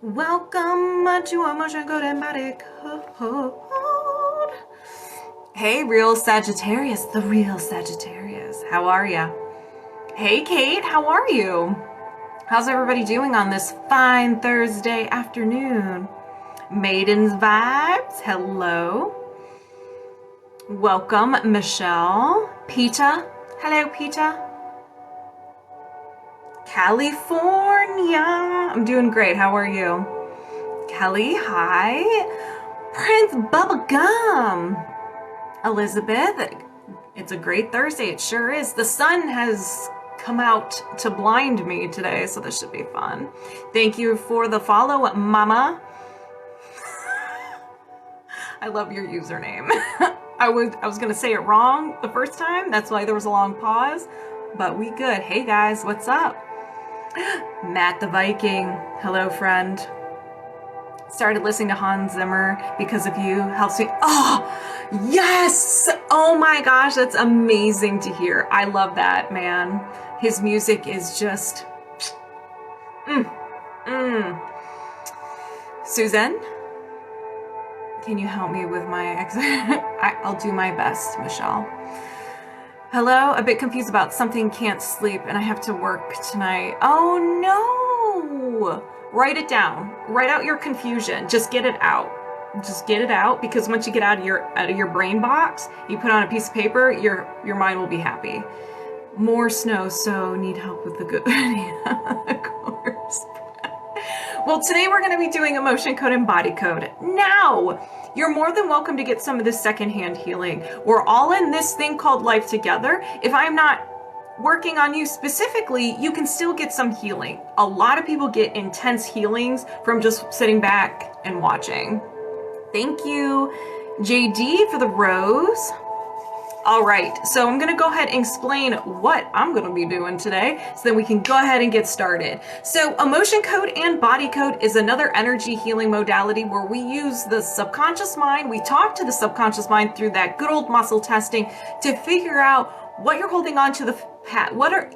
Welcome to Emotion Code and Body Code. Hey, real Sagittarius, the real Sagittarius. How are ya? Hey, Kate, how are you? How's everybody doing on this fine Thursday afternoon? Maidens vibes, hello. Welcome, Michelle. Peta, hello, Peta. California. I'm doing great. How are you? Kelly, hi. Prncebubblegum. Elizabeth, it's a great Thursday. It sure is. The sun has come out to blind me today, so this should be fun. Thank you for the follow, Mama. I love your username. I was gonna say it wrong the first time. That's why there was a long pause, but we good. Hey guys, what's up? Matt the Viking, hello friend. Started listening to Hans Zimmer because of you. Helps me. Oh, yes! Oh my gosh, that's amazing to hear. I love that, man. His music is just... Suzanne? Can you help me with my I'll do my best, Michelle. Hello, a bit confused about something, can't sleep, and I have to work tonight. Oh no! Write it down. Write out your confusion. Just get it out. Just get it out, because once you get out of your brain box, you put on a piece of paper, your mind will be happy. More snow, so need help with the good. Of course. Well, today we're going to be doing emotion code and body code. Now, you're more than welcome to get some of this secondhand healing. We're all in this thing called life together. If I'm not working on you specifically, you can still get some healing. A lot of people get intense healings from just sitting back and watching. Thank you, JD, for the rose. All right, so I'm gonna go ahead and explain what I'm gonna be doing today so then we can go ahead and get started. So emotion code and body code is another energy healing modality where we use the subconscious mind. We talk to the subconscious mind through that good old muscle testing to figure out what you're holding on to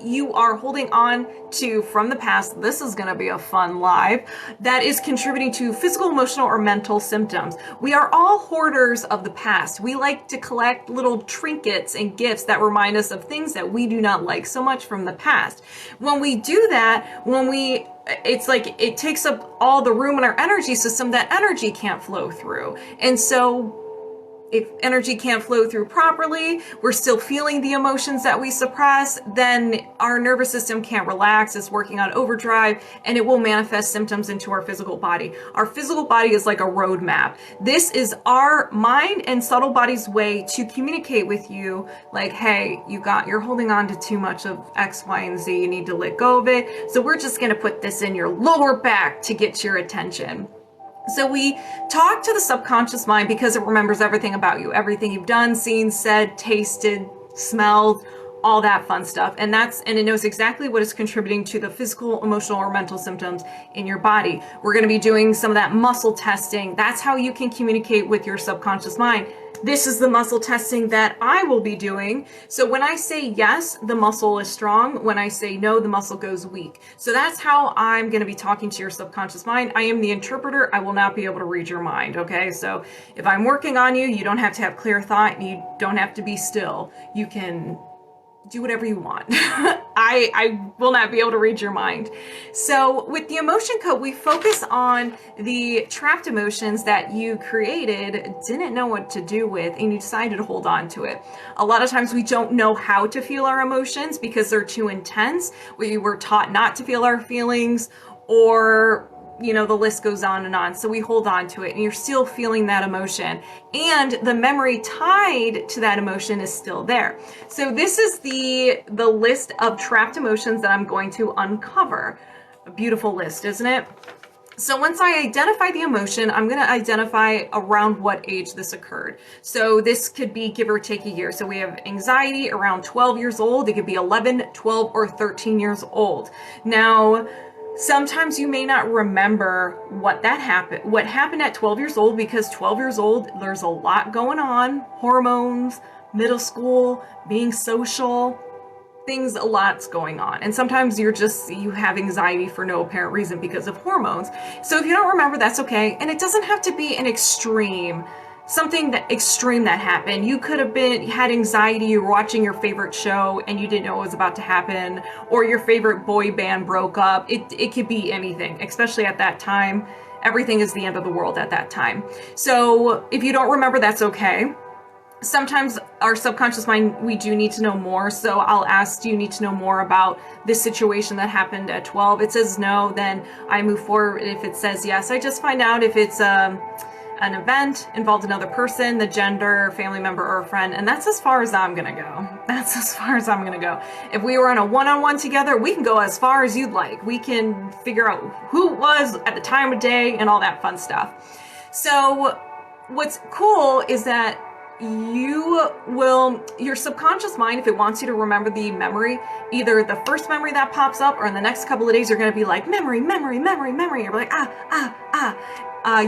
you are holding on to from the past. This is going to be a fun live that is contributing to physical, emotional, or mental symptoms. We are all hoarders of the past. We like to collect little trinkets and gifts that remind us of things that we do not like so much from the past. When we do that, it's like it takes up all the room in our energy system. That energy can't flow through. And so if energy can't flow through properly, we're still feeling the emotions that we suppress, then our nervous system can't relax, it's working on overdrive, and it will manifest symptoms into our physical body. Our physical body is like a roadmap. This is our mind and subtle body's way to communicate with you, like, hey, you're holding on to too much of X, Y, and Z, you need to let go of it. So we're just gonna put this in your lower back to get your attention. So we talk to the subconscious mind because it remembers everything about you, everything you've done, seen, said, tasted, smelled, all that fun stuff. And it knows exactly what is contributing to the physical, emotional, or mental symptoms in your body. We're going to be doing some of that muscle testing. That's how you can communicate with your subconscious mind. This is the muscle testing that I will be doing. So when I say yes, the muscle is strong. When I say no, the muscle goes weak. So that's how I'm going to be talking to your subconscious mind. I am the interpreter. I will not be able to read your mind. Okay. So if I'm working on you, you don't have to have clear thought. You don't have to be still. You can do whatever you want. I will not be able to read your mind. So with the emotion code, we focus on the trapped emotions that you created, didn't know what to do with, and you decided to hold on to it. A lot of times we don't know how to feel our emotions because they're too intense. We were taught not to feel our feelings, or the list goes on and on. So we hold on to it, and you're still feeling that emotion, and the memory tied to that emotion is still there. So this is the list of trapped emotions that I'm going to uncover. A beautiful list, isn't it? So once I identify the emotion, I'm going to identify around what age this occurred. So this could be give or take a year. So we have anxiety around 12 years old. It could be 11, 12, or 13 years old. Now, sometimes you may not remember what happened at 12 years old, because 12 years old, there's a lot going on, hormones, middle school, being social. things, a lot's going on. And sometimes you have anxiety for no apparent reason because of hormones. So if you don't remember, that's okay. And it doesn't have to be an extreme, something that extreme that happened. You could have had anxiety, you were watching your favorite show and you didn't know what was about to happen, or your favorite boy band broke up. It could be anything, especially at that time. Everything is the end of the world at that time. So if you don't remember, that's okay. Sometimes our subconscious mind, we do need to know more. So I'll ask, do you need to know more about this situation that happened at 12? It says no, then I move forward. If it says yes, I just find out if it's an event, involved another person, the gender, family member, or a friend. And that's as far as I'm gonna go. That's as far as I'm gonna go. If we were in a one-on-one together, we can go as far as you'd like. We can figure out who it was at the time of day and all that fun stuff. So what's cool is that your subconscious mind, if it wants you to remember the memory, either the first memory that pops up or in the next couple of days, you're going to be like, memory. You're like,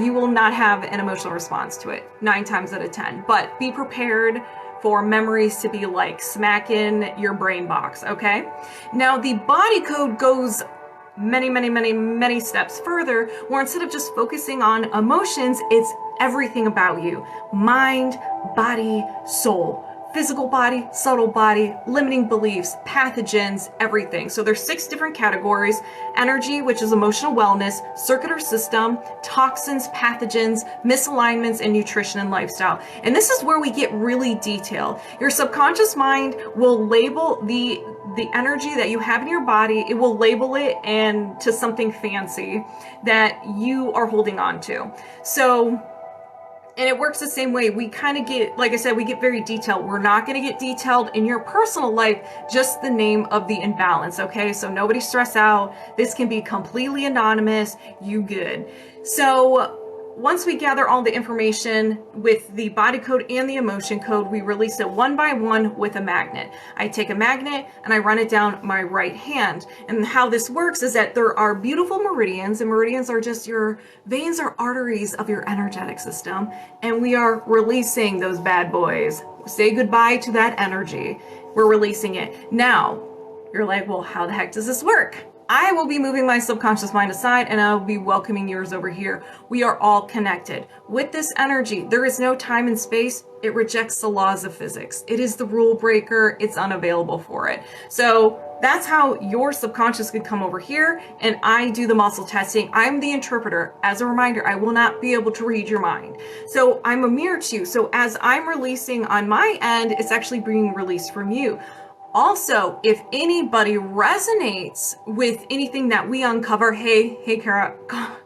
you will not have an emotional response to it 9 times out of 10. But be prepared for memories to be like smack in your brain box, okay? Now, the body code goes many steps further, where instead of just focusing on emotions, it's everything about you. Mind, body, soul. Physical body, subtle body, limiting beliefs, pathogens, everything. So there's 6 different categories: energy, which is emotional wellness, circular system, toxins, pathogens, misalignments, and nutrition and lifestyle. And this is where we get really detailed. Your subconscious mind will label the energy that you have in your body. It will label it and to something fancy that you are holding on to. So, and it works the same way. We kind of get, like I said, we get very detailed. We're not going to get detailed in your personal life, just the name of the imbalance, okay? So nobody stress out. This can be completely anonymous. You good. So once we gather all the information with the body code and the emotion code, we release it one by one with a magnet. I take a magnet and I run it down my right hand. And how this works is that there are beautiful meridians, and meridians are just your veins or arteries of your energetic system. And we are releasing those bad boys. Say goodbye to that energy. We're releasing it. Now, you're like, well, how the heck does this work? I will be moving my subconscious mind aside and I'll be welcoming yours over here. We are all connected. With this energy, there is no time and space. It rejects the laws of physics. It is the rule breaker. It's unavailable for it. So that's how your subconscious could come over here, and I do the muscle testing. I'm the interpreter. As a reminder, I will not be able to read your mind. So I'm a mirror to you. So as I'm releasing on my end, it's actually being released from you. Also, if anybody resonates with anything that we uncover, hey, Kara, oh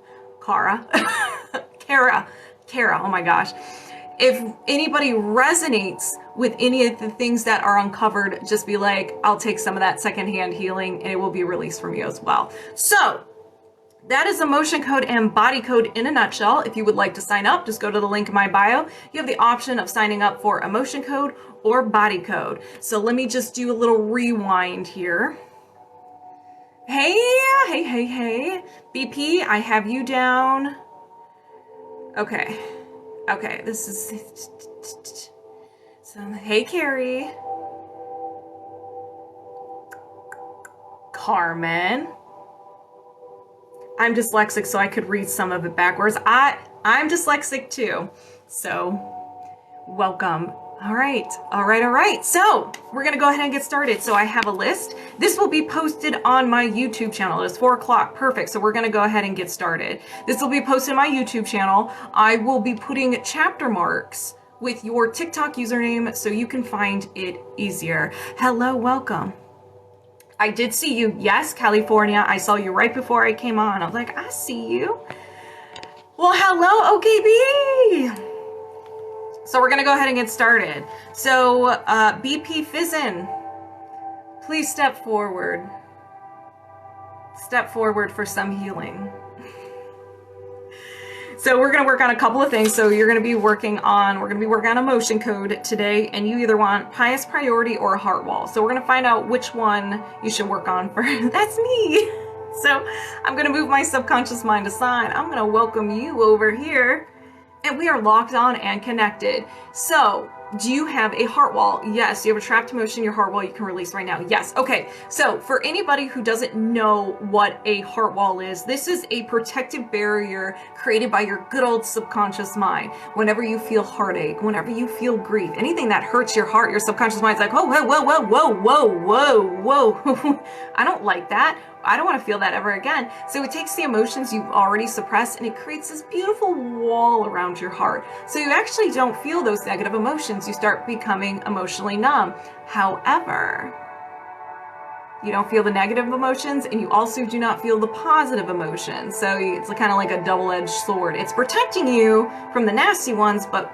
my gosh. If anybody resonates with any of the things that are uncovered, just be like, I'll take some of that secondhand healing and it will be released from you as well. So that is emotion code and body code in a nutshell. If you would like to sign up, just go to the link in my bio. You have the option of signing up for emotion code or body code. So let me just do a little rewind here. Hey. BP, I have you down. Okay, this is, so, hey, Carrie. Carmen. I'm dyslexic, so I could read some of it backwards. I'm dyslexic too, so welcome. All right. So we're going to go ahead and get started. So I have a list. This will be posted on my YouTube channel. It's 4 o'clock. Perfect. So we're going to go ahead and get started. This will be posted on my YouTube channel. I will be putting chapter marks with your TikTok username so you can find it easier. Hello, welcome. I did see you. Yes, California. I saw you right before I came on. I was like, I see you. Well, hello, OKB. So we're going to go ahead and get started. So Bpfizzinfrenzy, please step forward. Step forward for some healing. So we're going to work on a couple of things. So we're going to be working on emotion code today, and you either want highest priority or a heart wall. So we're going to find out which one you should work on first. That's me. So I'm going to move my subconscious mind aside. I'm going to welcome you over here. And we are locked on and connected. So Do you have a heart wall? Yes. You have a trapped emotion in your heart wall you can release right now? Yes. Okay. So for anybody who doesn't know what a heart wall is, this is a protective barrier created by your good old subconscious mind. Whenever you feel heartache, whenever you feel grief, anything that hurts your heart, your subconscious mind's like, oh, whoa, whoa, whoa, whoa, whoa, whoa. I don't like that. I don't want to feel that ever again. So it takes the emotions you've already suppressed and it creates this beautiful wall around your heart. So you actually don't feel those negative emotions. You start becoming emotionally numb. However, you don't feel the negative emotions and you also do not feel the positive emotions. So it's kind of like a double-edged sword. It's protecting you from the nasty ones, but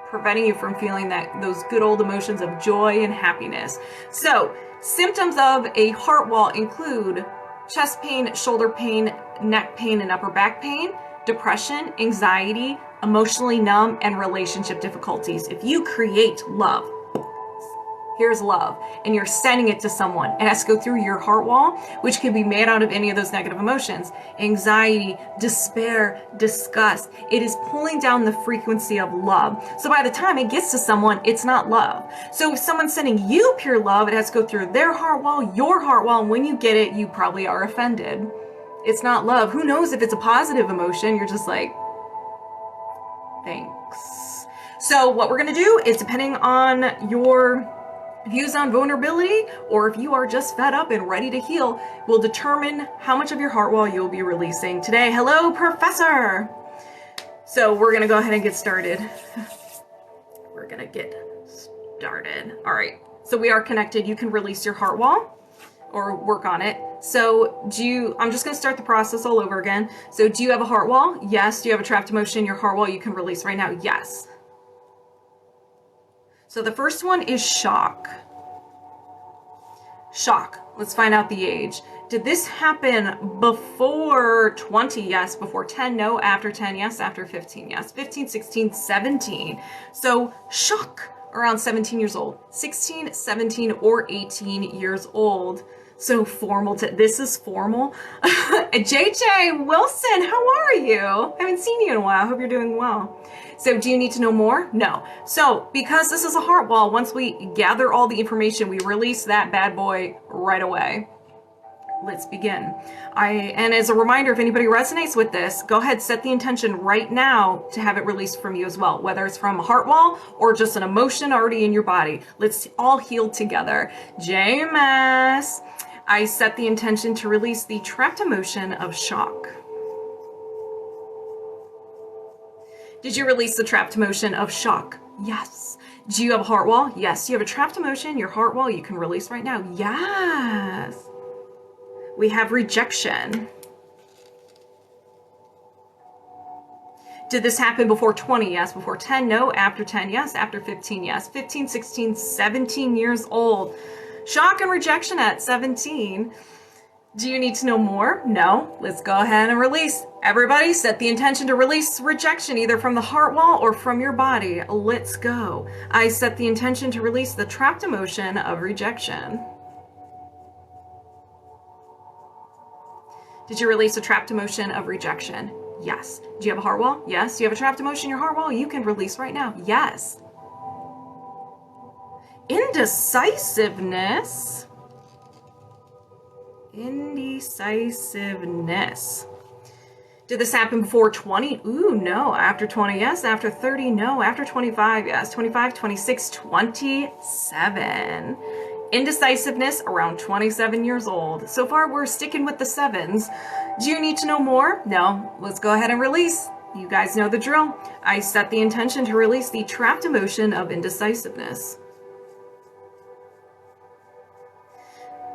preventing you from feeling those good old emotions of joy and happiness. So symptoms of a heart wall include chest pain, shoulder pain, neck pain, and upper back pain, depression, anxiety, emotionally numb, and relationship difficulties. If you create love, here's love, and you're sending it to someone, it has to go through your heart wall, which can be made out of any of those negative emotions. Anxiety, despair, disgust. It is pulling down the frequency of love. So by the time it gets to someone, it's not love. So if someone's sending you pure love, it has to go through their heart wall, your heart wall, and when you get it, you probably are offended. It's not love. Who knows if it's a positive emotion? You're just like, thanks. So what we're going to do is, depending on your views on vulnerability, or if you are just fed up and ready to heal, will determine how much of your heart wall you'll be releasing today. Hello, Professor. So we're going to go ahead and get started. We're going to get started. All right. So we are connected. You can release your heart wall or work on it. So I'm just going to start the process all over again. So do you have a heart wall? Yes. Do you have a trapped emotion in your heart wall you can release right now? Yes. So the first one is shock. Shock. Let's find out the age. Did this happen before 20? Yes. Before 10? No. After 10? Yes. After 15? Yes. 15, 16, 17. So shock around 17 years old. 16, 17, or 18 years old. So formal. This is formal. JJ Wilson, how are you? I haven't seen you in a while. I hope you're doing well. So do you need to know more? No. So because this is a heart wall, once we gather all the information, we release that bad boy right away. Let's begin. And as a reminder, if anybody resonates with this, go ahead, set the intention right now to have it released from you as well, whether it's from a heart wall or just an emotion already in your body. Let's all heal together. JMS, I set the intention to release the trapped emotion of shock. Did you release the trapped emotion of shock? Yes. Do you have a heart wall? Yes. Do you have a trapped emotion, your heart wall you can release right now? Yes. We have rejection. Did this happen before 20? Yes. Before 10? No. After 10? Yes. After 15? Yes. 15, 16, 17 years old. Shock and rejection at 17. Do you need to know more? No. Let's go ahead and release. Everybody set the intention to release rejection, either from the heart wall or from your body. Let's go. I set the intention to release the trapped emotion of rejection. Did you release a trapped emotion of rejection? Yes. Do you have a heart wall? Yes. Do you have a trapped emotion in your heart wall you can release right now? Yes. Indecisiveness. Indecisiveness. Did this happen before 20? Ooh, no. After 20, yes. After 30, no. After 25, yes. 25, 26, 27. Indecisiveness around 27 years old. So far, we're sticking with the sevens. Do you need to know more? No. Let's go ahead and release. You guys know the drill. I set the intention to release the trapped emotion of indecisiveness.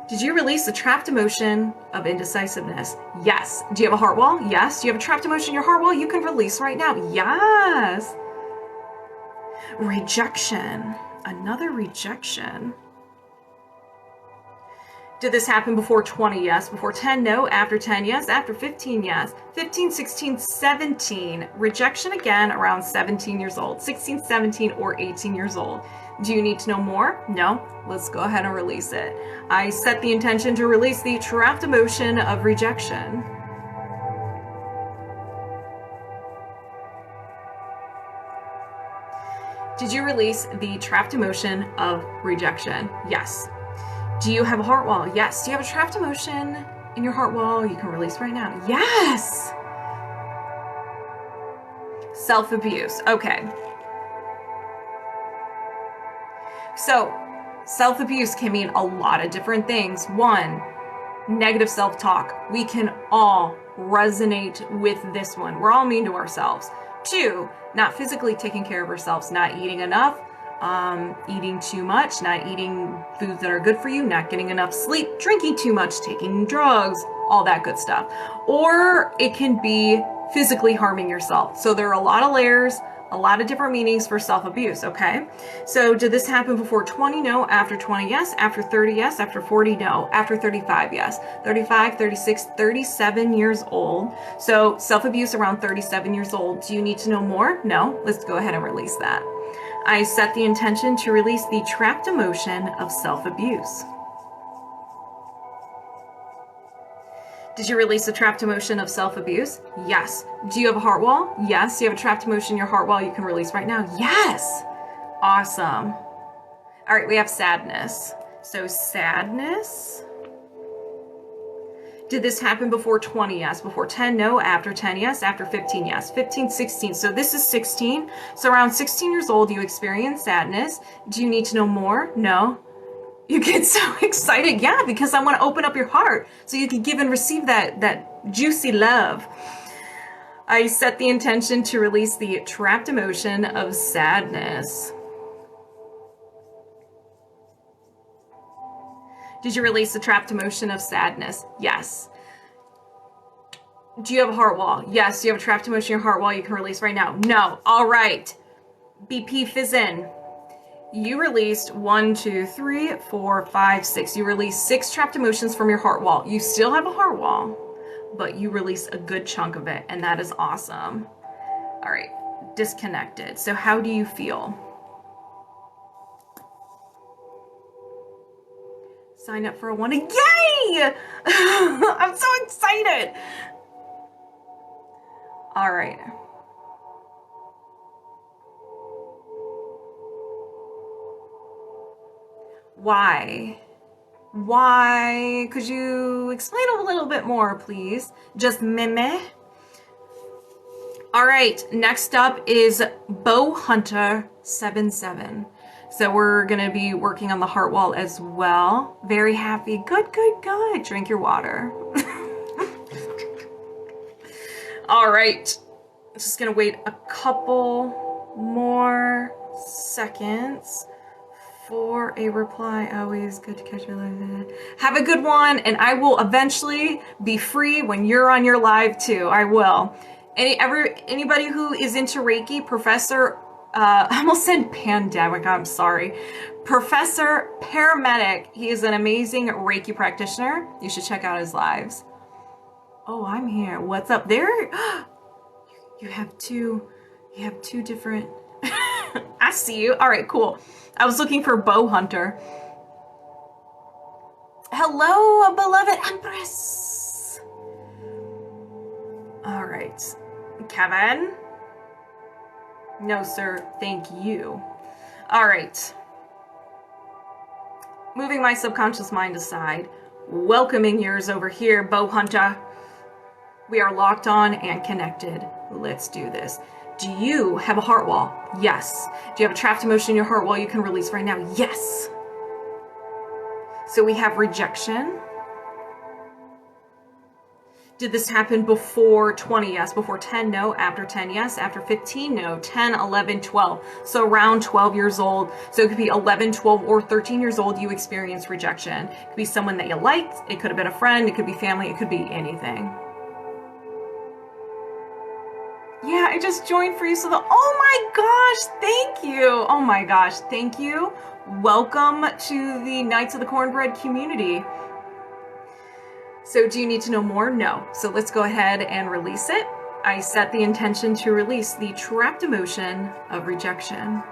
Did you release the trapped emotion of indecisiveness? Yes. Do you have a heart wall? Yes. Do you have a trapped emotion in your heart wall you can release right now? Yes. Rejection. Another rejection. Did this happen before 20? Yes. Before 10? No. After 10? Yes. After 15? Yes. 15, 16, 17. Rejection again around 17 years old. 16, 17, or 18 years old. Do you need to know more? No. Let's go ahead and release it. I set the intention to release the trapped emotion of rejection. Did you release the trapped emotion of rejection? Yes. Do you have a heart wall? Yes. Do you have a trapped emotion in your heart wall you can release right now? Yes. Self-abuse. Okay. So self-abuse can mean a lot of different things. One, negative self-talk. We can all resonate with this one. We're all mean to ourselves. Two, not physically taking care of ourselves, not eating enough, eating too much, not eating foods that are good for you, not getting enough sleep, drinking too much, taking drugs, all that good stuff. Or it can be physically harming yourself. So there are a lot of layers, a lot of different meanings for self-abuse, okay? So did this happen before 20? No. After 20? Yes. After 30? Yes. After 40? No. After 35? Yes. 35, 36, 37 years old. So self-abuse around 37 years old. Do you need to know more? No. Let's go ahead and release that. I set the intention to release the trapped emotion of self-abuse. Did you release the trapped emotion of self-abuse? Yes. Do you have a heart wall? Yes. Do you have a trapped emotion in your heart wall you can release right now? Yes. Awesome. All right, we have sadness. So sadness. Did this happen before 20? Yes. Before 10? No. After 10? Yes. After 15? Yes. 15, 16. So this is 16. So around 16 years old, you experience sadness. Do you need to know more? No. You get so excited. Yeah, because I want to open up your heart so you can give and receive that juicy love. I set the intention to release the trapped emotion of sadness. Did you release the trapped emotion of sadness? Yes. Do you have a heart wall? Yes. Do you have a trapped emotion in your heart wall you can release right now? No. All right. Bpfizzinfrenzy. You released 1, 2, 3, 4, 5, 6. You released 6 trapped emotions from your heart wall. You still have a heart wall, but you released a good chunk of it, and that is awesome. All right, disconnected. So how do you feel? Sign up for a one. Yay! I'm so excited. All right. Why? Why? Could you explain a little bit more, please? Just meme. All right, next up is Bow Hunter 77. So we're gonna be working on the heart wall as well. Very happy. Good, good, good. Drink your water. All right, just gonna wait a couple more seconds for a reply. Always good to catch your live. Have a good one, and I will eventually be free when you're on your live too. I will. Anybody who is into Reiki, Professor, I almost said pandemic, I'm sorry. Professor Paramedic, he is an amazing Reiki practitioner. You should check out his lives. Oh, I'm here. What's up there? You have two different, I see you. All right, cool. I was looking for Bow Hunter. Hello, beloved Empress. All right, Kevin. No, sir, thank you. All right. Moving my subconscious mind aside, welcoming yours over here, Bow Hunter. We are locked on and connected. Let's do this. Do you have a heart wall? Yes. Do you have a trapped emotion in your heart wall you can release right now? Yes. So we have rejection. Did this happen before 20? Yes. Before 10? No. After 10? Yes. After 15? No. 10, 11, 12. So around 12 years old. So it could be 11, 12, or 13 years old you experience rejection. It could be someone that you liked. It could have been a friend. It could be family. It could be anything. Yeah, I just joined for you. So oh my gosh, thank you. Oh my gosh, thank you. Welcome to the Knights of the Cornbread community. So do you need to know more? No. So let's go ahead and release it. I set the intention to release the trapped emotion of rejection.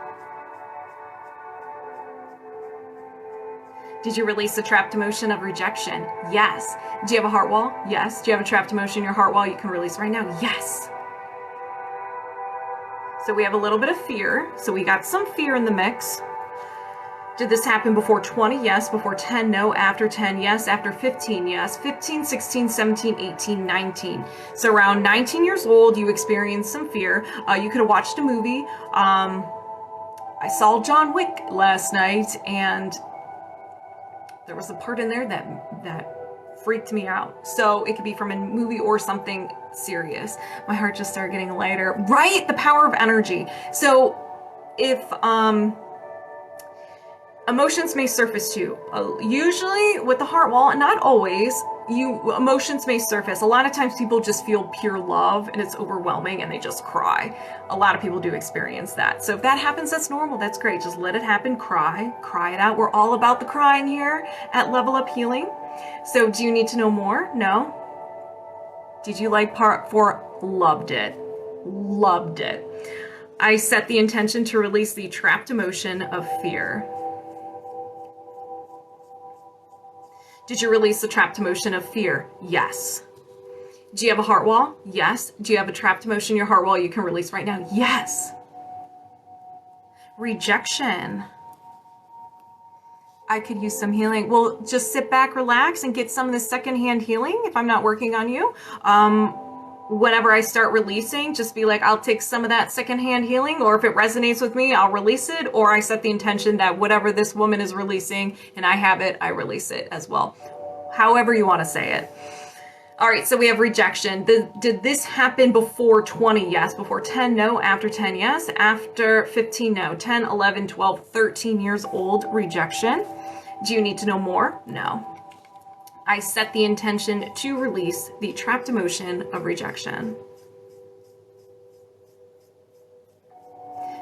Did you release the trapped emotion of rejection? Yes. Do you have a heart wall? Yes. Do you have a trapped emotion in your heart wall you can release right now? Yes. So we have a little bit of fear. So we got some fear in the mix. Did this happen before 20? Yes. Before 10? No. After 10? Yes. After 15? Yes. 15, 16, 17, 18, 19. So around 19 years old, you experienced some fear. You could have watched a movie. I saw John Wick last night, and there was a part in there that freaked me out. So it could be from a movie or something serious. My heart just started getting lighter. Right? The power of energy. So if emotions may surface too. Usually with the heart wall, and not always, emotions may surface. A lot of times people just feel pure love and it's overwhelming and they just cry. A lot of people do experience that. So if that happens, that's normal. That's great. Just let it happen. Cry it out. We're all about the crying here at Level Up Healing. So do you need to know more? No. Did you like part 4? Loved it. Loved it. I set the intention to release the trapped emotion of fear. Did you release the trapped emotion of fear? Yes. Do you have a heart wall? Yes. Do you have a trapped emotion in your heart wall you can release right now? Yes. Rejection. I could use some healing. Well, just sit back, relax, and get some of the secondhand healing if I'm not working on you. Whenever I start releasing, just be like, I'll take some of that secondhand healing, or if it resonates with me, I'll release it, or I set the intention that whatever this woman is releasing and I have it, I release it as well. However you want to say it. All right, so we have rejection. Did this happen before 20? Yes. Before 10? No. After 10? Yes. After 15? No. 10, 11, 12, 13 years old, rejection. Do you need to know more? No. I set the intention to release the trapped emotion of rejection.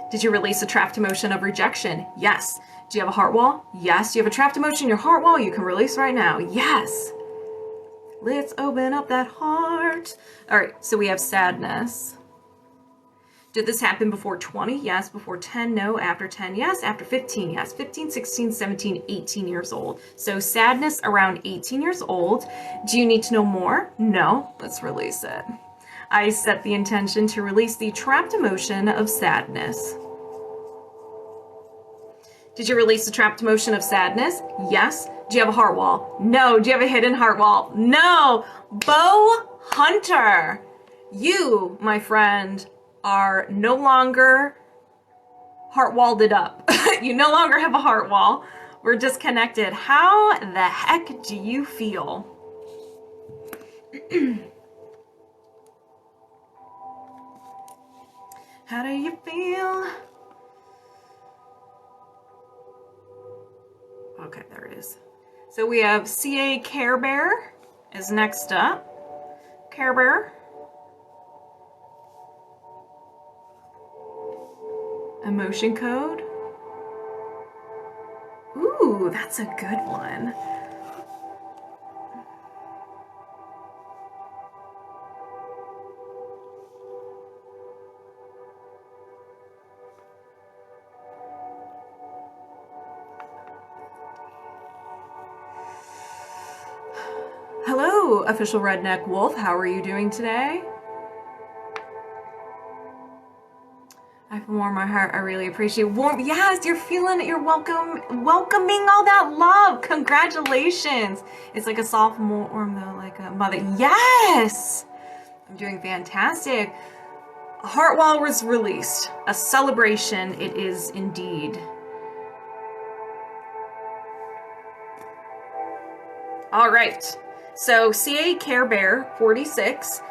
Did you release the trapped emotion of rejection? Yes. Do you have a heart wall? Yes. Do you have a trapped emotion in your heart wall you can release right now? Yes. Let's open up that heart. All right, so we have sadness. Did this happen before 20? Yes. Before 10? No. After 10? Yes. After 15? Yes. 15, 16, 17, 18 years old. So sadness around 18 years old. Do you need to know more? No. Let's release it. I set the intention to release the trapped emotion of sadness. Did you release the trapped emotion of sadness? Yes. Do you have a heart wall? No. Do you have a hidden heart wall? No. Bow Hunter. You, my friend, are no longer heart walled it up. You no longer have a heart wall. We're disconnected. How the heck do you feel? How do you feel? Okay, there it is. So we have CA Care Bear is next up. Care Bear. Emotion code. Ooh, that's a good one. Hello, Official Redneck Wolf. How are you doing today? I feel warm my heart. I really appreciate warm. Yes, you're feeling it. You're welcoming all that love. Congratulations. It's like a sophomore, though, like a mother. Yes, I'm doing fantastic. Heart wall was released. A celebration it is indeed. All right. So CA Care Bear 46.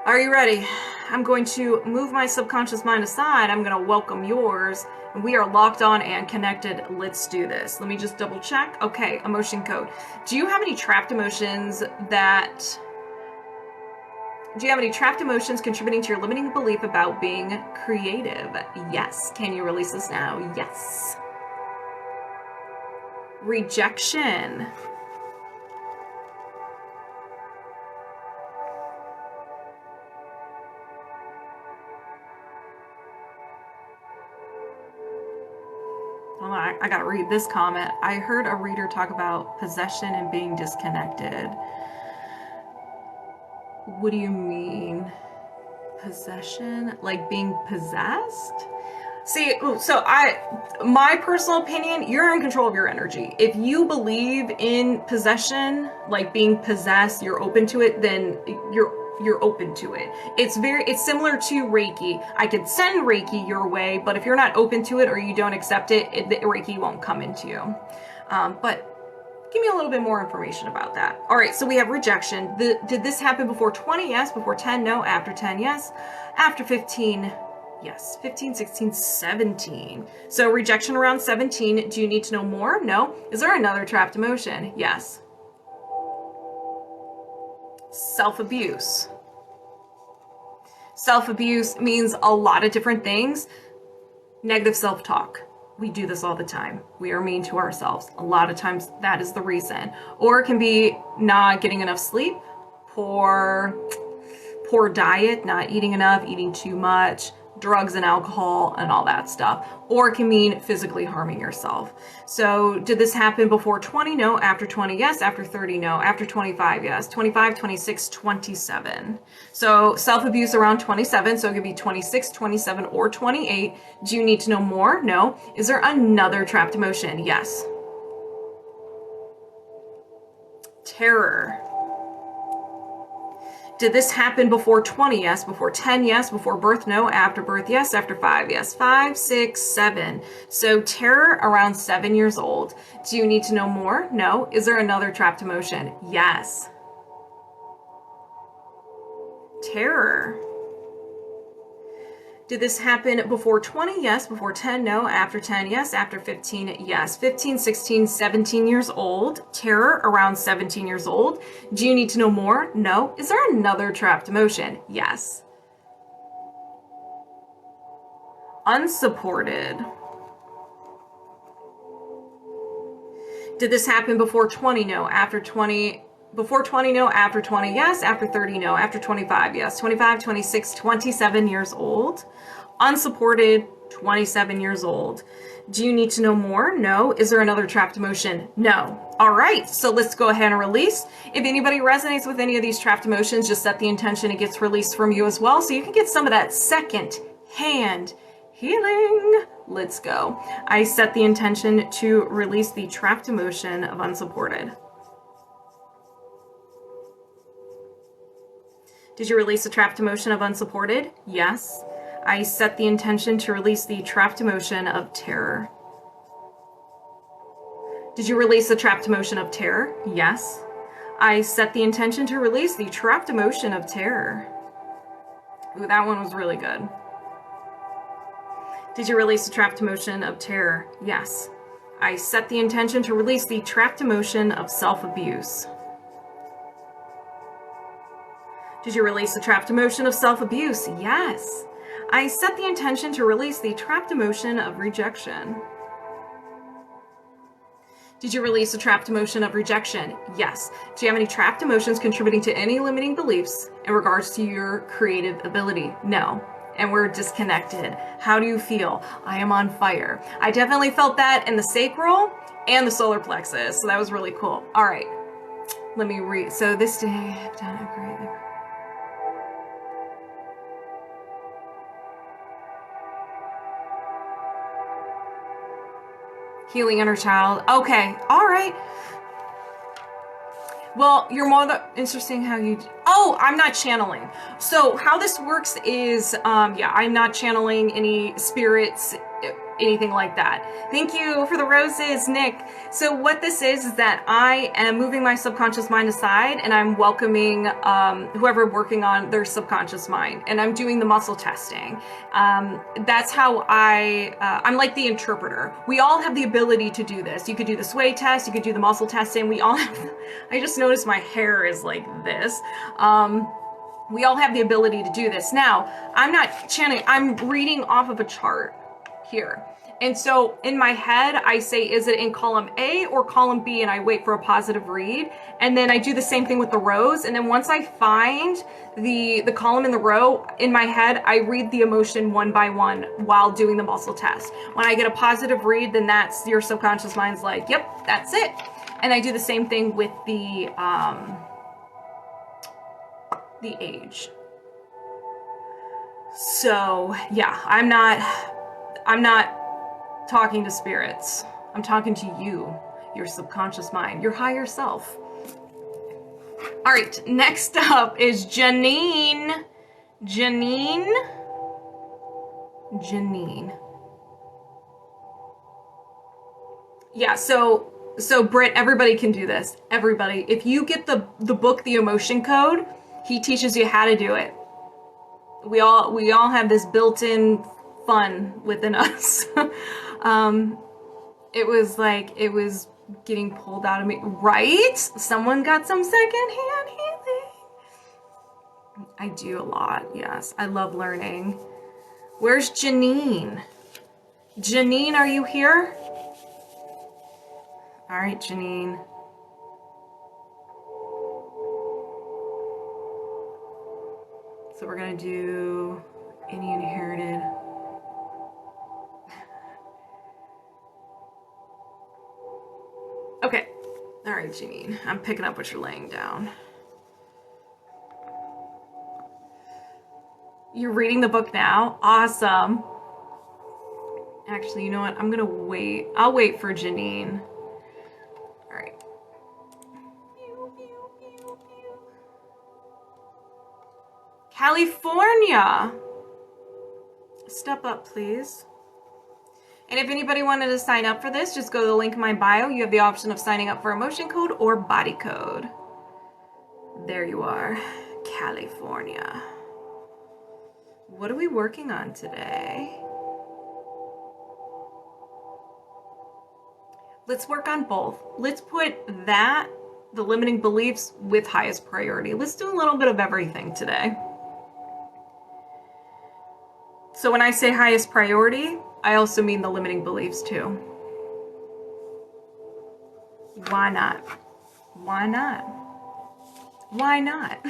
Are you ready? I'm going to move my subconscious mind aside. I'm going to welcome yours. And we are locked on and connected. Let's do this. Let me just double check. Okay, emotion code. Do you have any trapped emotions contributing to your limiting belief about being creative? Yes. Can you release this now? Yes. Rejection. Well, I gotta read this comment. I heard a reader talk about possession and being disconnected. What do you mean? Possession, like being possessed? See, so my personal opinion, you're in control of your energy. If you believe in possession, like being possessed, you're open to it, then you're open to it. It's similar to Reiki. I could send Reiki your way, but if you're not open to it or you don't accept it, the Reiki won't come into you. But give me a little bit more information about that. All right, so we have rejection. Did this happen before 20? Yes. Before 10? No. After 10? Yes. After 15? Yes. 15, 16, 17. So rejection around 17. Do you need to know more? No. Is there another trapped emotion? Yes. Self-abuse. Self-abuse means a lot of different things. Negative self-talk. We do this all the time. We are mean to ourselves. A lot of times that is the reason. Or it can be not getting enough sleep, poor diet, not eating enough, eating too much, drugs and alcohol and all that stuff. Or it can mean physically harming yourself. So did this happen before 20? No. After 20? Yes. After 30? No. After 25? Yes. 25, 26, 27. So self-abuse around 27. So it could be 26, 27, or 28. Do you need to know more? No. Is there another trapped emotion? Yes. Terror. Did this happen before 20? Yes. Before 10? Yes. Before birth? No. After birth? Yes. After 5? Yes. 5, 6, 7. So terror around 7 years old. Do you need to know more? No. Is there another trapped emotion? Yes. Terror. Did this happen before 20? Yes. Before 10? No. After 10? Yes. After 15? Yes. 15, 16, 17 years old. Terror around 17 years old. Do you need to know more? No. Is there another trapped emotion? Yes. Unsupported. Did this happen before 20? No. After 20? Before 20? No. After 20? Yes. After 30? No. After 25? Yes. 25, 26, 27 years old. Unsupported, 27 years old. Do you need to know more? No. Is there another trapped emotion? No. All right, so let's go ahead and release. If anybody resonates with any of these trapped emotions, just set the intention it gets released from you as well, so you can get some of that second hand healing. Let's go. I set the intention to release the trapped emotion of unsupported. Did you release the trapped emotion of unsupported? Yes. I set the intention to release the trapped emotion of terror. Did you release the trapped emotion of terror? Yes. I set the intention to release the trapped emotion of terror. Ooh, that one was really good. Did you release the trapped emotion of terror? Yes. I set the intention to release the trapped emotion of self-abuse. Did you release the trapped emotion of self-abuse? Yes. I set the intention to release the trapped emotion of rejection. Did you release the trapped emotion of rejection? Yes. Do you have any trapped emotions contributing to any limiting beliefs in regards to your creative ability? No. And we're disconnected. How do you feel? I am on fire. I definitely felt that in the sacral and the solar plexus. So that was really cool. All right. Let me read. So this day I've done a great. Healing inner child. Okay. All right. Well, you're more the interesting how you. Oh, I'm not channeling. So how this works is, yeah, I'm not channeling any spirits, anything like that. Thank you for the roses, Nick. So what this is that I am moving my subconscious mind aside and I'm welcoming whoever working on their subconscious mind, and I'm doing the muscle testing. That's how I'm like the interpreter. We all have the ability to do this. You could do the sway test, you could do the muscle testing. We all have, I just noticed my hair is like this. We all have the ability to do this. Now, I'm not channeling, I'm reading off of a chart here. And so in my head, I say, is it in column A or column B? And I wait for a positive read. And then I do the same thing with the rows. And then once I find the column in the row in my head, I read the emotion one by one while doing the muscle test. When I get a positive read, then that's your subconscious mind's like, yep, that's it. And I do the same thing with the age. So yeah, I'm not talking to spirits. I'm talking to you, your subconscious mind, your higher self. All right, next up is Janine. Janine. Yeah, so Britt, everybody can do this. Everybody. If you get the book, The Emotion Code, he teaches you how to do it. We all have this built-in fun within us. It was getting pulled out of me, right? Someone got some secondhand healing. I do a lot, yes. I love learning. Where's Janine? Janine, are you here? All right, Janine. So we're gonna do any inherited. Okay. All right, Janine. I'm picking up what you're laying down. You're reading the book now? Awesome. Actually, you know what? I'm gonna wait. I'll wait for Janine. All right. California. Step up, please. And if anybody wanted to sign up for this, just go to the link in my bio. You have the option of signing up for emotion code or body code. There you are, California. What are we working on today? Let's work on both. Let's put that, the limiting beliefs, with highest priority. Let's do a little bit of everything today. So when I say highest priority, I also mean the limiting beliefs too. Why not? Why not? Why not?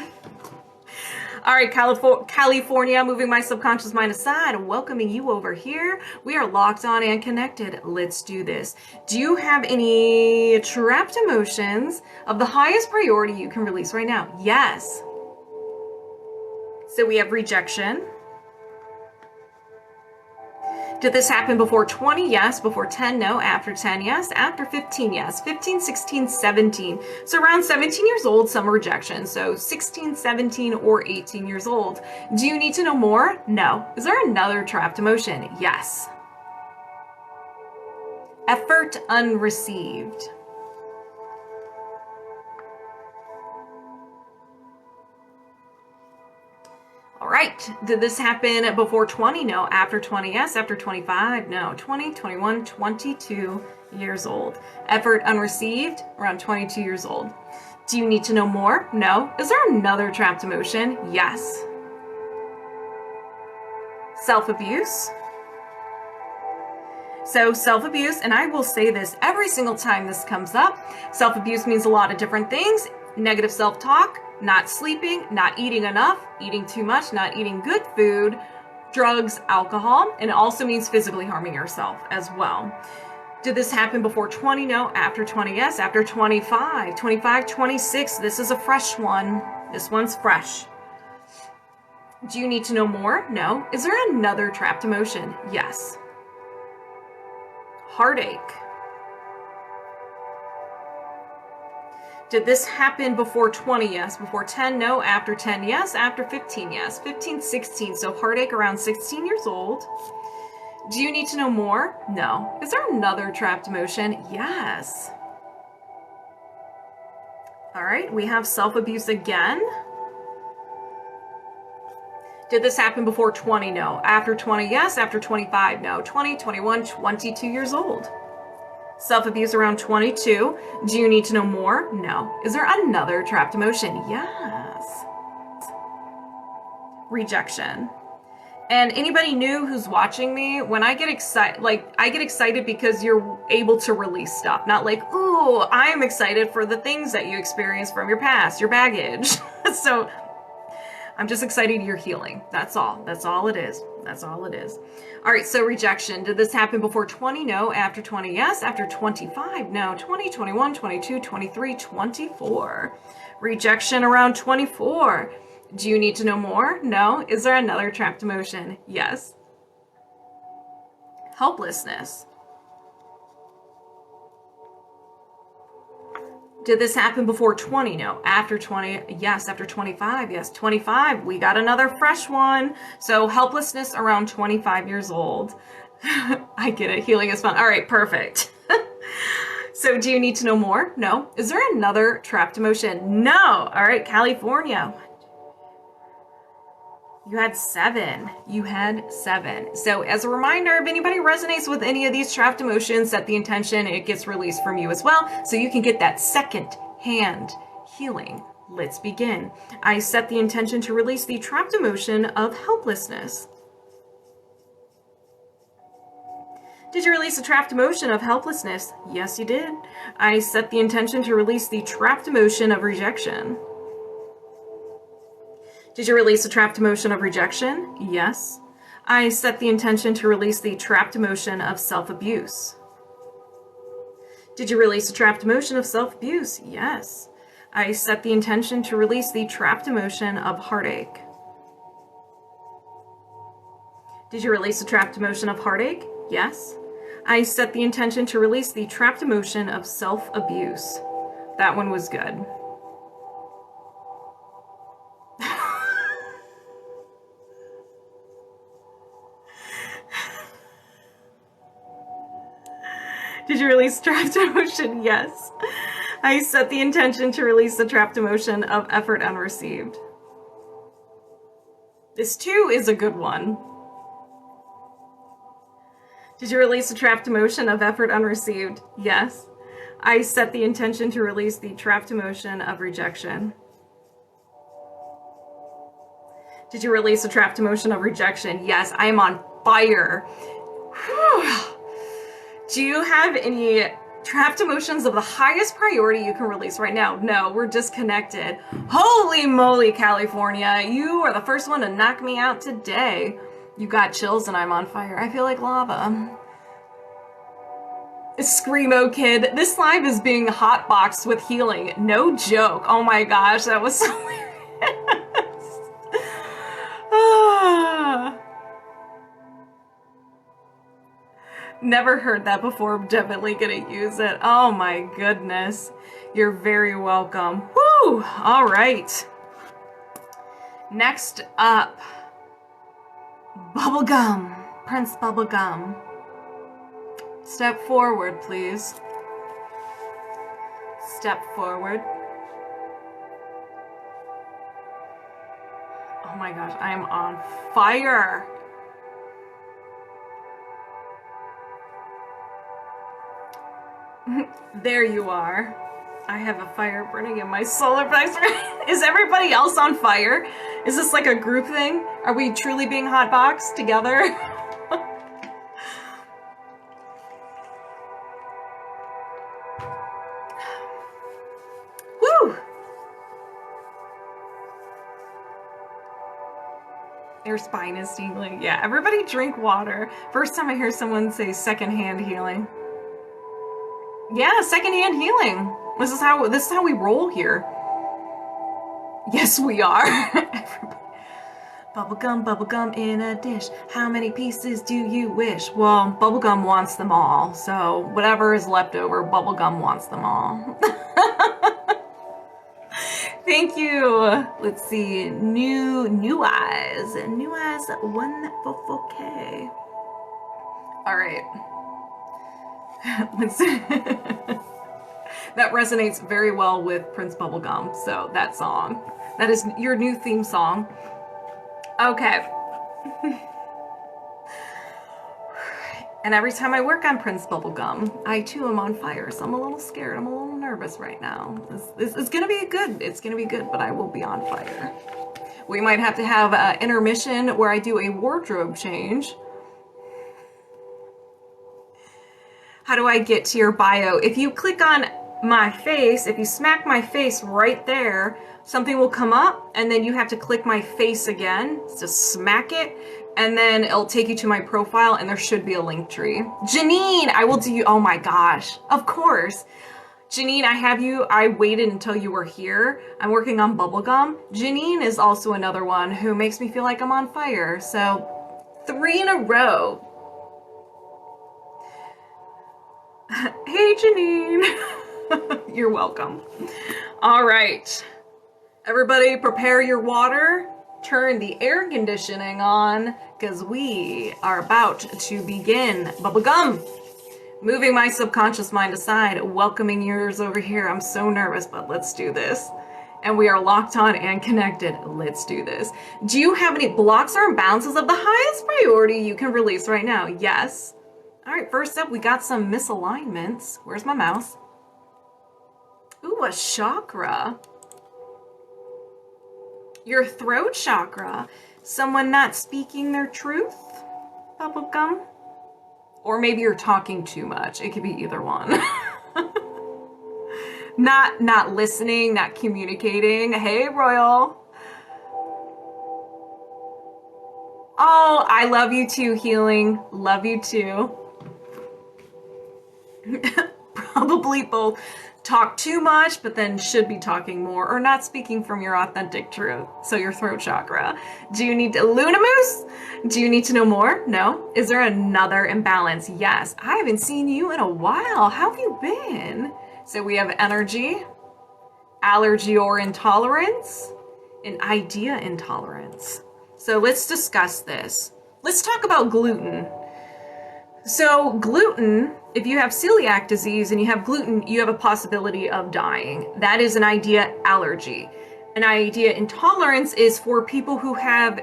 All right, California, moving my subconscious mind aside, welcoming you over here. We are locked on and connected. Let's do this. Do you have any trapped emotions of the highest priority you can release right now? Yes. So we have rejection. Did this happen before 20? Yes. Before 10? No. After 10? Yes. After 15? Yes. 15, 16, 17. So around 17 years old, some rejection. So 16, 17, or 18 years old. Do you need to know more? No. Is there another trapped emotion? Yes. Effort unreceived. All right, did this happen before 20? No. After 20? Yes. After 25? No. 20, 21, 22 years old. Effort unreceived, around 22 years old. Do you need to know more? No. Is there another trapped emotion? Yes. Self-abuse. So self-abuse, and I will say this every single time this comes up, self-abuse means a lot of different things. Negative self-talk, not sleeping, not eating enough, eating too much, not eating good food, drugs, alcohol, and it also means physically harming yourself as well. Did this happen before 20? No. After 20? Yes. After 25, 25, 26, this is a fresh one. This one's fresh. Do you need to know more? No. Is there another trapped emotion? Yes. Heartache. Did this happen before 20? Yes. Before 10? No. After 10? Yes. After 15? Yes. 15, 16. So heartache around 16 years old. Do you need to know more? No. Is there another trapped emotion? Yes. All right. We have self-abuse again. Did this happen before 20? No. After 20? Yes. After 25? No. 20, 21, 22 years old. Self-abuse around 22. Do you need to know more? No. Is there another trapped emotion? Yes. Rejection. And anybody new who's watching me, when I get excited, I get excited because you're able to release stuff. Not like, ooh, I'm excited for the things that you experienced from your past, your baggage. So I'm just excited you're healing. That's all. That's all it is. That's all it is. All right, so rejection. Did this happen before 20? No. After 20? Yes. After 25? No. 20, 21, 22, 23, 24. Rejection around 24. Do you need to know more? No. Is there another trapped emotion? Yes. Helplessness. Did this happen before 20? No. After 20? Yes. After 25? Yes. 25. We got another fresh one. So helplessness around 25 years old. I get it. Healing is fun. All right. Perfect. So do you need to know more? No. Is there another trapped emotion? No. All right. California. You had 7. You had 7. So as a reminder, if anybody resonates with any of these trapped emotions, set the intention, it gets released from you as well. So you can get that second hand healing. Let's begin. I set the intention to release the trapped emotion of helplessness. Did you release the trapped emotion of helplessness? Yes, you did. I set the intention to release the trapped emotion of rejection. Did you release the trapped emotion of rejection? Yes. I set the intention to release the trapped emotion of self-abuse. Did you release the trapped emotion of self-abuse? Yes. I set the intention to release the trapped emotion of heartache. Did you release the trapped emotion of heartache? Yes. I set the intention to release the trapped emotion of self-abuse. That one was good. Did you release trapped emotion? Yes. I set the intention to release the trapped emotion of effort unreceived. This too is a good one. Did you release the trapped emotion of effort unreceived? Yes. I set the intention to release the trapped emotion of rejection. Did you release the trapped emotion of rejection? Yes, I am on fire. Whew. Do you have any trapped emotions of the highest priority you can release right now? No, we're disconnected. Holy moly, California. You are the first one to knock me out today. You got chills and I'm on fire. I feel like lava. Screamo kid. This live is being hotboxed with healing. No joke. Oh my gosh, that was so hilarious. Never heard that before. I'm definitely gonna use it. Oh my goodness. You're very welcome. Woo! All right. Next up, Bubblegum. Prncebubblegum. Step forward, please. Step forward. Oh my gosh, I am on fire. There you are. I have a fire burning in my solar plexus. Is everybody else on fire? Is this like a group thing? Are we truly being hotboxed together? Woo! Your spine is tingling. Yeah, everybody drink water. First time I hear someone say secondhand healing. Yeah, secondhand healing. This is how we roll here. Yes, we are. Bubblegum, bubblegum in a dish. How many pieces do you wish? Well, Bubblegum wants them all. So whatever is left over, Bubblegum wants them all. Thank you. Let's see. New eyes. New eyes 144K. All right. Let's see. That resonates very well with Prncebubblegum. So that song. That is your new theme song. Okay. And every time I work on Prncebubblegum, I too am on fire. So I'm a little scared. I'm a little nervous right now. This is gonna be good. It's gonna be good, but I will be on fire. We might have to have an intermission where I do a wardrobe change. How do I get to your bio? If you click on my face, if you smack my face right there, something will come up and then you have to click my face again, just smack it, and then it'll take you to my profile and there should be a link tree. Janine, I will do you, oh my gosh, of course. Janine, I waited until you were here. I'm working on bubblegum. Janine is also another one who makes me feel like I'm on fire. So 3 in a row. Hey, Janine. You're welcome. All right. Everybody prepare your water. Turn the air conditioning on because we are about to begin. Bubblegum. Moving my subconscious mind aside, welcoming yours over here. I'm so nervous, but let's do this. And we are locked on and connected. Let's do this. Do you have any blocks or imbalances of the highest priority you can release right now? Yes. All right, first up, we got some misalignments. Where's my mouse? Ooh, a chakra. Your throat chakra. Someone not speaking their truth? Bubblegum? Or maybe you're talking too much. It could be either one. Not listening, not communicating. Hey, Royal. Oh, I love you too, Healing. Love you too. Probably both. Talk too much, but then should be talking more, or not speaking from your authentic truth. So your throat chakra. Do you need to Lunamoose? Do you need to know more? No. Is there another imbalance? Yes. I haven't seen you in a while. How have you been? So we have energy, allergy or intolerance, and idea intolerance. So let's discuss this. Let's talk about gluten. So gluten, if you have celiac disease and you have gluten, you have a possibility of dying. That is an idea allergy. An idea intolerance is for people who have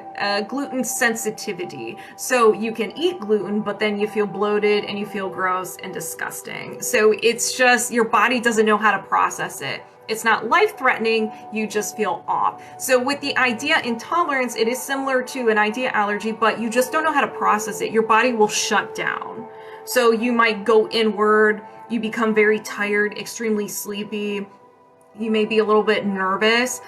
gluten sensitivity. So you can eat gluten, but then you feel bloated and you feel gross and disgusting. So it's just your body doesn't know how to process it. It's not life-threatening, you just feel off. So with the idea intolerance, it is similar to an idea allergy, but you just don't know how to process it. Your body will shut down. So you might go inward, you become very tired, extremely sleepy. You may be a little bit nervous.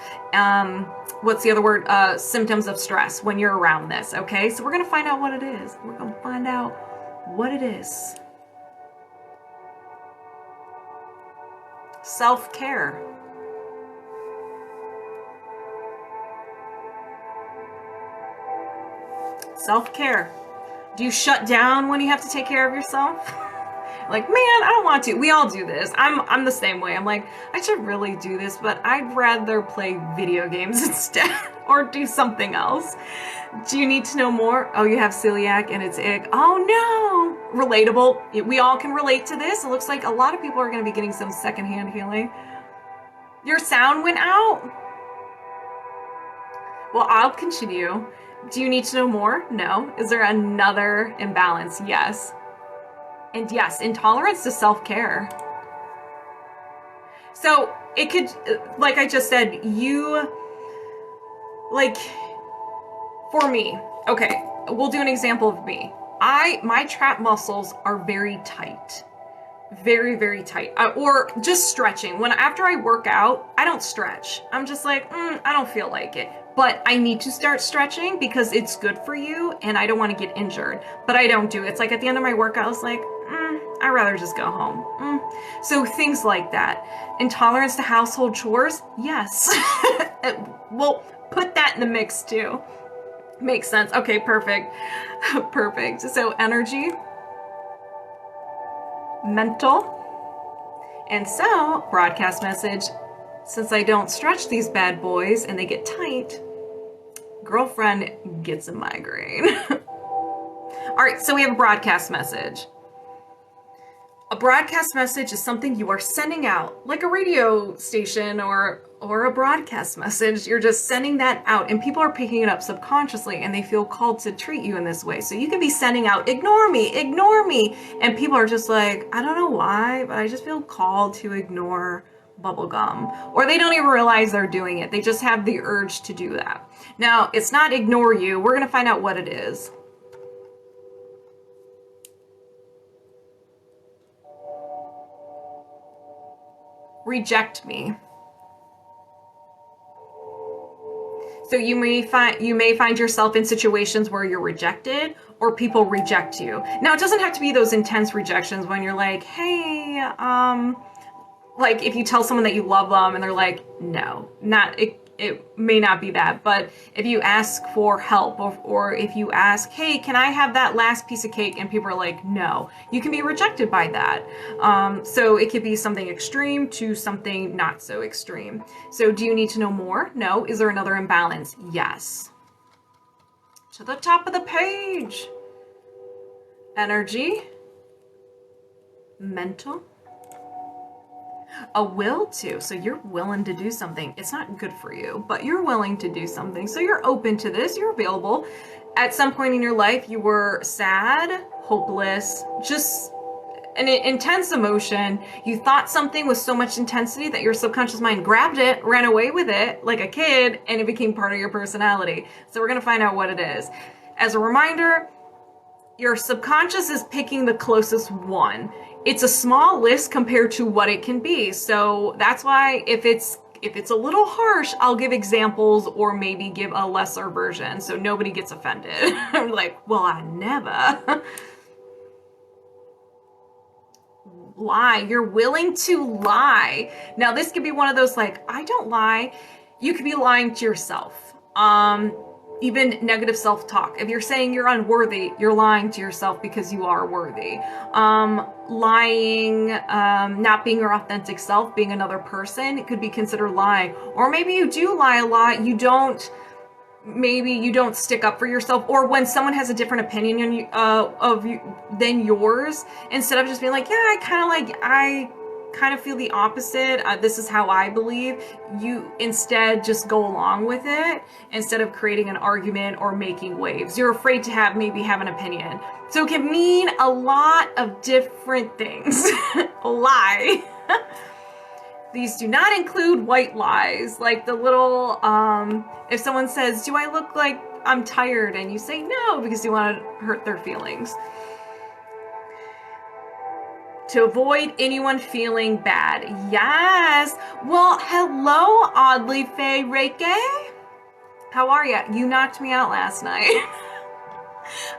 What's the other word? Symptoms of stress when you're around this, okay? So we're gonna find out what it is. We're gonna find out what it is. Self-care. Self-care. Do you shut down when you have to take care of yourself? Like, man, I don't want to. We all do this. I'm the same way. I'm like, I should really do this, but I'd rather play video games instead or do something else. Do you need to know more? Oh, you have celiac and it's ick. Oh no. Relatable. We all can relate to this. It looks like a lot of people are going to be getting some secondhand healing. Your sound went out? Well, I'll continue. Do you need to know more? No. Is there another imbalance? Yes. And yes, intolerance to self-care. So it could, like I just said, for me, okay, we'll do an example of me. My trap muscles are very tight. Very, very tight. Or just stretching. After I work out, I don't stretch. I'm just like, I don't feel like it. But I need to start stretching because it's good for you and I don't want to get injured. But I don't do it. It's like at the end of my workout, I was like, I'd rather just go home. So things like that. Intolerance to household chores? Yes. We'll put that in the mix too. Makes sense. Okay, perfect. Perfect. So energy, mental, and so broadcast message. Since I don't stretch these bad boys and they get tight, girlfriend gets a migraine. All right, so we have a broadcast message. A broadcast message is something you are sending out, like a radio station or a broadcast message. You're just sending that out and people are picking it up subconsciously and they feel called to treat you in this way. So you can be sending out, ignore me. And people are just like, I don't know why, but I just feel called to ignore bubblegum. Or they don't even realize they're doing it. They just have the urge to do that. Now, it's not ignore you. We're going to find out what it is. Reject me. So you may find yourself in situations where you're rejected or people reject you. Now, it doesn't have to be those intense rejections when you're like, hey, like if you tell someone that you love them and they're like, no, not it. It may not be that, but if you ask for help or if you ask, hey, can I have that last piece of cake? And people are like, no, you can be rejected by that. So it could be something extreme to something not so extreme. So do you need to know more? No. Is there another imbalance? Yes. To the top of the page. Energy. Mental. A will to. So you're willing to do something. It's not good for you, but you're willing to do something. So you're open to this. You're available. At some point in your life, you were sad, hopeless, just an intense emotion. You thought something with so much intensity that your subconscious mind grabbed it, ran away with it like a kid, and it became part of your personality. So we're going to find out what it is. As a reminder, your subconscious is picking the closest one. It's a small list compared to what it can be. So that's why if it's a little harsh, I'll give examples or maybe give a lesser version so nobody gets offended. I'm like, well, I never. Lie. You're willing to lie. Now, this could be one of those like, I don't lie. You could be lying to yourself. Even negative self-talk. If you're saying you're unworthy, you're lying to yourself because you are worthy. Lying, not being your authentic self, being another person, it could be considered lying. Or maybe you do lie a lot. Maybe you don't stick up for yourself, or when someone has a different opinion of you than yours, instead of just being like, yeah, I kind of feel the opposite. This is how I believe. You instead just go along with it instead of creating an argument or making waves. You're afraid to maybe have an opinion. So it can mean a lot of different things. Lie. These do not include white lies, like the little, if someone says, do I look like I'm tired? And you say no because you want to hurt their feelings. To avoid anyone feeling bad. Yes. Well, hello, Oddly Faye Reiki. How are you? You knocked me out last night.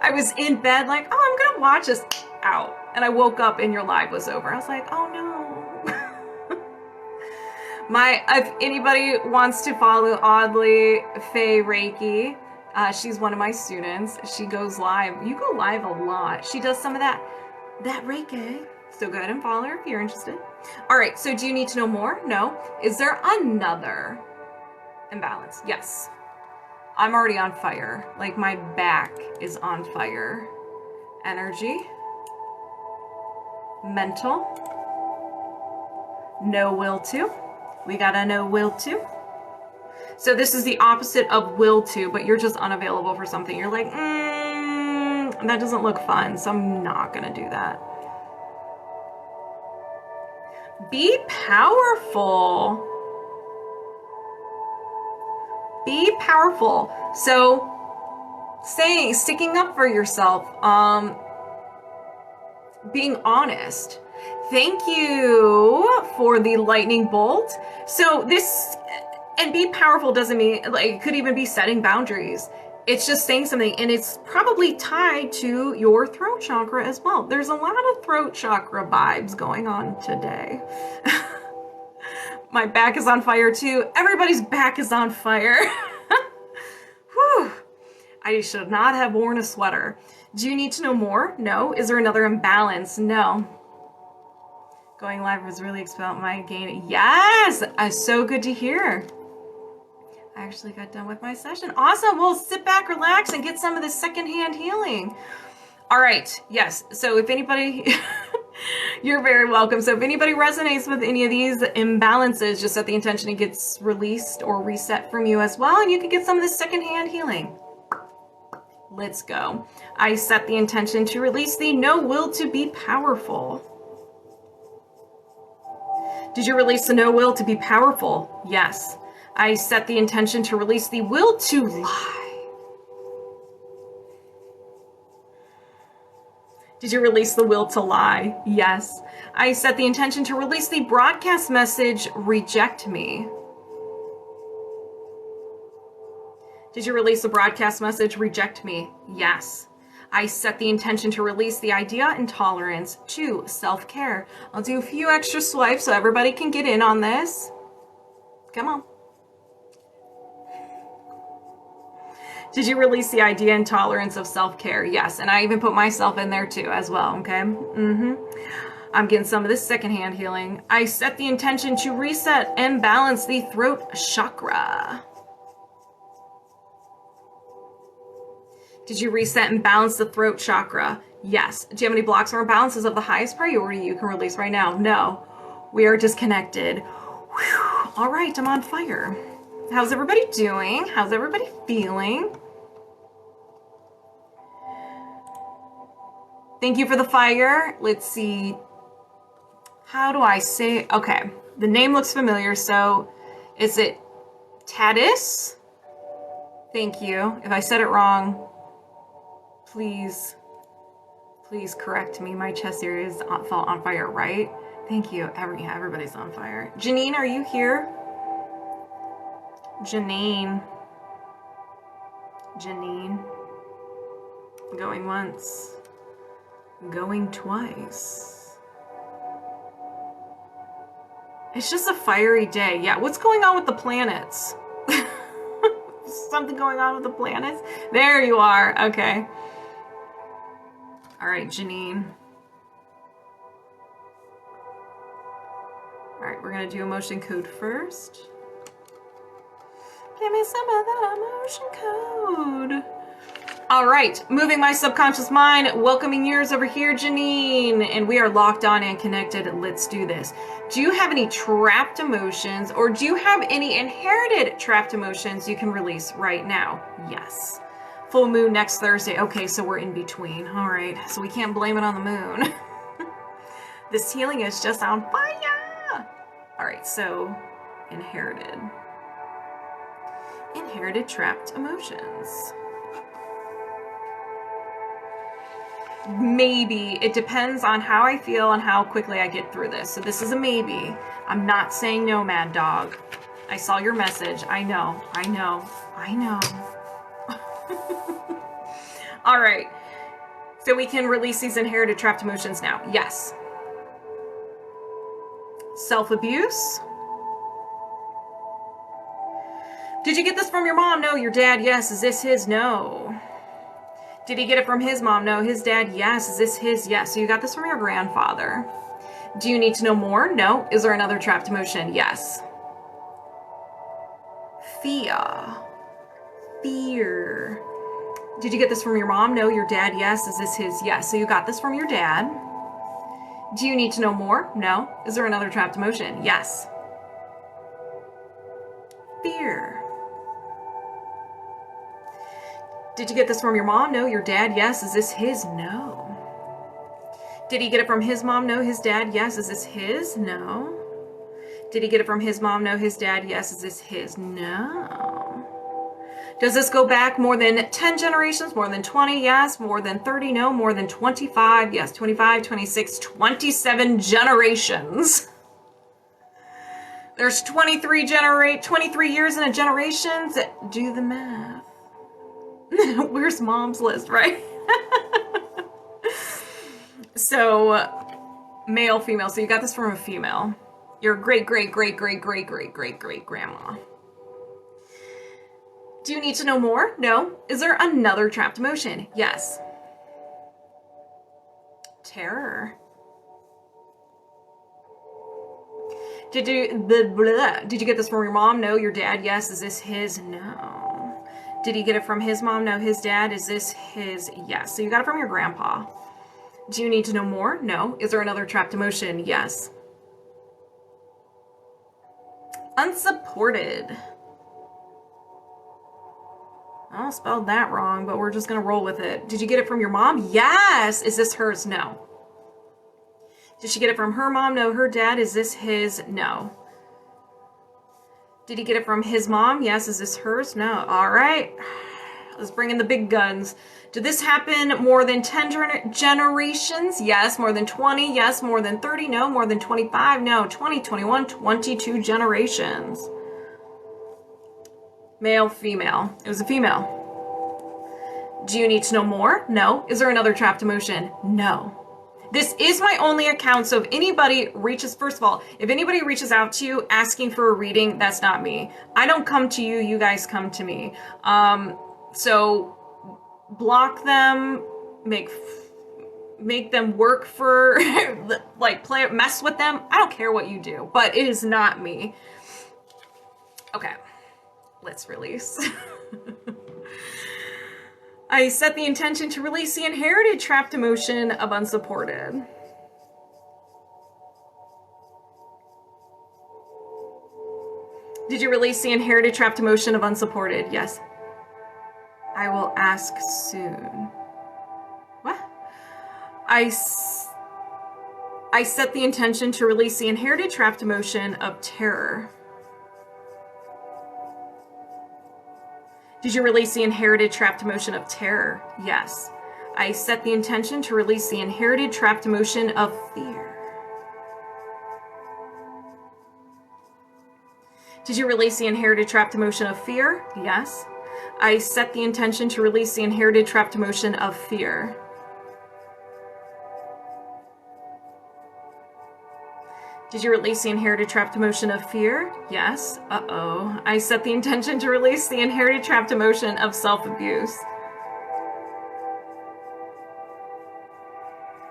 I was in bed like, oh, I'm going to watch this out. And I woke up and your live was over. I was like, oh no. If anybody wants to follow Oddly Faye Reiki, she's one of my students. She goes live. You go live a lot. She does some of that Reiki. So go ahead and follow her if you're interested. All right, so do you need to know more? No. Is there another imbalance? Yes. I'm already on fire. Like my back is on fire. Energy. Mental. No will to. We got a no will to. So this is the opposite of will to, but you're just unavailable for something. You're like, that doesn't look fun, so I'm not going to do that. Be powerful. Be powerful. So sticking up for yourself, being honest. Thank you for the lightning bolt. So and be powerful doesn't mean, like, it could even be setting boundaries. It's just saying something, and it's probably tied to your throat chakra as well. There's a lot of throat chakra vibes going on today. My back is on fire too. Everybody's back is on fire. Whew. I should not have worn a sweater. Do you need to know more? No. Is there another imbalance? No. Going live was really about my gain. Yes! So good to hear. I actually got done with my session. Awesome. Well, sit back, relax, and get some of this secondhand healing. All right. Yes. So if anybody, you're very welcome. So if anybody resonates with any of these imbalances, just set the intention it gets released or reset from you as well, and you can get some of this secondhand healing. Let's go. I set the intention to release the no will to be powerful. Did you release the no will to be powerful? Yes. I set the intention to release the will to lie. Did you release the will to lie? Yes. I set the intention to release the broadcast message, reject me. Did you release the broadcast message, reject me? Yes. I set the intention to release the idea and tolerance to self-care. I'll do a few extra swipes so everybody can get in on this. Come on. Did you release the idea and tolerance of self-care? Yes, and I even put myself in there too as well, okay? I'm getting some of this secondhand healing. I set the intention to reset and balance the throat chakra. Did you reset and balance the throat chakra? Yes. Do you have any blocks or imbalances of the highest priority you can release right now? No. We are disconnected. Whew. All right, I'm on fire. How's everybody doing? How's everybody feeling? Thank you for the fire. Let's see. How do I say? Okay, the name looks familiar. So is it Tatis? Thank you. If I said it wrong, please correct me. My chest area is on fire, right? Thank you. Yeah, everybody's on fire. Janine, are you here? Janine. Going once. Going twice. It's just a fiery day. Yeah, what's going on with the planets? Something going on with the planets? There you are. Okay. All right, Janine. All right, we're going to do emotion code first. Give me some of that emotion code. All right, moving my subconscious mind, welcoming yours over here, Janine. And we are locked on and connected. Let's do this. Do you have any trapped emotions, or do you have any inherited trapped emotions you can release right now? Yes. Full moon next Thursday. Okay, so we're in between. All right, so we can't blame it on the moon. This healing is just on fire. All right, so inherited trapped emotions. Maybe. It depends on how I feel and how quickly I get through this. So this is a maybe. I'm not saying no, Mad Dog. I saw your message. I know. All right. So we can release these inherited trapped emotions now. Yes. Self-abuse. Did you get this from your mom? No. Your dad? Yes. Is this his? No. Did he get it from his mom? No. His dad? Yes. Is this his? Yes. So you got this from your grandfather. Do you need to know more? No. Is there another trapped emotion? Yes. Fear. Did you get this from your mom? No. Your dad? Yes. Is this his? Yes. So you got this from your dad. Do you need to know more? No. Is there another trapped emotion? Yes. Fear. Did you get this from your mom? No. Your dad? Yes. Is this his? No. Did he get it from his mom? No. His dad? Yes. Is this his? No. Did he get it from his mom? No. His dad? Yes. Is this his? No. Does this go back more than 10 generations? More than 20? Yes. More than 30? No. More than 25? Yes. 25, 26, 27 generations. There's 23 years in a generation. Do the math. Where's mom's list, right? So, male, female. So you got this from a female. Your great grandma. Do you need to know more? No. Is there another trapped emotion? Yes. Terror. Did you get this from your mom? No. Your dad? Yes. Is this his? No. Did he get it from his mom? No. His dad? Is this his? Yes. So you got it from your grandpa. Do you need to know more? No. Is there another trapped emotion? Yes. Unsupported. I spelled that wrong, but we're just going to roll with it. Did you get it from your mom? Yes. Is this hers? No. Did she get it from her mom? No. Her dad? Is this his? No. Did he get it from his mom? Yes. Is this hers? No. All right. Let's bring in the big guns. Did this happen more than 10 generations? Yes. More than 20? Yes. More than 30? No. More than 25? No. 20, 21, 22 generations. Male, female. It was a female. Do you need to know more? No. Is there another trapped emotion? No. This is my only account, so if anybody reaches, first of all, if anybody reaches out to you asking for a reading, that's not me. I don't come to you, you guys come to me. So block them, make them work for, like, mess with them. I don't care what you do, but it is not me. Okay, let's release. I set the intention to release the inherited trapped emotion of unsupported. Did you release the inherited trapped emotion of unsupported? Yes. I will ask soon. What? I set the intention to release the inherited trapped emotion of terror. Did you release the inherited trapped emotion of terror? Yes. I set the intention to release the inherited trapped emotion of fear. Did you release the inherited trapped emotion of fear? Yes. I set the intention to release the inherited trapped emotion of fear. Did you release the inherited trapped emotion of fear? Yes. Uh-oh. I set the intention to release the inherited trapped emotion of self-abuse.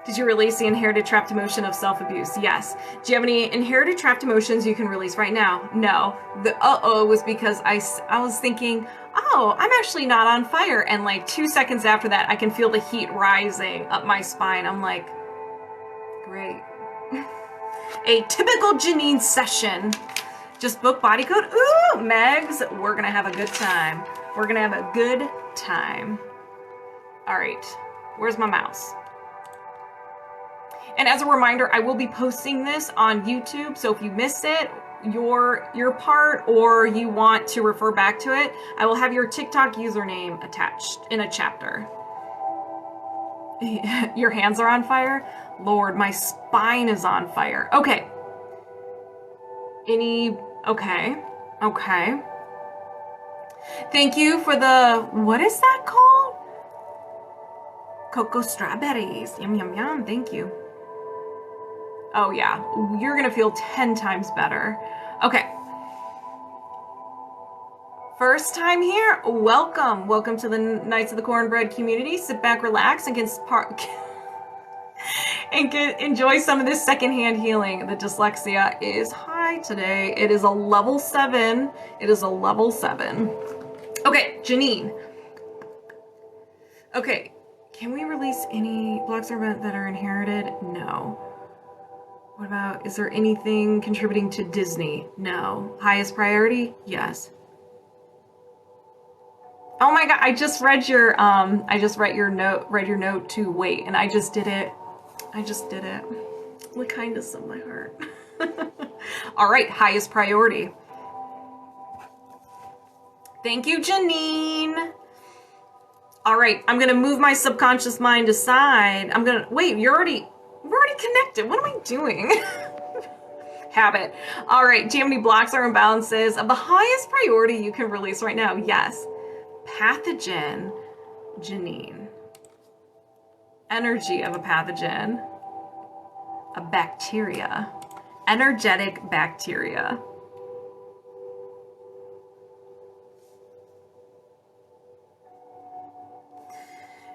Did you release the inherited trapped emotion of self-abuse? Yes. Do you have any inherited trapped emotions you can release right now? No. The uh-oh was because I was thinking, oh, I'm actually not on fire. And like 2 seconds after that, I can feel the heat rising up my spine. I'm like, great. A typical Janine session. Just book body code. Ooh, Megs, we're gonna have a good time. We're gonna have a good time. All right, where's my mouse? And as a reminder, I will be posting this on YouTube, so if you missed it, your part, or you want to refer back to it, I will have your TikTok username attached in a chapter. Your hands are on fire? Lord, my spine is on fire. Okay. Okay. Thank you for the, what is that called? Cocoa strawberries. Yum, yum, yum. Thank you. Oh yeah, you're gonna feel 10 times better. Okay. First time here, welcome. Welcome to the Knights of the Cornbread community. Sit back, relax, and enjoy some of this secondhand healing. The dyslexia is high today. It is a level 7. It is a level 7. Okay, Janine. Okay, can we release any blocks or events that are inherited? No. What about, is there anything contributing to Disney? No. Highest priority? Yes. Oh my God, I just read your note to wait, and I just did it. The kindness of my heart. All right, highest priority. Thank you, Janine. All right, I'm gonna move my subconscious mind aside. Wait, we're already connected. What am I doing? Habit. All right, do you have any blocks or imbalances of the highest priority you can release right now? Yes. Pathogen, Janine. Energy of a pathogen. A bacteria. Energetic bacteria.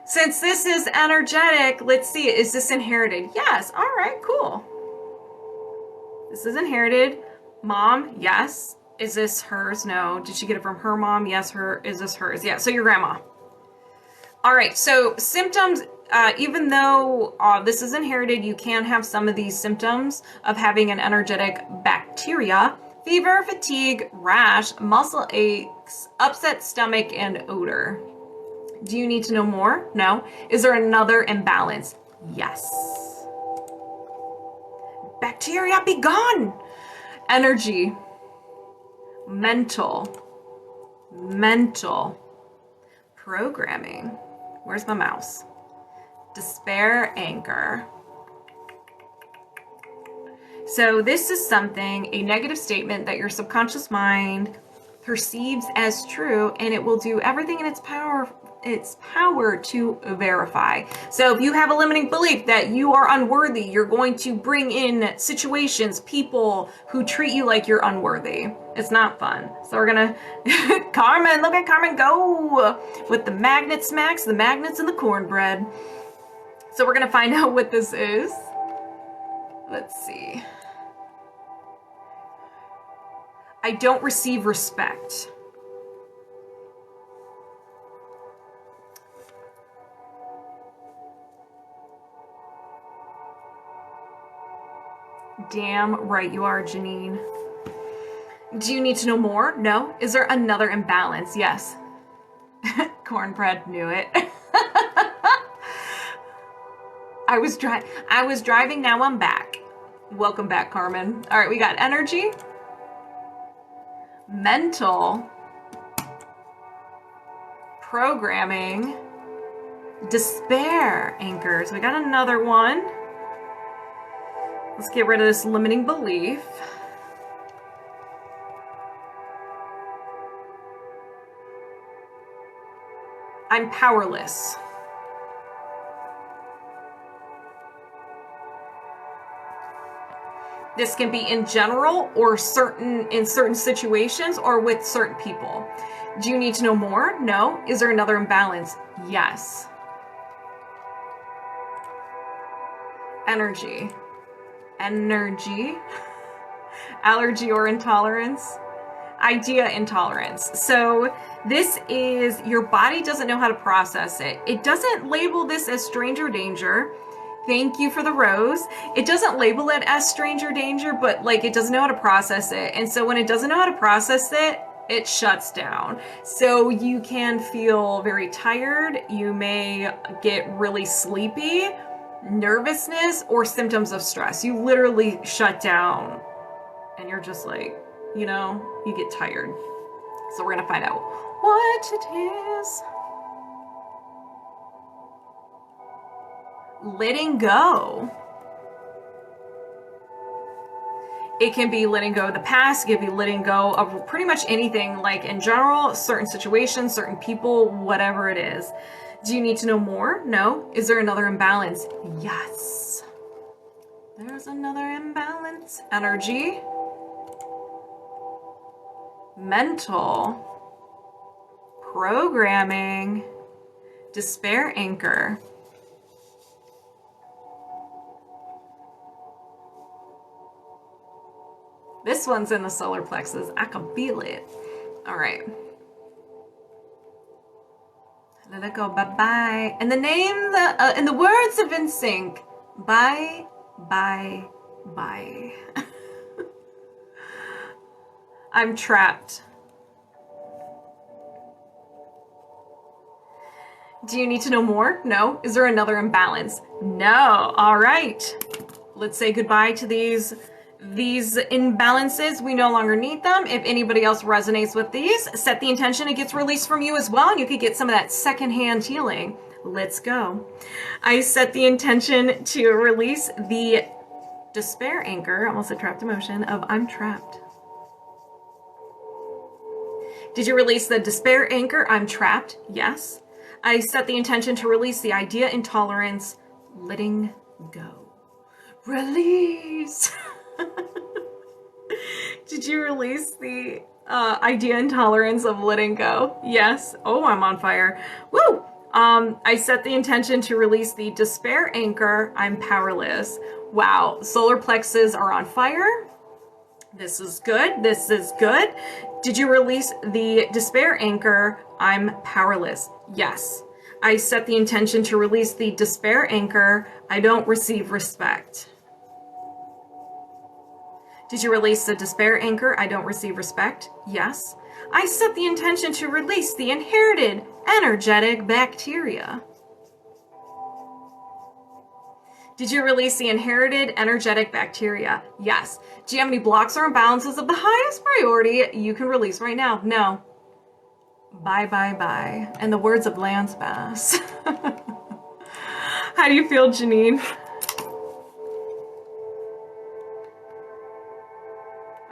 Since this is energetic, let's see, is this inherited? Yes, all right, cool. This is inherited. Mom, yes. Is this hers? No. Did she get it from her mom? Yes, is this hers? Yeah, so your grandma. All right, so symptoms, even though this is inherited, you can have some of these symptoms of having an energetic bacteria: fever, fatigue, rash, muscle aches, upset stomach, and odor. Do you need to know more? No. Is there another imbalance? Yes. Bacteria, be gone! Energy. Mental. Programming. Where's my mouse? Despair, anger. So this is something, a negative statement that your subconscious mind perceives as true, and it will do everything in its power its power to verify. So if you have a limiting belief that you are unworthy, you're going to bring in situations, people who treat you like you're unworthy. It's not fun. So we're gonna, Carmen, look at Carmen go with the magnet smacks, the magnets and the cornbread. So we're gonna find out what this is. Let's see. I don't receive respect. Damn right you are, Janine. Do you need to know more? No. Is there another imbalance? Yes. Cornbread knew it. I was driving, now I'm back. Welcome back, Carmen. All right, we got energy, mental, programming, despair anchors. We got another one. Let's get rid of this limiting belief. I'm powerless. This can be in general or in certain situations or with certain people. Do you need to know more? No. Is there another imbalance? Yes. Energy. Allergy or intolerance. Idea intolerance. So this is your body doesn't know how to process it. It doesn't label this as stranger danger. Thank you for the rose. It doesn't label it as stranger danger, but like it doesn't know how to process it. And so when it doesn't know how to process it, it shuts down. So you can feel very tired. You may get really sleepy, nervousness, or symptoms of stress. You literally shut down and you're just like, you know, you get tired. So we're gonna find out what it is. Letting go. It can be letting go of the past. It can be letting go of pretty much anything, like in general, certain situations, certain people, whatever it is. Do you need to know more? No. Is there another imbalance? Yes. There's another imbalance. Energy. Mental. Programming. Despair anchor. This one's in the solar plexus. I can feel it. All right. Let it go. Bye-bye. And the name, in the words of NSYNC, bye, bye, bye. I'm trapped. Do you need to know more? No. Is there another imbalance? No. All right. Let's say goodbye to these imbalances. We no longer need them. If anybody else resonates with these, set the intention it gets released from you as well, and you could get some of that secondhand healing. Let's go. I set the intention to release the despair anchor, almost a trapped emotion, of I'm trapped. Did you release the despair anchor, I'm trapped? Yes. I set the intention to release the idea intolerance, letting go. Release. Did you release the idea intolerance of letting go? Yes. Oh, I'm on fire. Woo! I set the intention to release the despair anchor. I'm powerless. Wow. Solar plexus are on fire. This is good. This is good. Did you release the despair anchor? I'm powerless. Yes. I set the intention to release the despair anchor. I don't receive respect. Did you release the despair anchor? I don't receive respect. Yes. I set the intention to release the inherited energetic bacteria. Did you release the inherited energetic bacteria? Yes. Do you have any blocks or imbalances of the highest priority you can release right now? No. Bye, bye, bye. In the words of Lance Bass. How do you feel, Janine?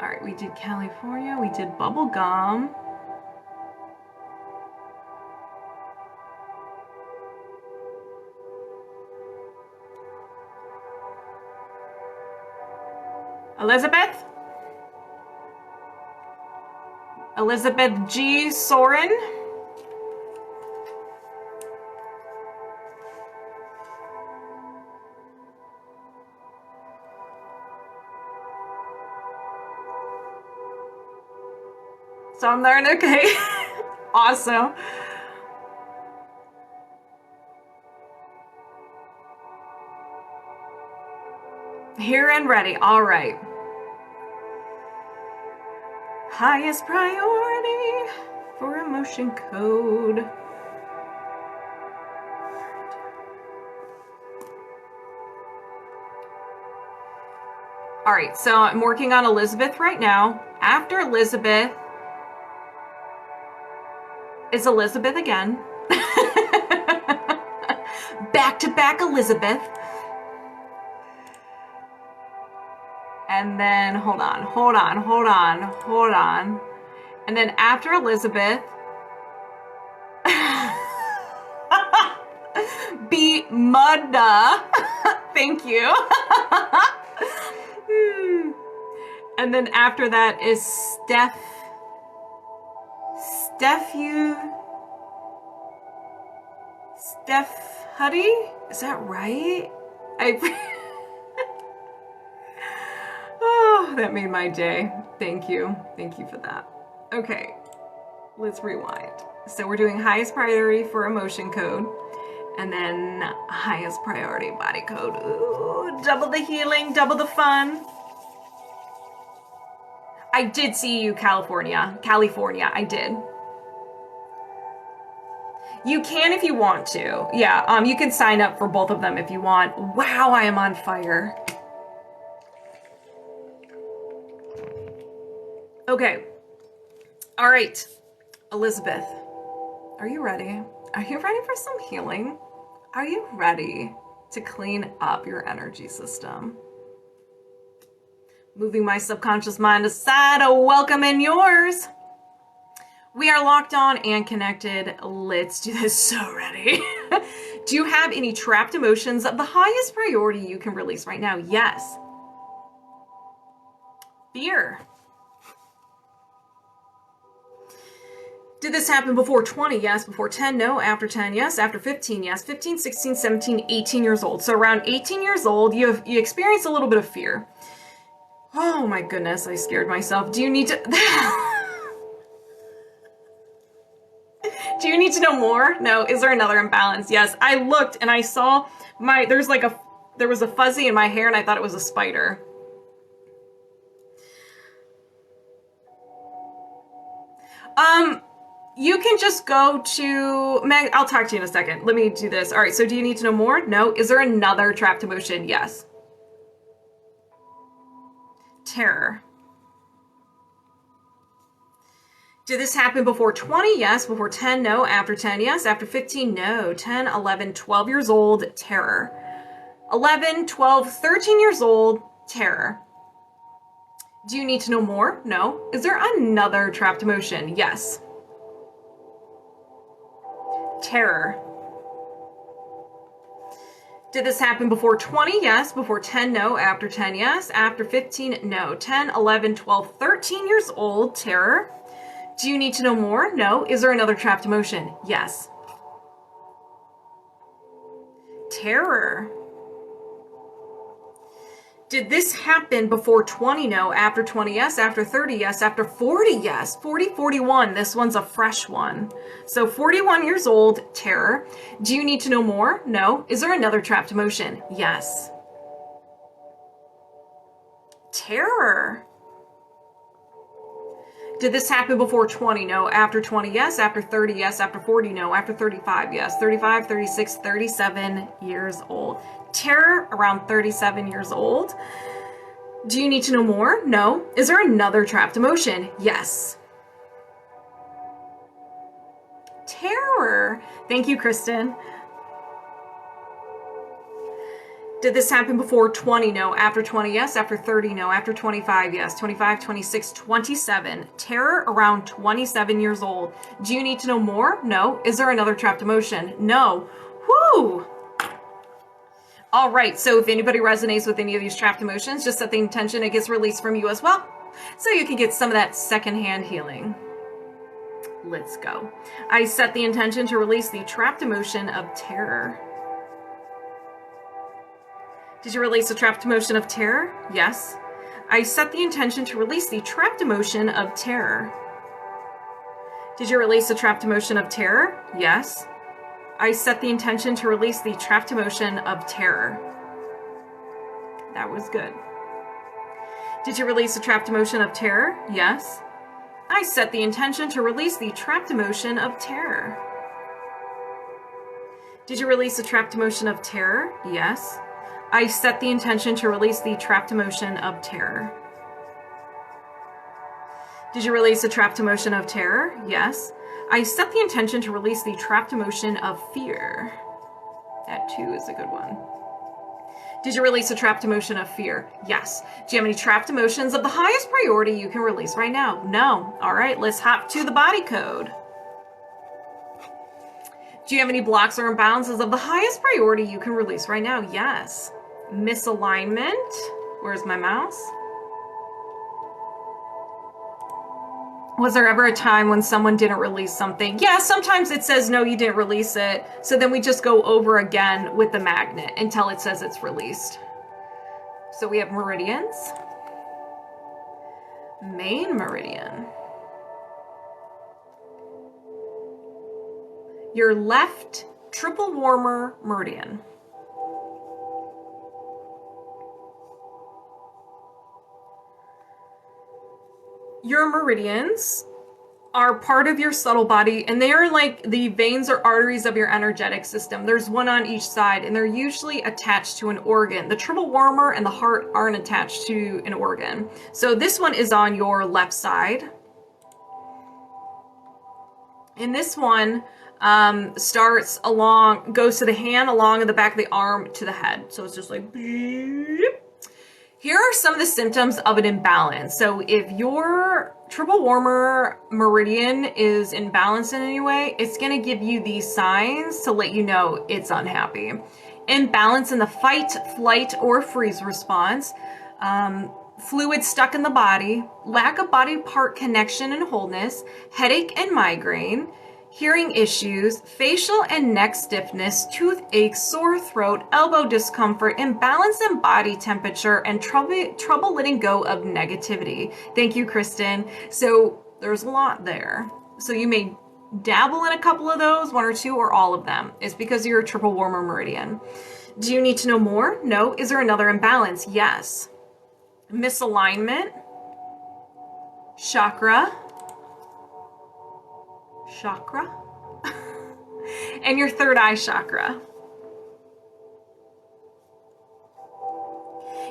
All right, we did California, we did bubblegum. Elizabeth? ElizabethGsoren? So I'm learning, okay. Awesome. Here and ready, all right. Highest priority for emotion code. All right, so I'm working on Elizabeth right now. After Elizabeth is Elizabeth again. Back to back Elizabeth. And then, hold on. And then after Elizabeth, be Mudda. Thank you. And then after that is Stephuty? Is that right? Oh, that made my day. Thank you. Thank you for that. Okay, let's rewind. So we're doing highest priority for emotion code, and then highest priority body code. Ooh, double the healing, double the fun. I did see you, California, I did. You can if you want to. Yeah, you can sign up for both of them if you want. Wow, I am on fire. Okay. All right, Elizabeth, are you ready? Are you ready for some healing? Are you ready to clean up your energy system? Moving my subconscious mind aside, welcome in yours. We are locked on and connected. Let's do this. So ready. Do you have any trapped emotions of the highest priority you can release right now? Yes. Fear. Did this happen before 20? Yes. Before 10? No. After 10? Yes. After 15? Yes. 15, 16, 17, 18 years old. So around 18 years old, you experience a little bit of fear. Oh my goodness, I scared myself. Do you need to... Do you need to know more? No. Is there another imbalance? Yes. I looked and I saw there was a fuzzy in my hair and I thought it was a spider. You can just go to Meg. I'll talk to you in a second. Let me do this. All right. So do you need to know more? No. Is there another trapped emotion? Yes. Terror. Did this happen before 20? Yes. Before 10? No. After 10? Yes. After 15? No. 10, 11, 12 years old, terror. 11, 12, 13 years old, terror. Do you need to know more? No. Is there another trapped emotion? Yes. Terror. Did this happen before 20? Yes. Before 10? No. After 10? Yes. After 15? No. 10, 11, 12, 13 years old, terror. Do you need to know more? No. Is there another trapped emotion? Yes. Terror. Did this happen before 20? No. After 20? Yes. After 30? Yes. After 40? Yes. 40, 41. This one's a fresh one. So 41 years old, terror. Do you need to know more? No. Is there another trapped emotion? Yes. Terror. Did this happen before 20? No. After 20? Yes. After 30? Yes. After 40? No. After 35? Yes. 35, 36, 37 years old. Terror around 37 years old. Do you need to know more? No. Is there another trapped emotion? Yes. Terror. Thank you, Kristen. Did this happen before 20? No. After 20? Yes. After 30? No. After 25? Yes. 25, 26, 27. Terror around 27 years old. Do you need to know more? No. Is there another trapped emotion? No. Whoo! All right, so if anybody resonates with any of these trapped emotions, just set the intention it gets released from you as well, so you can get some of that secondhand healing. Let's go. I set the intention to release the trapped emotion of terror. Did you release the trapped emotion of terror? Yes. I set the intention to release the trapped emotion of terror. Did you release the trapped emotion of terror? Yes. I set the intention to release the trapped emotion of terror. That was good. Did you release the trapped emotion of terror? Yes. I set the intention to release the trapped emotion of terror. Did you release the trapped emotion of terror? Yes. I set the intention to release the trapped emotion of terror. Did you release the trapped emotion of terror? Yes. I set the intention to release the trapped emotion of fear. That too is a good one. Did you release the trapped emotion of fear? Yes. Do you have any trapped emotions of the highest priority you can release right now? No. All right, let's hop to the body code. Do you have any blocks or imbalances of the highest priority you can release right now? Yes. Misalignment. Where's my mouse? Was there ever a time when someone didn't release something? Yeah, sometimes it says, no, you didn't release it. So then we just go over again with the magnet until it says it's released. So we have meridians. Main meridian. Your left triple warmer meridian. Your meridians are part of your subtle body, and they are like the veins or arteries of your energetic system. There's one on each side, and they're usually attached to an organ. The triple warmer and the heart aren't attached to an organ. So this one is on your left side. And this one starts along, goes to the hand, along the back of the arm to the head. So it's just like, beep. Here are some of the symptoms of an imbalance. So if your triple warmer meridian is imbalanced in any way, it's going to give you these signs to let you know it's unhappy. Imbalance in the fight, flight, or freeze response. Fluid stuck in the body, lack of body part connection and wholeness, headache and migraine, hearing issues, facial and neck stiffness, toothache, sore throat, elbow discomfort, imbalance in body temperature, and trouble letting go of negativity. Thank you, Kristen. So there's a lot there. So you may dabble in a couple of those, one or two, or all of them. It's because of your triple warmer meridian. Do you need to know more? No. Is there another imbalance? Yes. Misalignment, chakra, and your third eye chakra.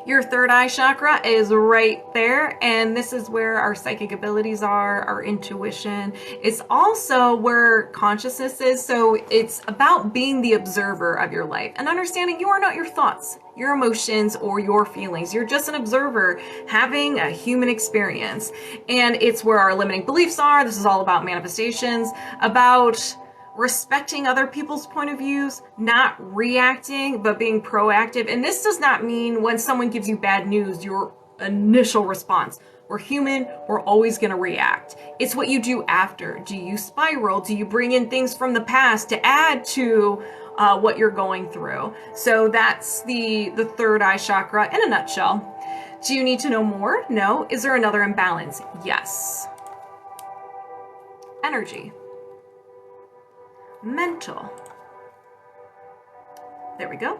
Your third eye chakra is right there, and this is where our psychic abilities are, our intuition. It's also where consciousness is, so it's about being the observer of your life and understanding you are not your thoughts, your emotions, or your feelings. You're just an observer having a human experience, and it's where our limiting beliefs are. This is all about manifestations, about respecting other people's point of views, not reacting, but being proactive. And this does not mean when someone gives you bad news, your initial response. We're human, we're always going to react. It's what you do after. Do you spiral? Do you bring in things from the past to add to what you're going through? So that's the third eye chakra in a nutshell. Do you need to know more? No. Is there another imbalance? Yes. Energy. Mental. There we go.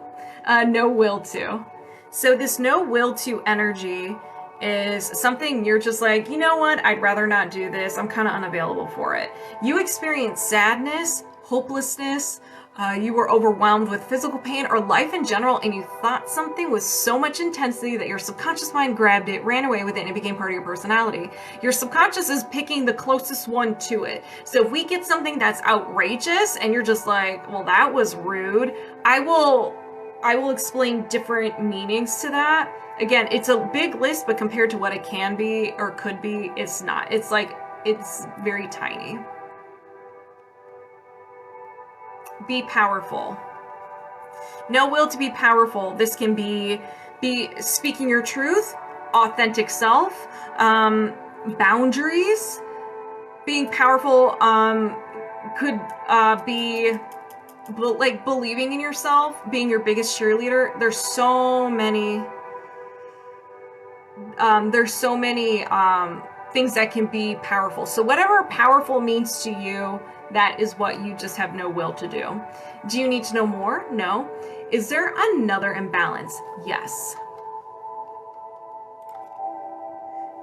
No will to. So this no will to energy is something you're just like, you know what? I'd rather not do this. I'm kind of unavailable for it. You experience sadness, hopelessness. You were overwhelmed with physical pain or life in general, and you thought something with so much intensity that your subconscious mind grabbed it, ran away with it, and it became part of your personality. Your subconscious is picking the closest one to it. So if we get something that's outrageous and you're just like, well, that was rude, I will explain different meanings to that. Again, it's a big list, but compared to what it can be or could be, it's not. It's like, it's very tiny. Be powerful. No will to be powerful. This can be speaking your truth, authentic self, boundaries. Being powerful could be like believing in yourself, being your biggest cheerleader. There's so many things that can be powerful. So whatever powerful means to you, that is what you just have no will to do. Do you need to know more? No. Is there another imbalance? Yes.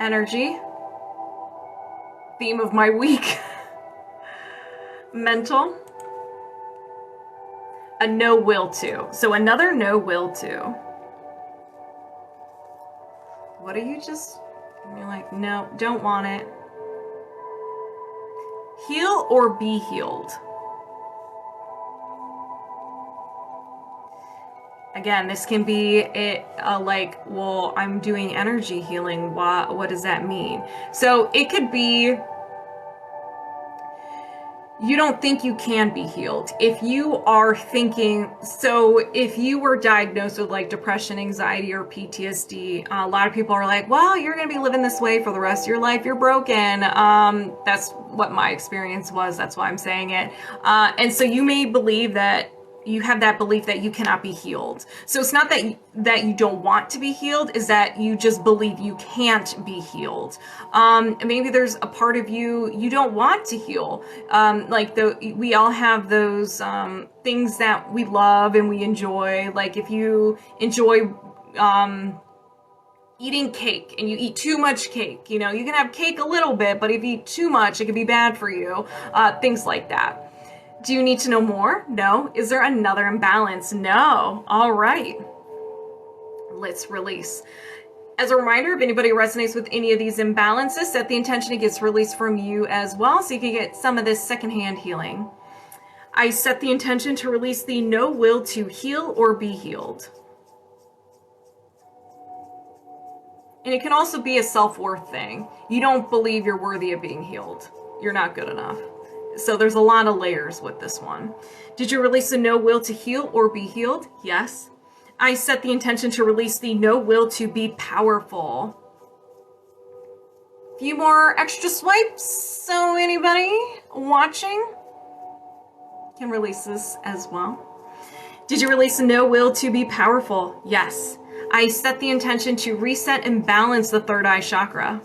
Energy. Theme of my week. Mental. A no will to. So another no will to. What are you just... You're like, no, don't want it. Heal or be healed. Again, this can be like, well, I'm doing energy healing. What does that mean? So it could be you don't think you can be healed. If you are thinking, so if you were diagnosed with like depression, anxiety, or PTSD, a lot of people are like, well, you're going to be living this way for the rest of your life. You're broken. That's what my experience was. That's why I'm saying it. And so you may believe that you have that belief that you cannot be healed. So it's not that you don't want to be healed, is that you just believe you can't be healed. Maybe there's a part of you don't want to heal. We all have those things that we love and we enjoy. Like if you enjoy eating cake and you eat too much cake, you can have cake a little bit, but if you eat too much, it could be bad for you. Things like that. Do you need to know more? No. Is there another imbalance? No. All right. Let's release. As a reminder, if anybody resonates with any of these imbalances, set the intention it gets released from you as well, so you can get some of this secondhand healing. I set the intention to release the no will to heal or be healed. And it can also be a self-worth thing. You don't believe you're worthy of being healed. You're not good enough. So there's a lot of layers with this one. Did you release the no will to heal or be healed? Yes. I set the intention to release the no will to be powerful. A few more extra swipes, so anybody watching can release this as well. Did you release the no will to be powerful? Yes. I set the intention to reset and balance the third eye chakra.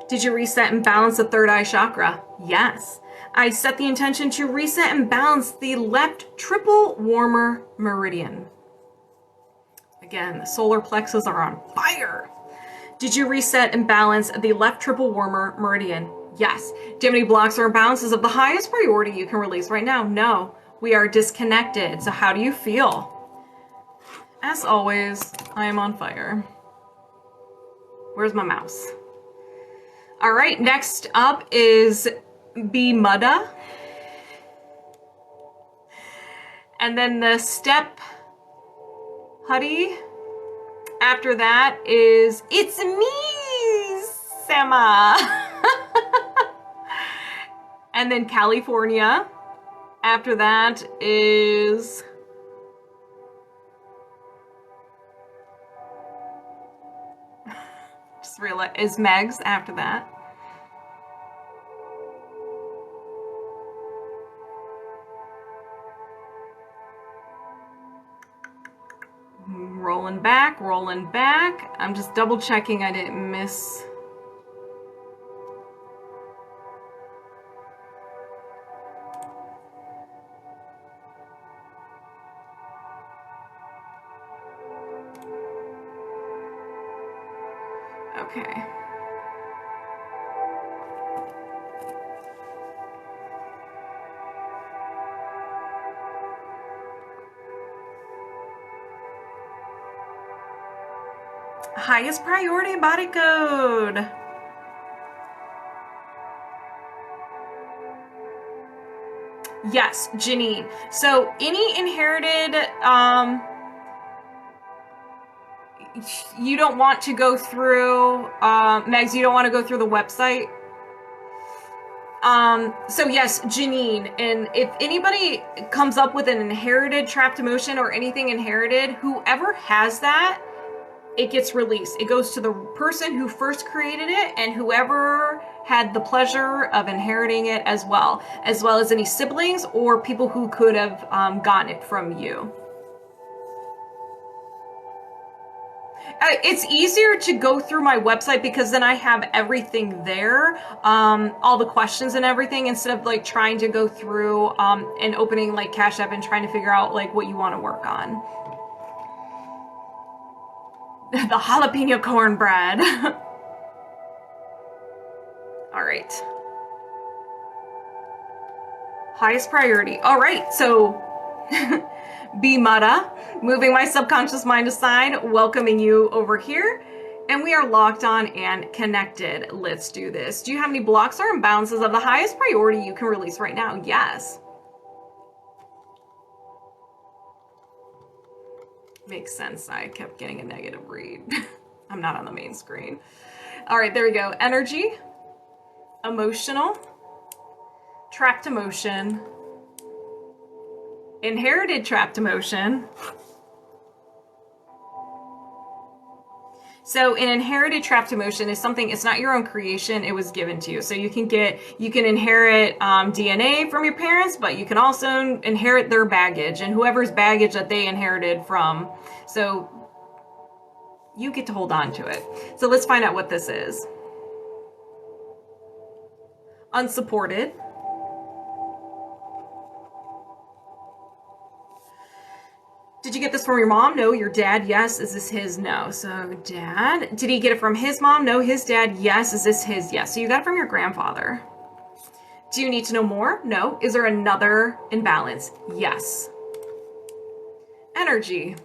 Did you reset and balance the third eye chakra? Yes. I set the intention to reset and balance the left triple warmer meridian. Again, the solar plexus are on fire. Did you reset and balance the left triple warmer meridian? Yes. Do you have any blocks or imbalances of the highest priority you can release right now? No. We are disconnected. So how do you feel? As always, I am on fire. Where's my mouse? All right, next up is Bmudda. And then the Stephuty. After that is Itsmeeeesama. And then California. After that is is Megs after that. Rolling back, rolling back. I'm just double checking I didn't miss. Okay. Highest priority body code. Yes, Janine. So any inherited, you don't want to go through, Megs, you don't want to go through the website? So yes, Janine, and if anybody comes up with an inherited trapped emotion or anything inherited, whoever has that, it gets released. It goes to the person who first created it and whoever had the pleasure of inheriting it as well as any siblings or people who could have gotten it from you. It's easier to go through my website because then I have everything there, all the questions and everything, instead of like trying to go through and opening like Cash App and trying to figure out like what you want to work on. The jalapeno cornbread. All right. Highest priority. All right, so Bmutta, moving my subconscious mind aside, welcoming you over here. And we are locked on and connected. Let's do this. Do you have any blocks or imbalances of the highest priority you can release right now? Yes. Makes sense. I kept getting a negative read. I'm not on the main screen. All right, there we go. Energy, emotional, trapped emotion, inherited trapped emotion. So an inherited trapped emotion is something, it's not your own creation, it was given to you. So you can inherit DNA from your parents, but you can also inherit their baggage and whoever's baggage that they inherited from. So you get to hold on to it. So let's find out what this is. Unsupported. Did you get this from your mom? No. Your dad? Yes. Is this his? No. So dad. Did he get it from his mom? No. His dad? Yes. Is this his? Yes. So you got it from your grandfather. Do you need to know more? No. Is there another imbalance? Yes. Energy.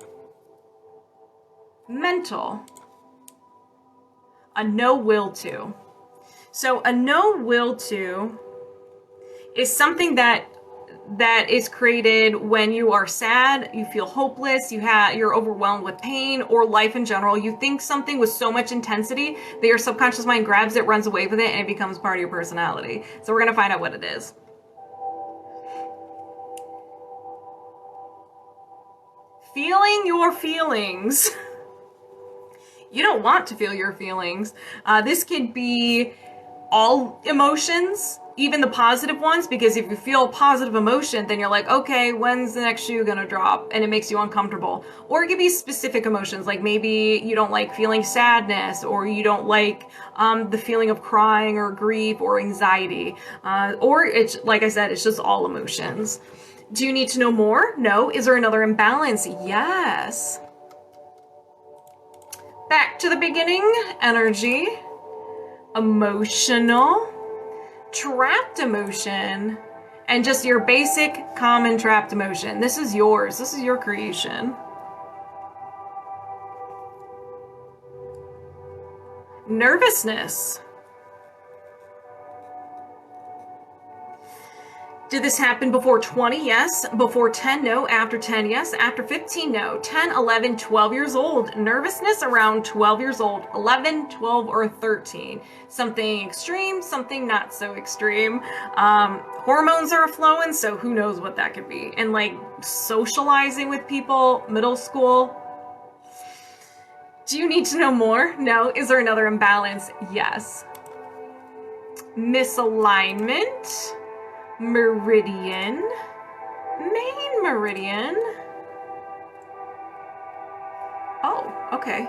Mental. A no will to. So a no will to is something that is created when you are sad, you feel hopeless, you're overwhelmed with pain, or life in general. You think something with so much intensity that your subconscious mind grabs it, runs away with it, and it becomes part of your personality. So we're going to find out what it is. Feeling your feelings. You don't want to feel your feelings. This could be all emotions, even the positive ones, because if you feel positive emotion, then you're like, okay, when's the next shoe gonna drop? And it makes you uncomfortable. Or it could be specific emotions, like maybe you don't like feeling sadness, or you don't like the feeling of crying or grief or anxiety. Or it's, like I said, it's just all emotions. Do you need to know more? No. Is there another imbalance? Yes. Back to the beginning, energy, emotional, trapped emotion, and just your basic common trapped emotion. This is yours. This is your creation. Nervousness. Did this happen before 20? Yes. Before 10? No. After 10? Yes. After 15? No. 10, 11, 12 years old. Nervousness around 12 years old. 11, 12, or 13. Something extreme, something not so extreme. Hormones are flowing, so who knows what that could be. And like socializing with people, middle school. Do you need to know more? No. Is there another imbalance? Yes. Misalignment. Meridian, main meridian. Oh, okay.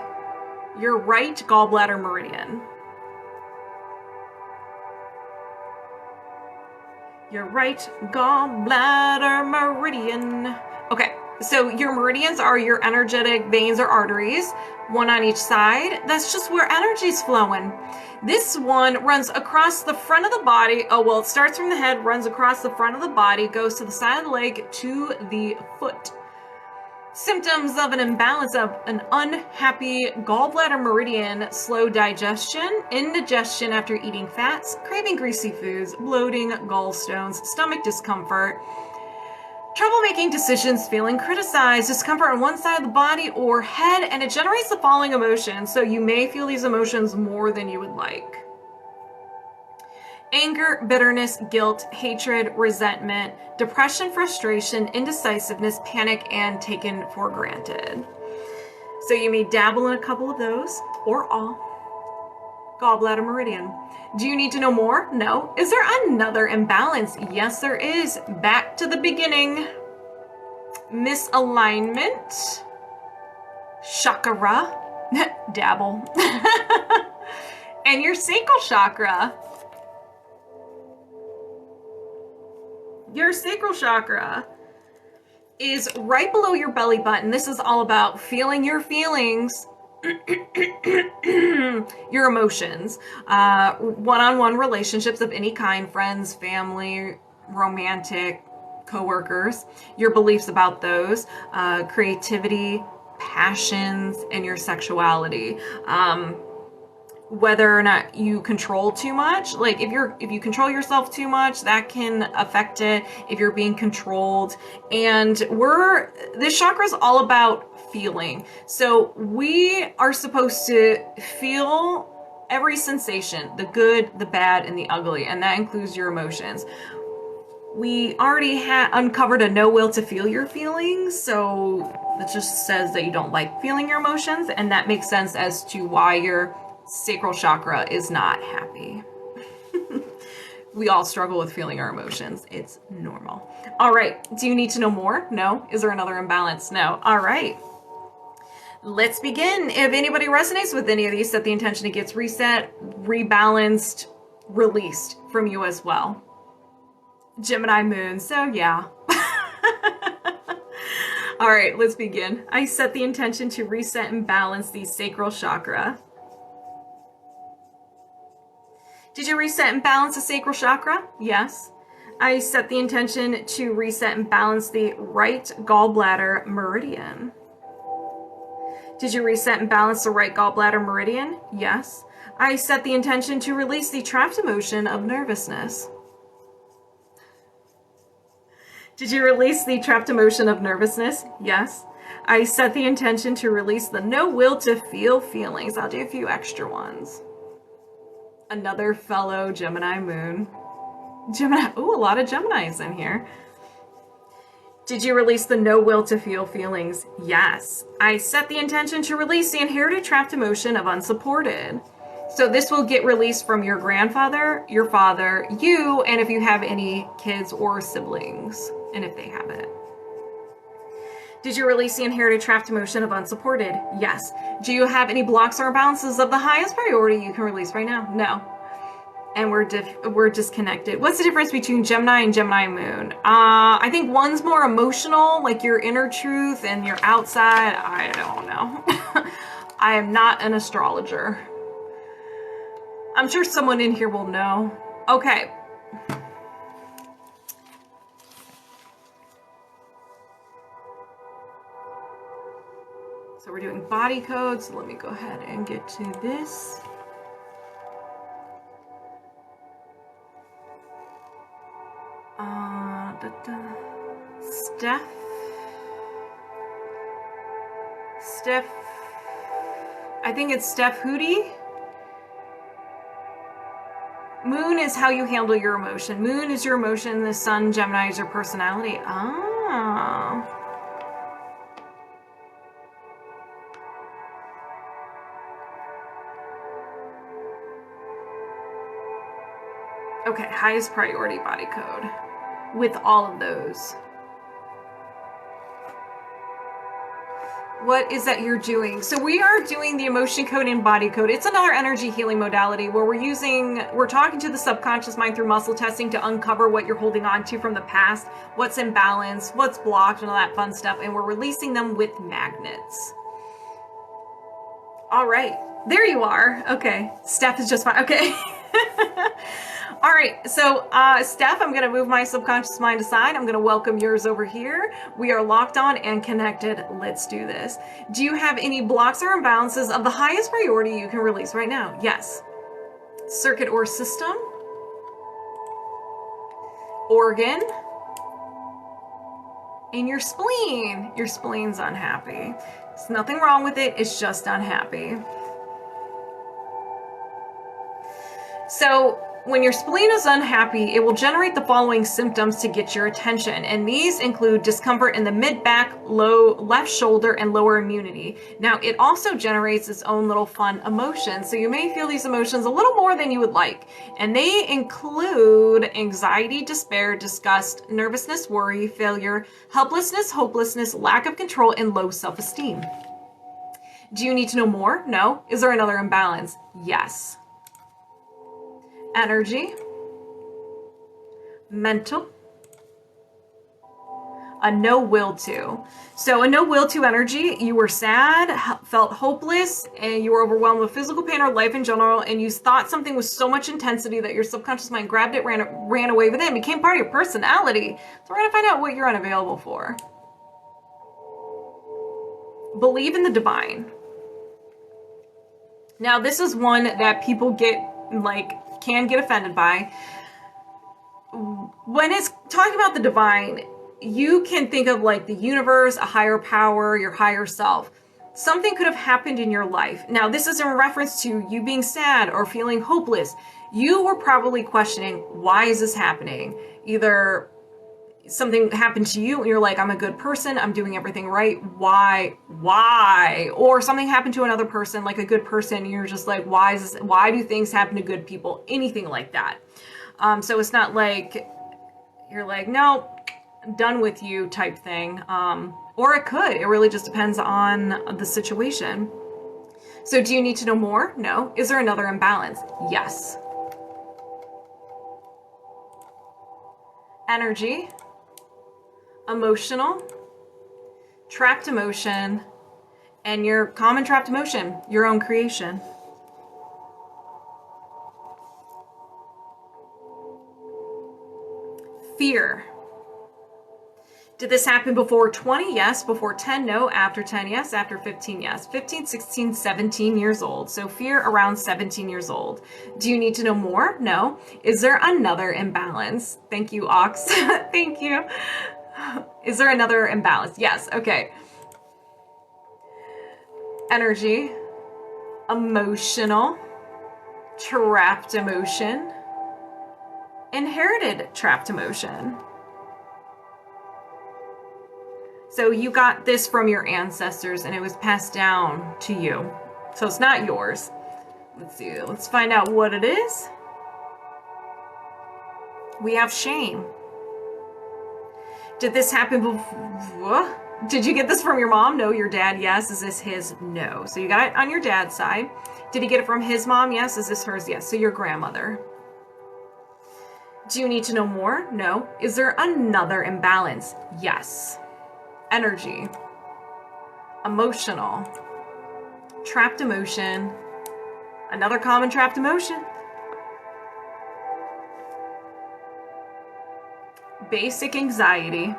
Your right gallbladder meridian. Your right gallbladder meridian. Okay, so your meridians are your energetic veins or arteries, one on each side. That's just where energy's flowing. This one runs across the front of the body. Oh, well, it starts from the head, runs across the front of the body, goes to the side of the leg, to the foot. Symptoms of an imbalance of an unhappy gallbladder meridian: slow digestion, indigestion after eating fats, craving greasy foods, bloating, gallstones, stomach discomfort, trouble making decisions, feeling criticized, discomfort on one side of the body or head, and it generates the following emotions. So you may feel these emotions more than you would like. anger, bitterness, guilt, hatred, resentment, depression, frustration, indecisiveness, panic, and taken for granted. So you may dabble in a couple of those, or all. Gallbladder meridian. Do you need to know more? No. Is there another imbalance? Yes, there is. Back to the beginning. Misalignment. Chakra. Dabble. And your sacral chakra. Your sacral chakra is right below your belly button. This is all about feeling your feelings, your emotions, one-on-one relationships of any kind, friends, family, romantic, co-workers, your beliefs about those, creativity, passions, and your sexuality. Whether or not you control too much, like if you control yourself too much, that can affect it. If you're being controlled, and this chakra is all about feeling. So we are supposed to feel every sensation, the good, the bad, and the ugly, and that includes your emotions. We already uncovered a no will to feel your feelings, so it just says that you don't like feeling your emotions, and that makes sense as to why your sacral chakra is not happy. We all struggle with feeling our emotions. It's normal. All right. Do you need to know more? No. Is there another imbalance? No. All right. Let's begin. If anybody resonates with any of these, set the intention it gets reset, rebalanced, released from you as well. Gemini moon. So yeah. All right, let's begin. I set the intention to reset and balance the sacral chakra. Did you reset and balance the sacral chakra? Yes. I set the intention to reset and balance the right gallbladder meridian. Did you reset and balance the right gallbladder meridian? Yes. I set the intention to release the trapped emotion of nervousness. Did you release the trapped emotion of nervousness? Yes. I set the intention to release the no will to feel feelings. I'll do a few extra ones. Another fellow Gemini moon. Gemini, ooh, a lot of Geminis in here. Did you release the no will to feel feelings? Yes. I set the intention to release the inherited trapped emotion of unsupported. So this will get released from your grandfather, your father, you, and if you have any kids or siblings, and if they have it. Did you release the inherited trapped emotion of unsupported? Yes. Do you have any blocks or imbalances of the highest priority you can release right now? No. And we're disconnected. What's the difference between Gemini and Gemini moon? I think one's more emotional, like your inner truth, and your outside, I don't know. I am not an astrologer. I'm sure someone in here will know. Okay. So we're doing body codes. Let me go ahead and get to this. Steph. I think it's Stephuty. Moon is how you handle your emotion. Moon is your emotion. The sun, Gemini, is your personality. Ah. Okay, highest priority body code with all of those. What is that you're doing? So we are doing the emotion code and body code. It's another energy healing modality where we're talking to the subconscious mind through muscle testing to uncover what you're holding on to from the past, what's imbalanced, what's blocked, and all that fun stuff. And we're releasing them with magnets. All right, there you are. Okay, Steph is just fine. Okay. All right, so Steph, I'm going to move my subconscious mind aside. I'm going to welcome yours over here. We are locked on and connected. Let's do this. Do you have any blocks or imbalances of the highest priority you can release right now? Yes. Circuit or system. Organ. And your spleen. Your spleen's unhappy. There's nothing wrong with it. It's just unhappy. So When your spleen is unhappy, it will generate the following symptoms to get your attention. And these include discomfort in the mid-back, low left shoulder, and lower immunity. Now, it also generates its own little fun emotions. So you may feel these emotions a little more than you would like. And they include anxiety, despair, disgust, nervousness, worry, failure, helplessness, hopelessness, lack of control, and low self-esteem. Do you need to know more? No. Is there another imbalance? Yes. Energy, mental, a no will to. So a no will to energy, you were sad, felt hopeless, and you were overwhelmed with physical pain or life in general, and you thought something with so much intensity that your subconscious mind grabbed it, ran away with it, and became part of your personality. So we're going to find out what you're unavailable for. Believe in the divine. Now, this is one that people can get offended by. When it's talking about the divine, you can think of like the universe, a higher power, your higher self. Something could have happened in your life. Now, this is in reference to you being sad or feeling hopeless. You were probably questioning, why is this happening? Either something happened to you and you're like, I'm a good person, I'm doing everything right, why? Or something happened to another person, like a good person, and you're just like, why do things happen to good people? Anything like that. So it's not like you're like, no, I'm done with you type thing. Or it could. It really just depends on the situation. So do you need to know more? No. Is there another imbalance? Yes. Energy, emotional, trapped emotion, and your common trapped emotion, your own creation. Fear. Did this happen before 20? Yes. Before 10? No. After 10? Yes. After 15? Yes. 15, 16, 17 years old. So fear around 17 years old. Do you need to know more? No. Is there another imbalance? Thank you, Ox. Thank you. Is there another imbalance? Yes. Okay. Energy, emotional, trapped emotion, inherited trapped emotion. So you got this from your ancestors and it was passed down to you. So it's not yours. Let's see. Let's find out what it is. We have shame. Did this happen before? Did you get this from your mom? No. Your dad? Yes. Is this his? No. So you got it on your dad's side. Did he get it from his mom? Yes. Is this hers? Yes. So your grandmother. Do you need to know more? No. Is there another imbalance? Yes. Energy, emotional, trapped emotion, another common trapped emotion, basic anxiety.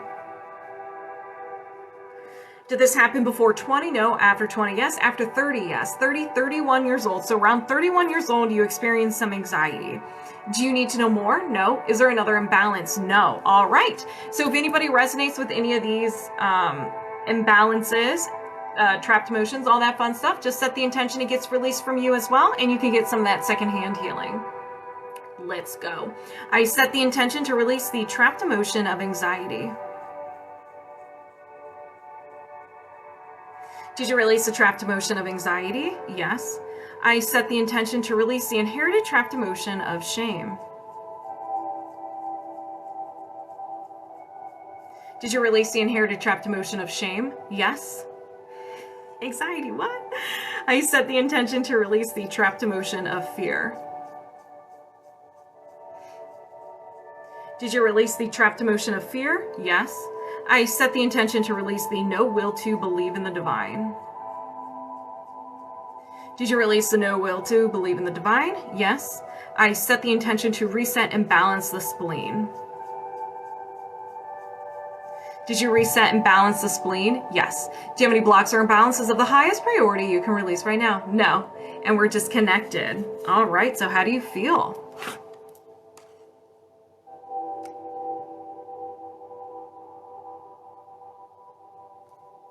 Did this happen before 20? No. After 20? Yes. After 30? Yes. 30, 31 years old. So around 31 years old, you experience some anxiety. Do you need to know more? No. Is there another imbalance? No. All right. So if anybody resonates with any of these imbalances, trapped emotions, all that fun stuff, just set the intention it gets released from you as well, and you can get some of that secondhand healing. Let's go. I set the intention to release the trapped emotion of anxiety. Did you release the trapped emotion of anxiety? Yes. I set the intention to release the inherited trapped emotion of shame. Did you release the inherited trapped emotion of shame? Yes. Anxiety, what? I set the intention to release the trapped emotion of fear. Did you release the trapped emotion of fear? Yes. I set the intention to release the no will to believe in the divine. Did you release the no will to believe in the divine? Yes. I set the intention to reset and balance the spleen. Did you reset and balance the spleen? Yes. Do you have any blocks or imbalances of the highest priority you can release right now? No. And we're disconnected. All right, so how do you feel?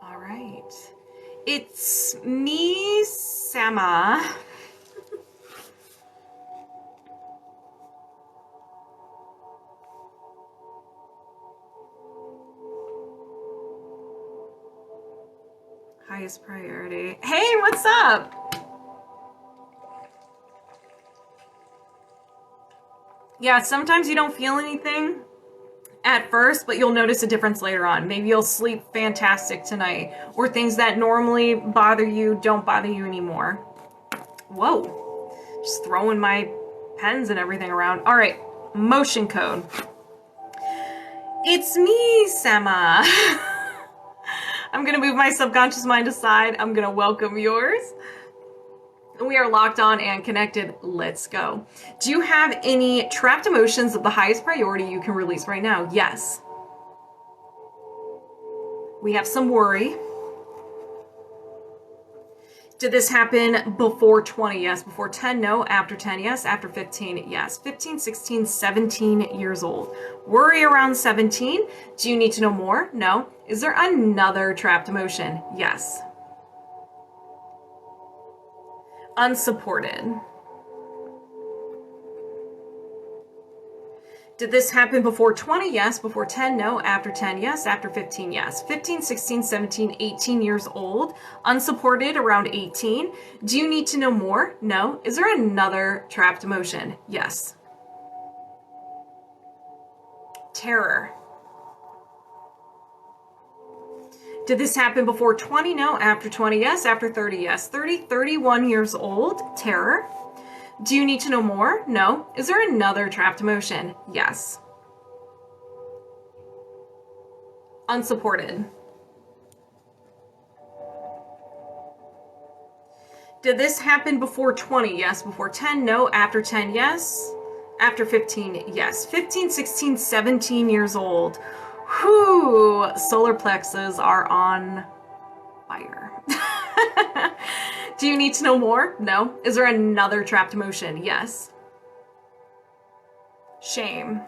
All right. Itsmeeeesama. Highest priority. Hey, what's up? Yeah, sometimes you don't feel anything at first, but you'll notice a difference later on. Maybe you'll sleep fantastic tonight, or things that normally bother you don't bother you anymore. Whoa, just throwing my pens and everything around. All right, motion code. Itsmeeeesama. I'm gonna move my subconscious mind aside. I'm gonna welcome yours. We are locked on and connected. Let's go. Do you have any trapped emotions of the highest priority you can release right now? Yes. We have some worry. Did this happen before 20? Yes. Before 10? No. After 10? Yes. After 15? Yes. 15, 16, 17 years old. Worry around 17. Do you need to know more? No. Is there another trapped emotion? Yes. Unsupported. Did this happen before 20? Yes. Before 10? No. After 10? Yes. After 15? Yes. 15, 16, 17, 18 years old. Unsupported around 18. Do you need to know more? No. Is there another trapped emotion? Yes. Terror. Did this happen before 20? No. After 20? Yes. After 30? Yes. 30, 31 years old. Terror. Do you need to know more? No. Is there another trapped emotion? Yes. Unsupported. Did this happen before 20? Yes. Before 10? No. After 10? Yes. After 15? Yes. 15, 16, 17 years old. Whew. Solar plexus are on fire. Do you need to know more? No. Is there another trapped emotion? Yes. Shame.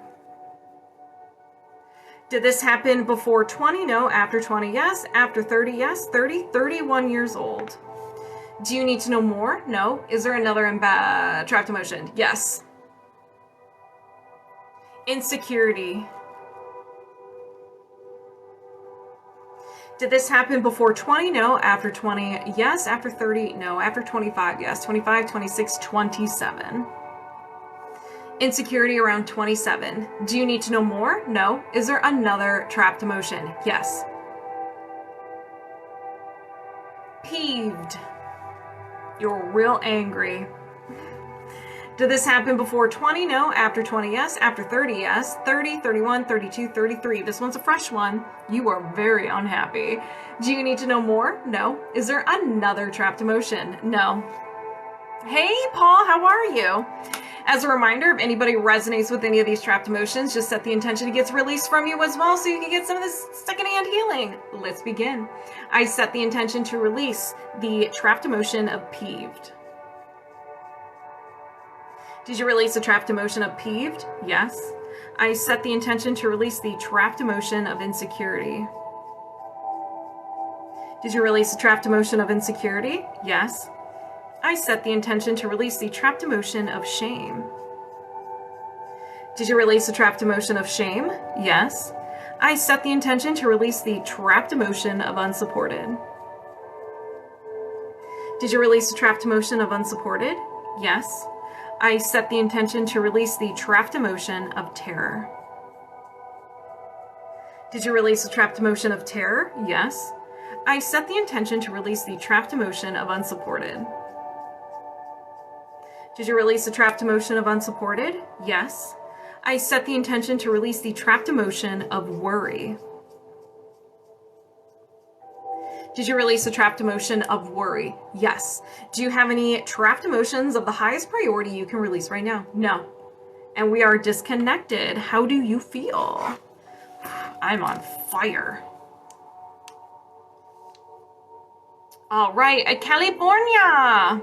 Did this happen before 20? No. After 20? Yes. After 30? Yes. 30, 31 years old. Do you need to know more? No. Is there another trapped emotion? Yes. Insecurity. Did this happen before 20? No. After 20? Yes. After 30? No. After 25? Yes. 25, 26, 27. Insecurity around 27. Do you need to know more? No. Is there another trapped emotion? Yes. Peeved. You're real angry. Did this happen before 20? No. After 20? Yes. After 30? Yes. 30, 31, 32, 33. This one's a fresh one. You are very unhappy. Do you need to know more? No. Is there another trapped emotion? No. Hey, Paul, how are you? As a reminder, if anybody resonates with any of these trapped emotions, just set the intention it gets released from you as well so you can get some of this secondhand healing. Let's begin. I set the intention to release the trapped emotion of peeved. Did you release the trapped emotion of peeved? Yes. I set the intention to release the trapped emotion of insecurity. Did you release the trapped emotion of insecurity? Yes. I set the intention to release the trapped emotion of shame. Did you release the trapped emotion of shame? Yes. I set the intention to release the trapped emotion of unsupported. Did you release the trapped emotion of unsupported? Yes. I set the intention to release the trapped emotion of terror. Did you release the trapped emotion of terror? Yes. I set the intention to release the trapped emotion of unsupported. Did you release the trapped emotion of unsupported? Yes. I set the intention to release the trapped emotion of worry. Did you release the trapped emotion of worry? Yes. Do you have any trapped emotions of the highest priority you can release right now? No. And we are disconnected. How do you feel? I'm on fire. All right, California.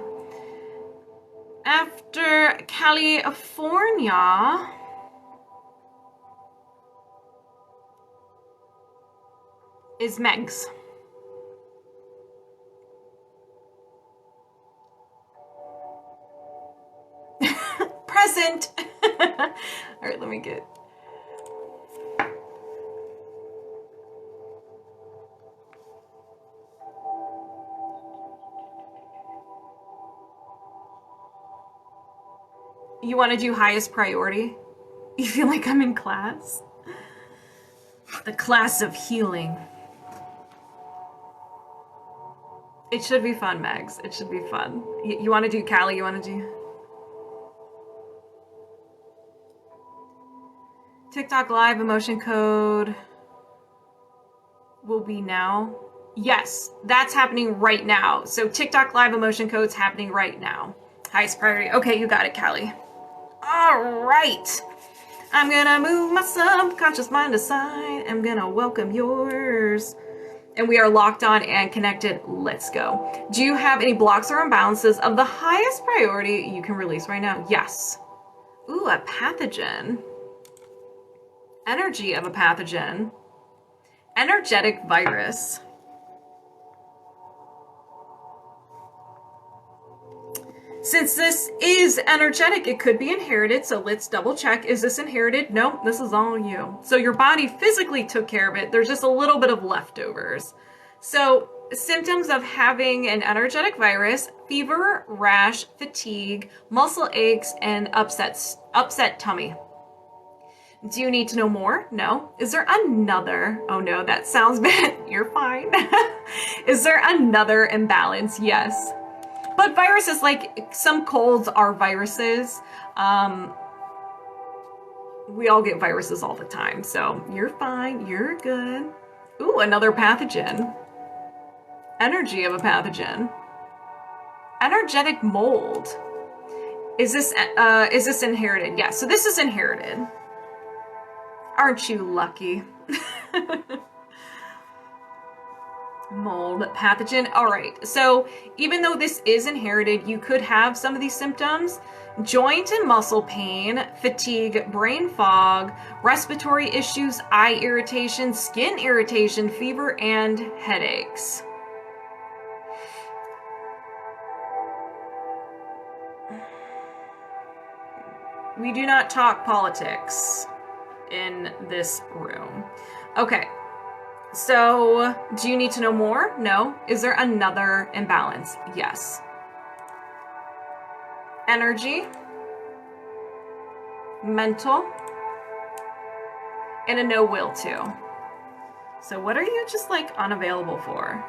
After California is Megs. Present. All right, let me get. You want to do highest priority? You feel like I'm in class? The class of healing. It should be fun, Megs. It should be fun. You want to do Callie? You want to do TikTok live emotion code will be now? Yes, that's happening right now. So TikTok live emotion code's happening right now. Highest priority. Okay, you got it, Callie. All right. I'm gonna move my subconscious mind aside. I'm gonna welcome yours. And we are locked on and connected. Let's go. Do you have any blocks or imbalances of the highest priority you can release right now? Yes. Ooh, a pathogen. Energy of a pathogen. Energetic virus. Since this is energetic, it could be inherited, so let's double check. Is this inherited? No, this is all you. So your body physically took care of it. There's just a little bit of leftovers. So symptoms of having an energetic virus: fever, rash, fatigue, muscle aches, and upset tummy. Do you need to know more? No. Is there another? Oh no, that sounds bad. You're fine. Is there another imbalance? Yes. But viruses, like some colds are viruses. We all get viruses all the time, so you're fine, you're good. Ooh, another pathogen. Energy of a pathogen. Energetic mold. Is this inherited? Yeah, so this is inherited. Aren't you lucky? Mold, pathogen. All right, so even though this is inherited, you could have some of these symptoms: joint and muscle pain, fatigue, brain fog, respiratory issues, eye irritation, skin irritation, fever, and headaches. We do not talk politics in this room. Okay. So, do you need to know more? No. Is there another imbalance? Yes. Energy, mental, and a no will too. So what are you just like unavailable for?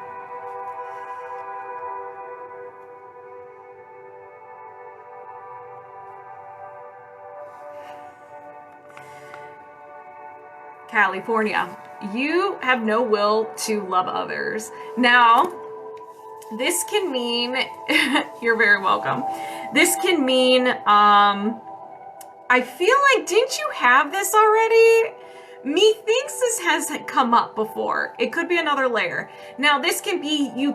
California. You have no will to love others. Now, this can mean, you're very welcome. This can mean, I feel like, didn't you have this already? Methinks this has come up before. It could be another layer. Now, this can be, you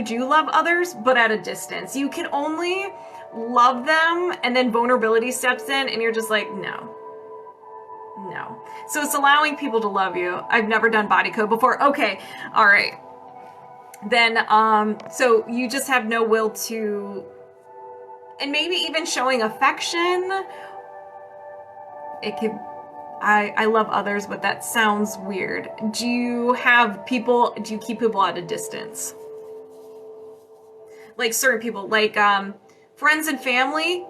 do love others, but at a distance. You can only love them, and then vulnerability steps in, and you're just like, no. No. So it's allowing people to love you. I've never done body code before. Okay. All right. Then, so you just have no will to, and maybe even showing affection. It could, I love others, but that sounds weird. Do you keep people at a distance? Like certain people, like, friends and family,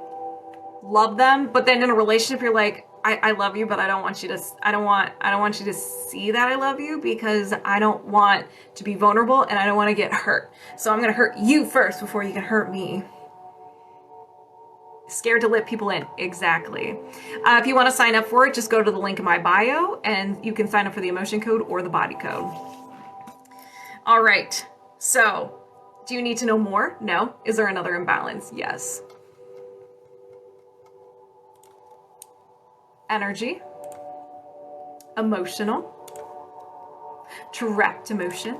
love them, but then in a relationship, you're like, I love you, but I don't want you to see that I love you, because I don't want to be vulnerable and I don't want to get hurt. So I'm going to hurt you first before you can hurt me. Scared to let people in. Exactly. If you want to sign up for it, just go to the link in my bio and you can sign up for the emotion code or the body code. All right. So, do you need to know more? No. Is there another imbalance? Yes. Energy, emotional, trapped emotion,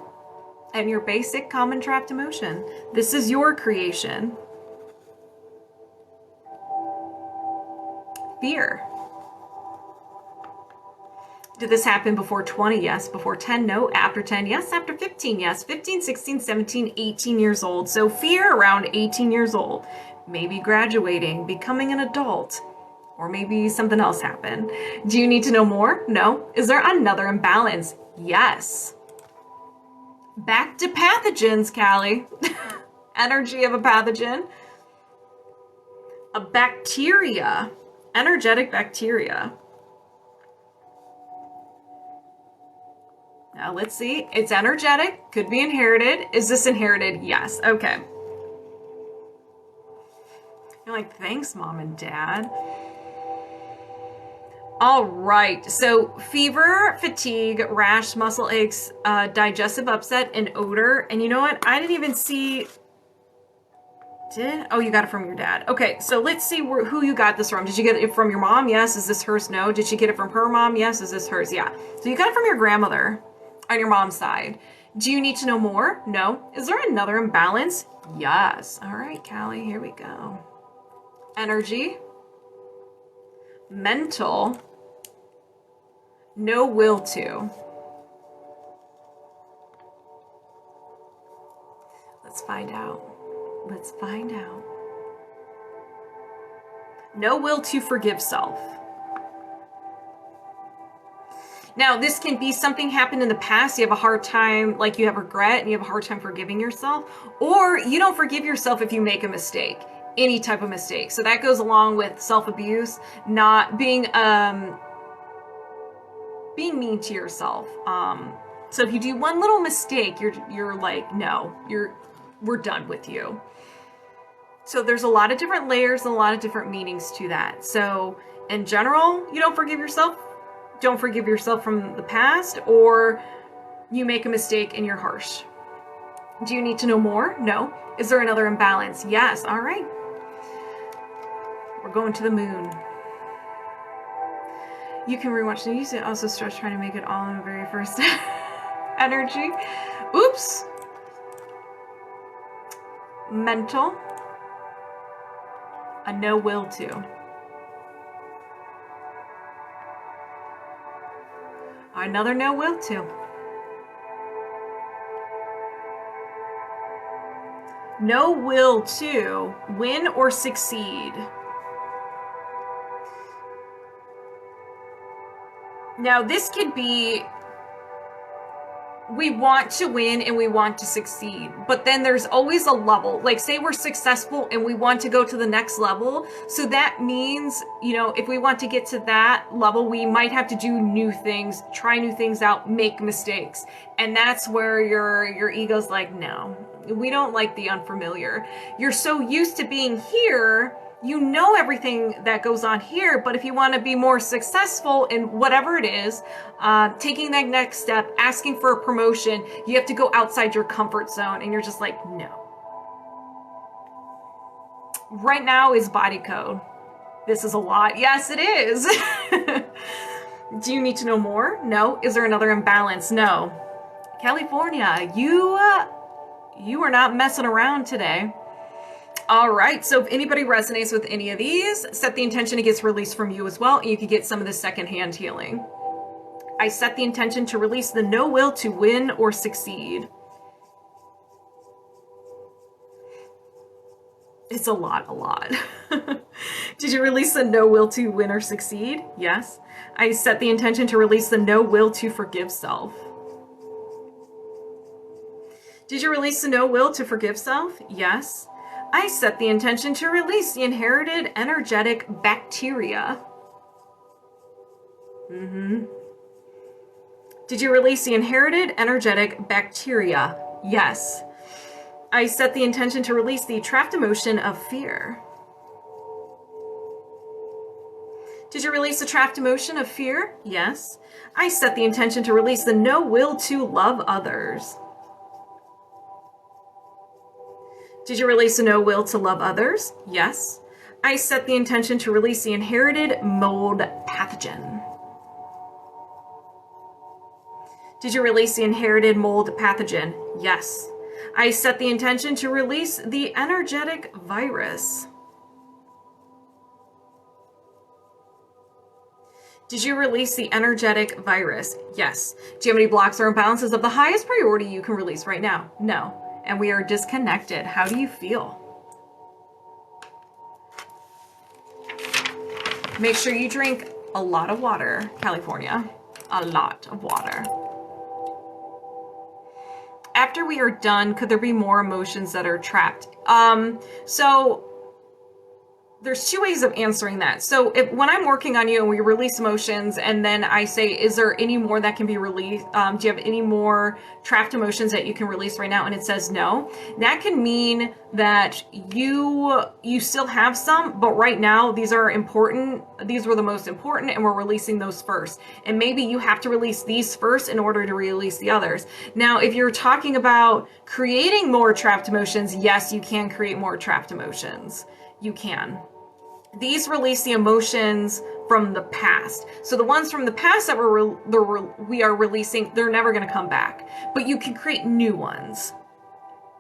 and your basic common trapped emotion. This is your creation. Fear. Did this happen before 20? Yes. Before 10? No. After 10? Yes. After 15? Yes. 15, 16, 17, 18 years old. So fear around 18 years old. Maybe graduating, becoming an adult. Or maybe something else happened. Do you need to know more? No. Is there another imbalance? Yes. Back to pathogens, Callie. Energy of a pathogen. A bacteria, energetic bacteria. Now let's see. It's energetic, could be inherited. Is this inherited? Yes. Okay. You're like, thanks, Mom and Dad. All right. So fever, fatigue, rash, muscle aches, digestive upset, and odor. And you know what? I didn't even see. Oh, you got it from your dad. Okay, so let's see who you got this from. Did you get it from your mom? Yes. Is this hers? No. Did she get it from her mom? Yes. Is this hers? Yeah. So you got it from your grandmother on your mom's side. Do you need to know more? No. Is there another imbalance? Yes. All right, Callie, here we go. Energy, mental, no will to. Let's find out. Let's find out. No will to forgive self. Now, this can be something happened in the past. You have a hard time, like you have regret and you have a hard time forgiving yourself, or you don't forgive yourself if you make a mistake, any type of mistake. So that goes along with self-abuse, not being mean to yourself. So if you do one little mistake, you're like, no, we're done with you. So there's a lot of different layers and a lot of different meanings to that. So in general, you don't forgive yourself. Don't forgive yourself from the past, or you make a mistake and you're harsh. Do you need to know more? No. Is there another imbalance? Yes. All right. We're going to the moon. You can rewatch the news. It also starts trying to make it all in the very first energy. Oops. Mental. A no will to. Another no will to. No will to win or succeed. Now this could be, we want to win and we want to succeed, but then there's always a level. Like say we're successful and we want to go to the next level. So that means, you know, if we want to get to that level, we might have to do new things, try new things out, make mistakes. And that's where your ego's like, no, we don't like the unfamiliar. You're so used to being here, you know everything that goes on here, but if you want to be more successful in whatever it is, taking that next step, asking for a promotion, you have to go outside your comfort zone, and you're just like, no. Right now is body code. This is a lot. Yes, it is. Do you need to know more? No. Is there another imbalance? No. California, you are not messing around today. All right, so if anybody resonates with any of these, set the intention it gets released from you as well, and you can get some of the secondhand healing. I set the intention to release the no will to win or succeed. It's a lot. Did you release the no will to win or succeed? Yes. I set the intention to release the no will to forgive self. Did you release the no will to forgive self? Yes. I set the intention to release the inherited energetic bacteria. Did you release the inherited energetic bacteria? Yes. I set the intention to release the trapped emotion of fear. Did you release the trapped emotion of fear? Yes. I set the intention to release the no will to love others. Did you release a no will to love others? Yes. I set the intention to release the inherited mold pathogen. Did you release the inherited mold pathogen? Yes. I set the intention to release the energetic virus. Did you release the energetic virus? Yes. Do you have any blocks or imbalances of the highest priority you can release right now? No. And we are disconnected. How do you feel? Make sure you drink a lot of water, California. A lot of water. After we are done, could there be more emotions that are trapped? So there's two ways of answering that. So when I'm working on you and we release emotions, and then I say, is there any more that can be released? Do you have any more trapped emotions that you can release right now? And it says no. That can mean that you still have some, but right now these are important. These were the most important, and we're releasing those first. And maybe you have to release these first in order to release the others. Now, if you're talking about creating more trapped emotions, yes, you can create more trapped emotions. You can. These release the emotions from the past. So the ones from the past that we are releasing, they're never going to come back. But you can create new ones.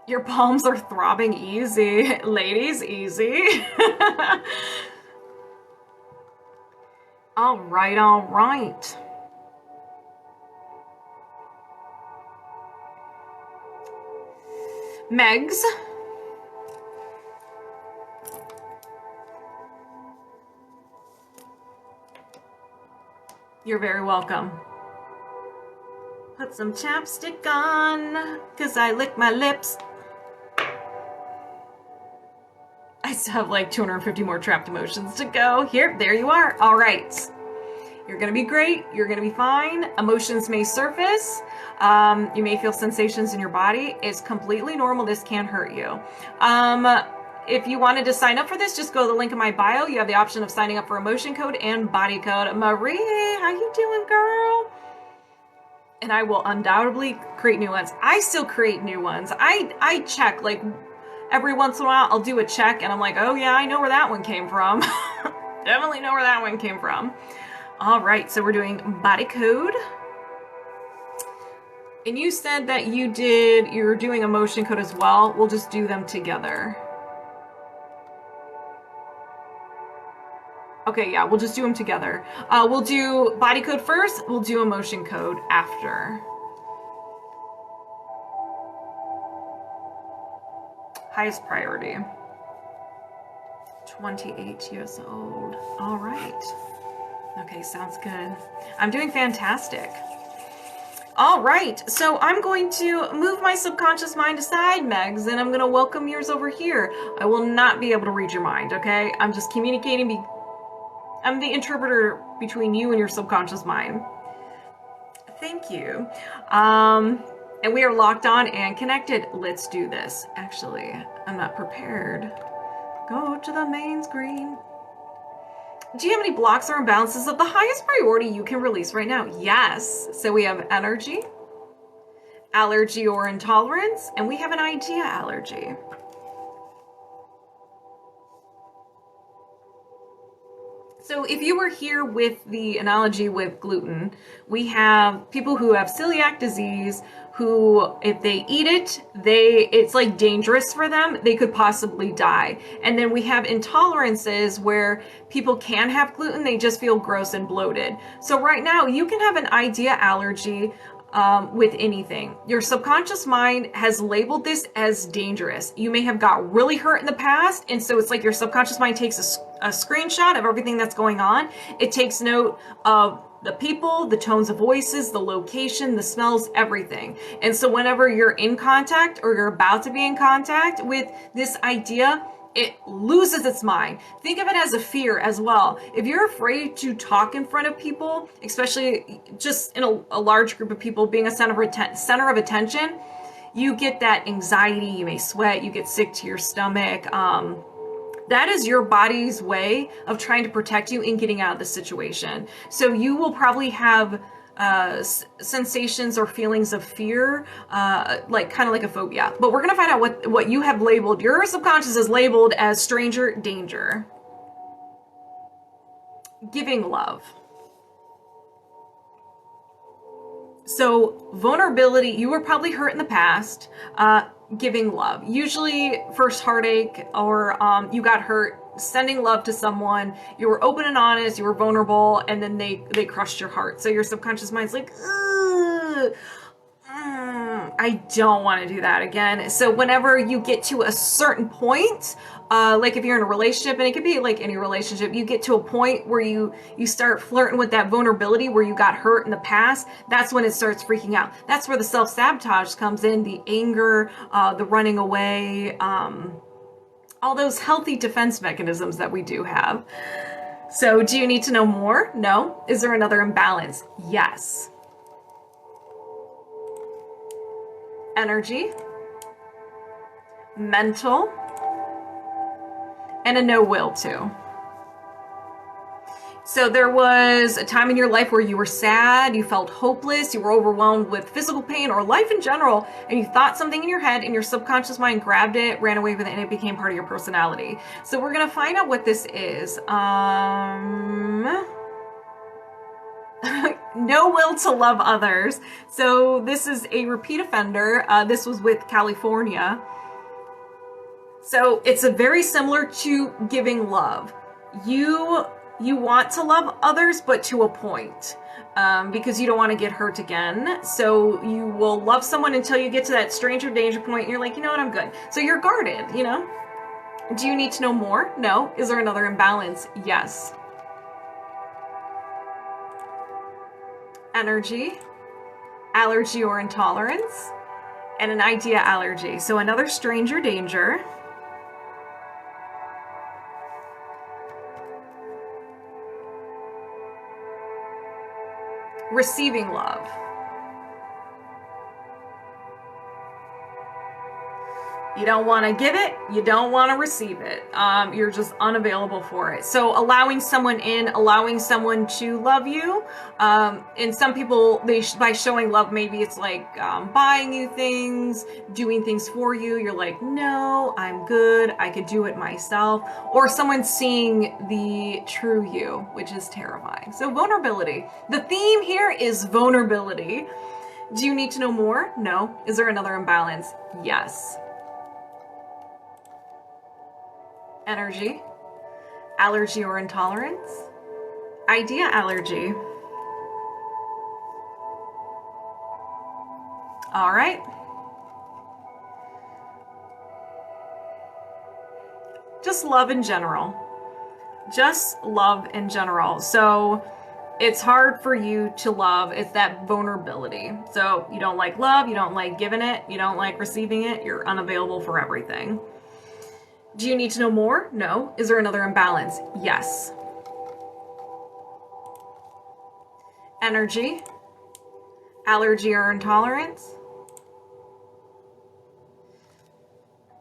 Your palms are throbbing easy. Ladies, easy. All right, all right. Megs. You're very welcome. Put some chapstick on, 'cause I lick my lips. I still have like 250 more trapped emotions to go. Here, there you are. All right. You're gonna be great. You're gonna be fine. Emotions may surface. You may feel sensations in your body. It's completely normal. This can hurt you. If you wanted to sign up for this, just go to the link in my bio. You have the option of signing up for emotion code and body code. Marie, how you doing, girl? And I will undoubtedly create new ones. I still create new ones. I check, like, every once in a while, I'll do a check, and I'm like, oh yeah, I know where that one came from. Definitely know where that one came from. All right, so we're doing body code. And you said that you're doing emotion code as well. We'll just do them together. Okay, yeah, we'll just do them together. We'll do body code first, we'll do emotion code after. Highest priority. 28 years old. All right. Okay, sounds good. I'm doing fantastic. All right, so I'm going to move my subconscious mind aside, Megs, and I'm going to welcome yours over here. I will not be able to read your mind, okay? I'm just communicating. I'm the interpreter between you and your subconscious mind. Thank you. And we are locked on and connected. Let's do this. Actually, I'm not prepared. Go to the main screen. Do you have any blocks or imbalances of the highest priority you can release right now? Yes. So we have energy, allergy or intolerance, and we have an idea allergy. So if you were here with the analogy with gluten, we have people who have celiac disease who, if they eat it, it's like dangerous for them. They could possibly die. And then we have intolerances where people can have gluten, they just feel gross and bloated. So right now you can have an idea allergy with anything. Your subconscious mind has labeled this as dangerous. You may have got really hurt in the past, and so it's like your subconscious mind takes a screenshot of everything that's going on. It takes note of the people, the tones of voices, the location, the smells, everything. And so whenever you're in contact or you're about to be in contact with this idea, it loses its mind. Think of it as a fear as well. If you're afraid to talk in front of people, especially just in a large group of people, being a center of attention, you get that anxiety, you may sweat, you get sick to your stomach. That is your body's way of trying to protect you in getting out of the situation. So you will probably have sensations or feelings of fear, like kind of like a phobia. But we're gonna find out what you have labeled. Your subconscious is labeled as stranger danger. Giving love. So vulnerability, you were probably hurt in the past. Giving love, usually first heartache, or you got hurt sending love to someone, you were open and honest, you were vulnerable, and then they crushed your heart. So your subconscious mind's like, I don't want to do that again. So whenever you get to a certain point, like if you're in a relationship, and it could be like any relationship, you get to a point where you start flirting with that vulnerability where you got hurt in the past. That's when it starts freaking out. That's where the self-sabotage comes in, the anger, the running away, all those healthy defense mechanisms that we do have. So do you need to know more? No. Is there another imbalance? Yes. Energy, mental, and a no will too. So there was a time in your life where you were sad, you felt hopeless, you were overwhelmed with physical pain or life in general, and you thought something in your head and your subconscious mind grabbed it, ran away with it, and it became part of your personality. So we're gonna find out what this is. No will to love others. So this is a repeat offender. This was with California. So it's a very similar to giving love. You want to love others, but to a point, because you don't want to get hurt again. So you will love someone until you get to that stranger danger point and you're like, you know what, I'm good. So you're guarded, you know? Do you need to know more? No. Is there another imbalance? Yes. Energy, allergy or intolerance, and an idea allergy. So another stranger danger. Receiving love. You don't want to give it, you don't want to receive it. You're just unavailable for it. So allowing someone in, allowing someone to love you. And some people, by showing love, maybe it's like buying you things, doing things for you. You're like, no, I'm good, I could do it myself. Or someone seeing the true you, which is terrifying. So vulnerability. The theme here is vulnerability. Do you need to know more? No. Is there another imbalance? Yes. Energy, allergy or intolerance, idea allergy. All right. Just love in general. Just love in general. So it's hard for you to love. It's that vulnerability. So you don't like love, you don't like giving it, you don't like receiving it, you're unavailable for everything. Do you need to know more? No. Is there another imbalance? Yes. Energy, allergy or intolerance,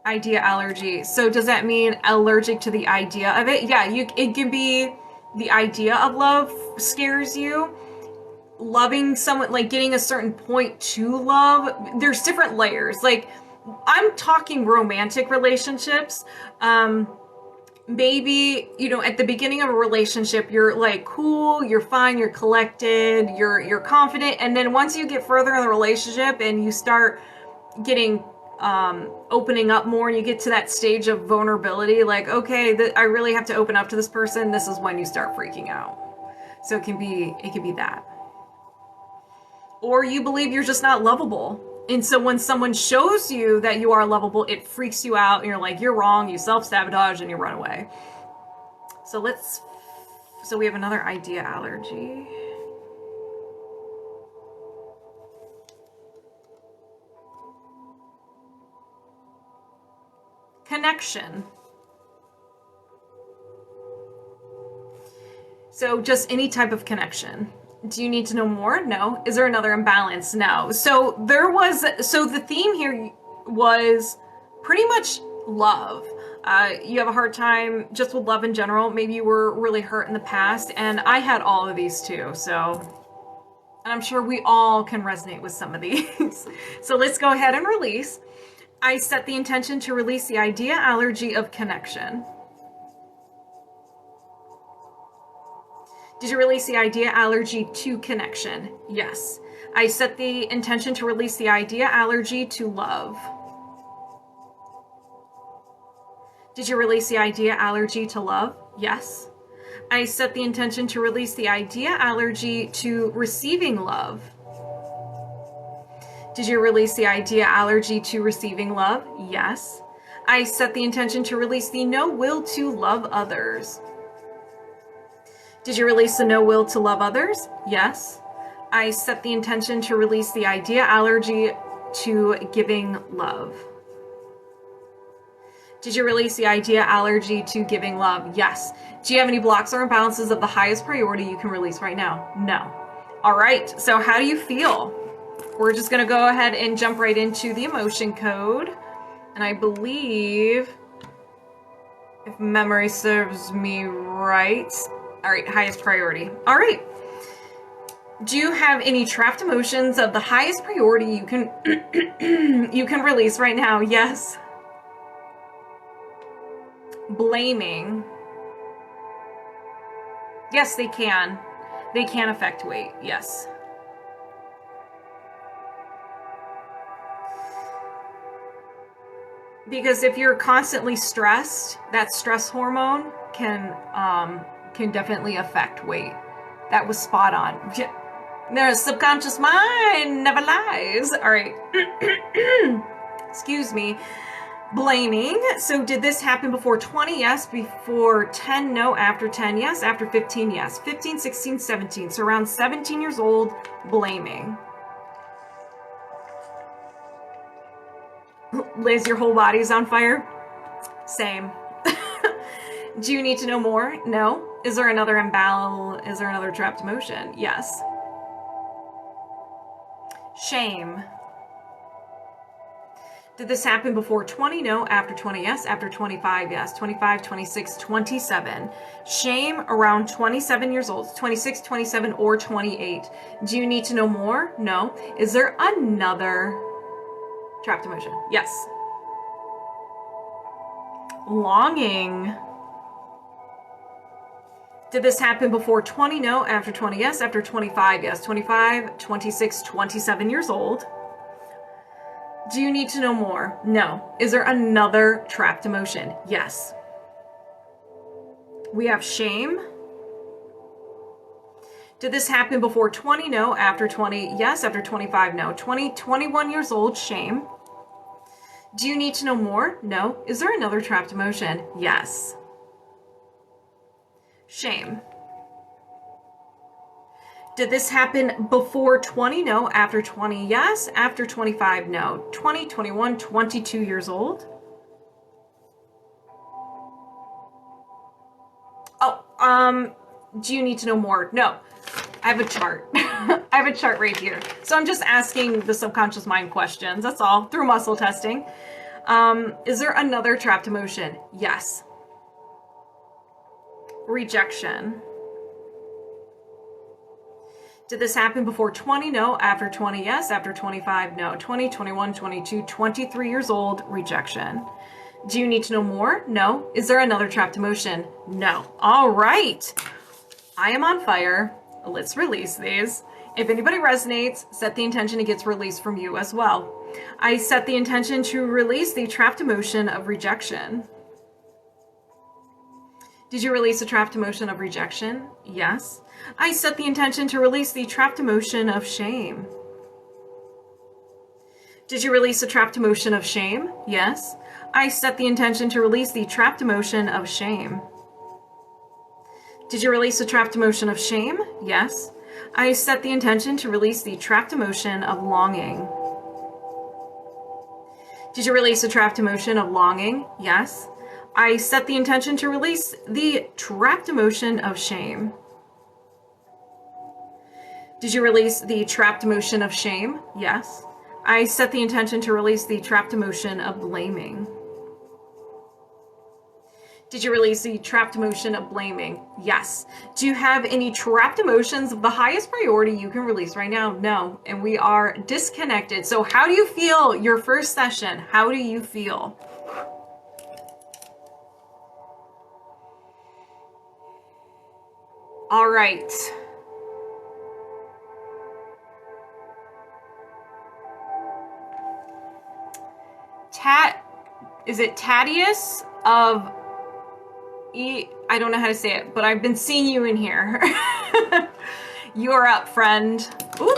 idea allergy. So does that mean allergic to the idea of it? Yeah, it can be the idea of love scares you. Loving someone, like getting a certain point to love, there's different layers. Like, I'm talking romantic relationships. Maybe, you know, at the beginning of a relationship, you're like cool, you're fine, you're collected, you're confident. And then once you get further in the relationship and you start getting, opening up more and you get to that stage of vulnerability, like, okay, I really have to open up to this person. This is when you start freaking out. So it can be that. Or you believe you're just not lovable. And so when someone shows you that you are lovable, it freaks you out and you're like, you're wrong, you self-sabotage and you run away. So we have another idea allergy. Connection. So just any type of connection. Do you need to know more? No. Is there another imbalance? No. So the theme here was pretty much love. You have a hard time just with love in general. Maybe you were really hurt in the past, and I had all of these too. So, and I'm sure we all can resonate with some of these. So let's go ahead and release. I set the intention to release the idea allergy of connection. Did you release the idea allergy to connection? Yes. I set the intention to release the idea allergy to love. Did you release the idea allergy to love? Yes. I set the intention to release the idea allergy to receiving love. Did you release the idea allergy to receiving love? Yes. I set the intention to release the no will to love others. Did you release the no will to love others? Yes. I set the intention to release the idea allergy to giving love. Did you release the idea allergy to giving love? Yes. Do you have any blocks or imbalances of the highest priority you can release right now? No. All right, so how do you feel? We're just gonna go ahead and jump right into the emotion code. And I believe, if memory serves me right, all right, highest priority. All right. Do you have any trapped emotions of the highest priority you can you can release right now? Yes. Blaming. Yes, they can. They can affect weight. Yes. Because if you're constantly stressed, that stress hormone can definitely affect weight. That was spot on. The subconscious mind never lies. All right. Excuse me. Blaming. So did this happen before 20? Yes. Before 10? No. After 10? Yes. After 15? Yes. 15, 16, 17. So around 17 years old, blaming. Liz, your whole body's on fire? Same. Do you need to know more? No. Is there another Is there another trapped emotion? Yes. Shame. Did this happen before 20? No. After 20? Yes. After 25? Yes. 25, 26, 27. Shame around 27 years old. 26, 27, or 28. Do you need to know more? No. Is there another trapped emotion? Yes. Longing. Did this happen before 20? No. After 20? Yes. After 25? Yes. 25, 26, 27 years old. Do you need to know more? No. Is there another trapped emotion? Yes. We have shame. Did this happen before 20? No. After 20? Yes. After 25? No. 20, 21 years old, shame. Do you need to know more? No. Is there another trapped emotion? Yes. Shame. Did this happen before 20? No. After 20? Yes. After 25? No. 20, 21, 22 years old. Oh, do you need to know more? No. I have a chart. I have a chart right here. So I'm just asking the subconscious mind questions. That's all, through muscle testing. Is there another trapped emotion? Yes. Rejection. Did this happen before 20? No. After 20? Yes. After 25? No. 20, 21, 22, 23 years old, rejection. Do you need to know more? No. Is there another trapped emotion? No. All right. I am on fire. Let's release these. If anybody resonates, set the intention it gets released from you as well. I set the intention to release the trapped emotion of rejection. Did you release a trapped emotion of rejection? Yes. I set the intention to release the trapped emotion of shame. Did you release a trapped emotion of shame? Yes. I set the intention to release the trapped emotion of shame. Did you release a trapped emotion of shame? Yes. I set the intention to release the trapped emotion of longing. Did you release a trapped emotion of longing? Yes. I set the intention to release the trapped emotion of shame. Did you release the trapped emotion of shame? Yes. I set the intention to release the trapped emotion of blaming. Did you release the trapped emotion of blaming? Yes. Do you have any trapped emotions of the highest priority you can release right now? No. And we are disconnected. So how do you feel your first session? How do you feel? All right. Is it Tatius of I don't know how to say it, but I've been seeing you in here. You're up, friend. Ooh.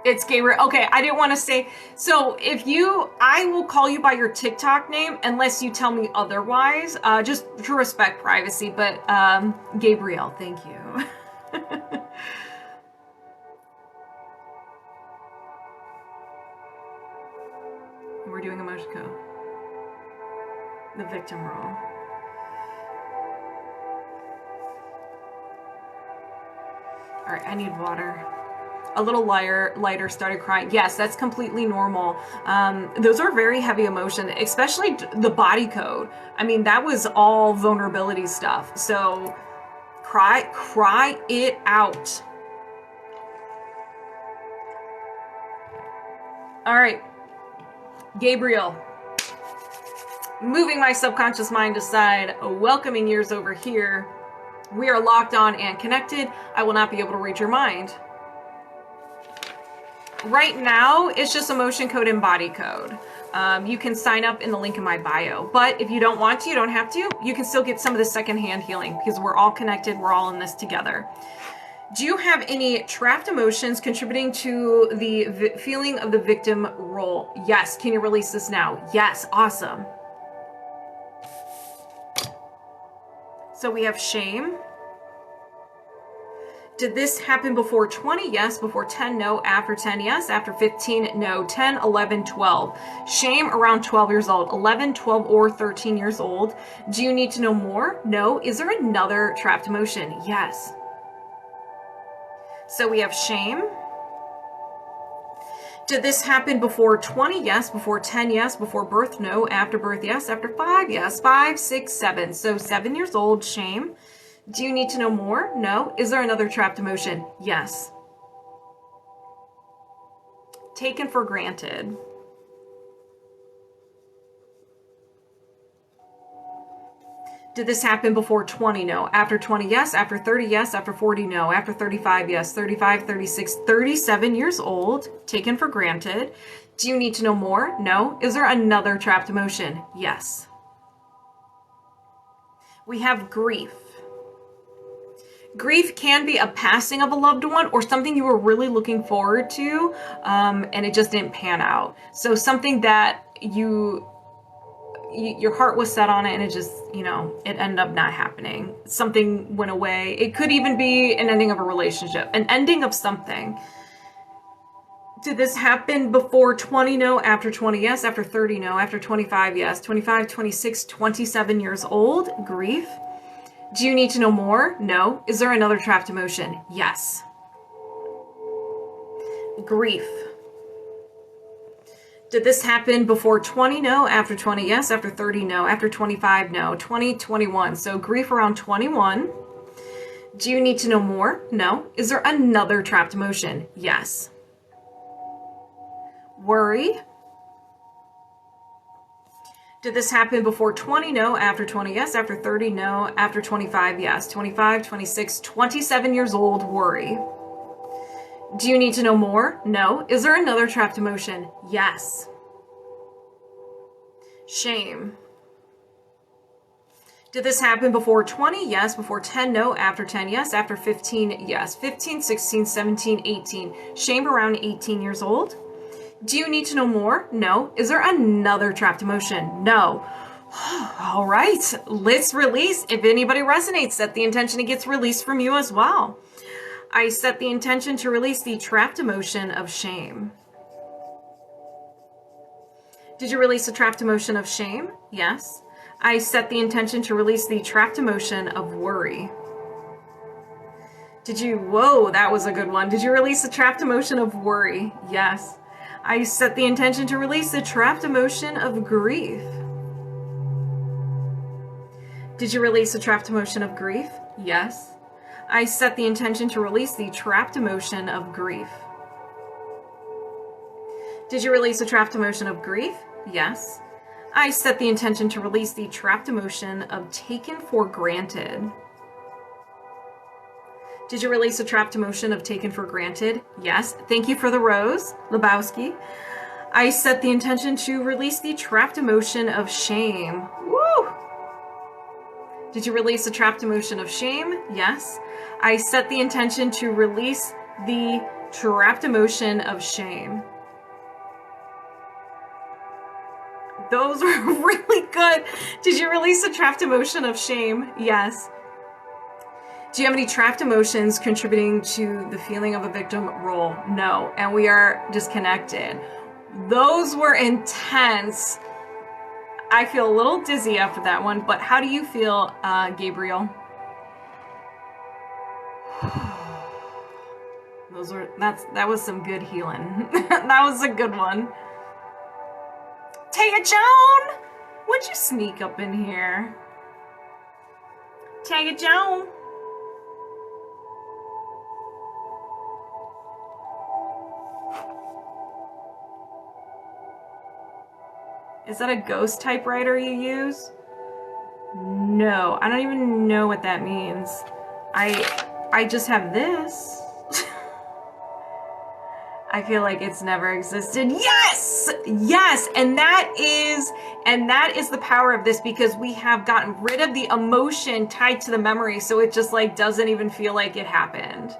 It's Gabriel. Okay, I didn't want to say. So I will call you by your TikTok name unless you tell me otherwise, just to respect privacy. But Gabriel, thank you. we're doing emotion code. The victim role. All right, I need water. A little lighter, started crying. Yes, that's completely normal. Those are very heavy emotion, especially the body code. I mean, that was all vulnerability stuff. So cry it out. All right, Gabriel. Moving my subconscious mind aside, welcoming yours over here. We are locked on and connected. I will not be able to read your mind. Right now, it's just emotion code and body code. You can sign up in the link in my bio, but if you don't want to, you don't have to. You can still get some of the secondhand healing because we're all connected. We're all in this together. Do you have any trapped emotions contributing to the feeling of the victim role? Yes. Can you release this now? Yes. Awesome. So we have shame. Did this happen before 20? Yes. Before 10? No. After 10? Yes. After 15? No. 10, 11, 12. Shame around 12 years old. 11, 12, or 13 years old. Do you need to know more? No. Is there another trapped emotion? Yes. So we have shame. Did this happen before 20? Yes. Before 10? Yes. Before birth? No. After birth? Yes. After 5? Yes. 5, 6, 7. So 7 years old, shame. Do you need to know more? No. Is there another trapped emotion? Yes. Taken for granted. Did this happen before 20? No. After 20? Yes. After 30? Yes. After 40? No. After 35? Yes. 35, 36, 37 years old. Taken for granted. Do you need to know more? No. Is there another trapped emotion? Yes. We have grief. Grief can be a passing of a loved one or something you were really looking forward to, and it just didn't pan out. So something that your heart was set on it and it just, it ended up not happening. Something went away. It could even be an ending of a relationship, an ending of something. Did this happen before 20? No. After 20? Yes. After 30? No. After 25? Yes. 25, 26, 27 years old. Grief. Do you need to know more? No. Is there another trapped emotion? Yes. Grief. Did this happen before 20? No. After 20? Yes. After 30? No. After 25? No. 20, 21. So grief around 21. Do you need to know more? No. Is there another trapped emotion? Yes. Worry. Did this happen before 20? No. After 20? Yes. After 30? No. After 25? Yes. 25, 26, 27 years old. Worry. Do you need to know more? No. Is there another trapped emotion? Yes. Shame. Did this happen before 20? Yes. Before 10? No. After 10? Yes. After 15? Yes. 15, 16, 17, 18. Shame around 18 years old. Do you need to know more? No. Is there another trapped emotion? No. All right, let's release. If anybody resonates, set the intention it gets released from you as well. I set the intention to release the trapped emotion of shame. Did you release the trapped emotion of shame? Yes. I set the intention to release the trapped emotion of worry. Whoa, that was a good one. Did you release the trapped emotion of worry? Yes. I set the intention to release the trapped emotion of grief. Did you release the trapped emotion of grief? Yes. I set the intention to release the trapped emotion of grief. Did you release the trapped emotion of grief? Yes. I set the intention to release the trapped emotion of taken for granted. Did you release the trapped emotion of taken for granted? Yes. Thank you for the rose, Lebowski. I set the intention to release the trapped emotion of shame. Woo! Did you release the trapped emotion of shame? Yes. I set the intention to release the trapped emotion of shame. Those were really good. Did you release the trapped emotion of shame? Yes. Do you have any trapped emotions contributing to the feeling of a victim role? No. And we are disconnected. Those were intense. I feel a little dizzy after that one, but how do you feel, Gabriel? That was some good healing. That was a good one. Tayajoan! Would you sneak up in here? Tayajoan! Is that a ghost typewriter you use? No, I don't even know what that means. I just have this. I feel like it's never existed. Yes! Yes! And that is the power of this, because we have gotten rid of the emotion tied to the memory, so it just like doesn't even feel like it happened.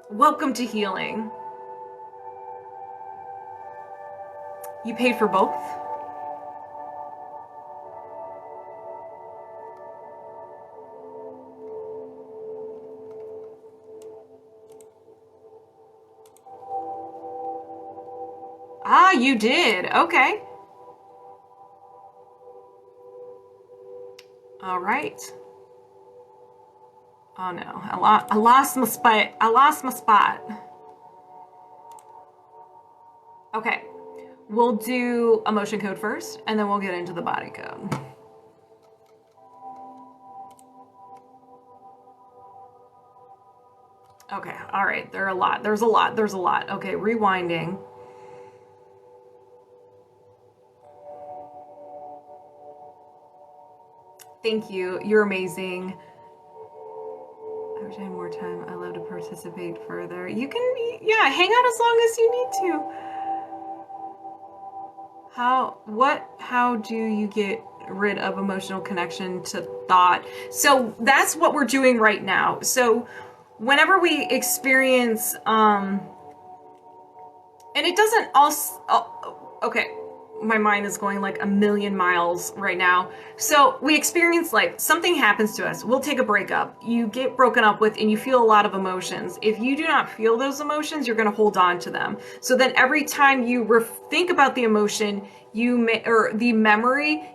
Welcome to healing. You paid for both? Ah, you did. Okay. All right. Oh no, I lost my spot. I lost my spot. Okay. We'll do emotion code first, and then we'll get into the body code. Okay, all right, there's a lot. Okay, rewinding. Thank you, you're amazing. I wish I had more time. I love to participate further. You can, yeah, hang out as long as you need to. How do you get rid of emotional connection to thought? So that's what we're doing right now. So whenever we experience, and it doesn't also, okay, my mind is going like a million miles right now. So we experience life, something happens to us, we'll take a breakup, you get broken up with, and you feel a lot of emotions. If you do not feel those emotions, you're going to hold on to them. So then every time you think about the emotion, or the memory,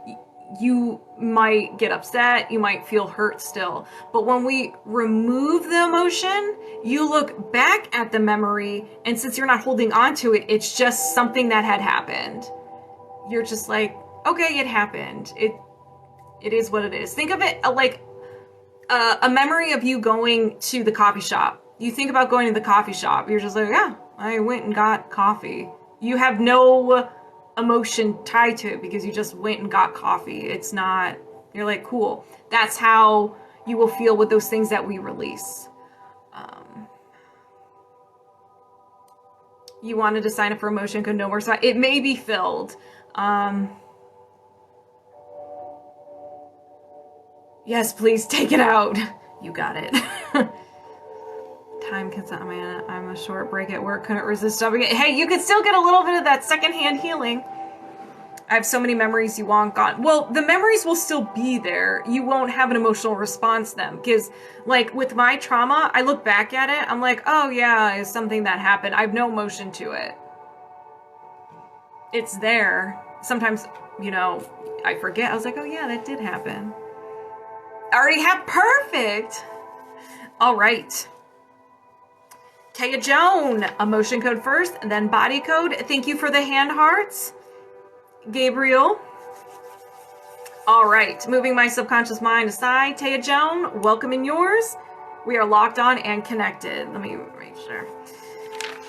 you might get upset, you might feel hurt still. But when we remove the emotion, you look back at the memory, and since you're not holding on to it, it's just something that had happened. You're just like, okay, it happened. It is what it is. Think of it like a memory of you going to the coffee shop. You think about going to the coffee shop. You're just like, yeah, I went and got coffee. You have no emotion tied to it because you just went and got coffee. It's not, you're like, cool. That's how you will feel with those things that we release. You wanted to sign up for emotion code no more, so it may be filled. Yes, please take it out. You got it. Time consent. I'm a short break at work. Couldn't resist jumping it. Hey, you could still get a little bit of that secondhand healing. I have so many memories you want gone. Well, the memories will still be there. You won't have an emotional response to them. Because, like, with my trauma, I look back at it. I'm like, oh, yeah, it's something that happened. I have no emotion to it. It's there. Sometimes, you know, I forget. I was like, oh, yeah, that did happen. I already have perfect. All right. Tayajoan, emotion code first, and then body code. Thank you for the hand hearts. Gabriel. All right, moving my subconscious mind aside. Tayajoan, welcome in yours. We are locked on and connected. Let me make sure.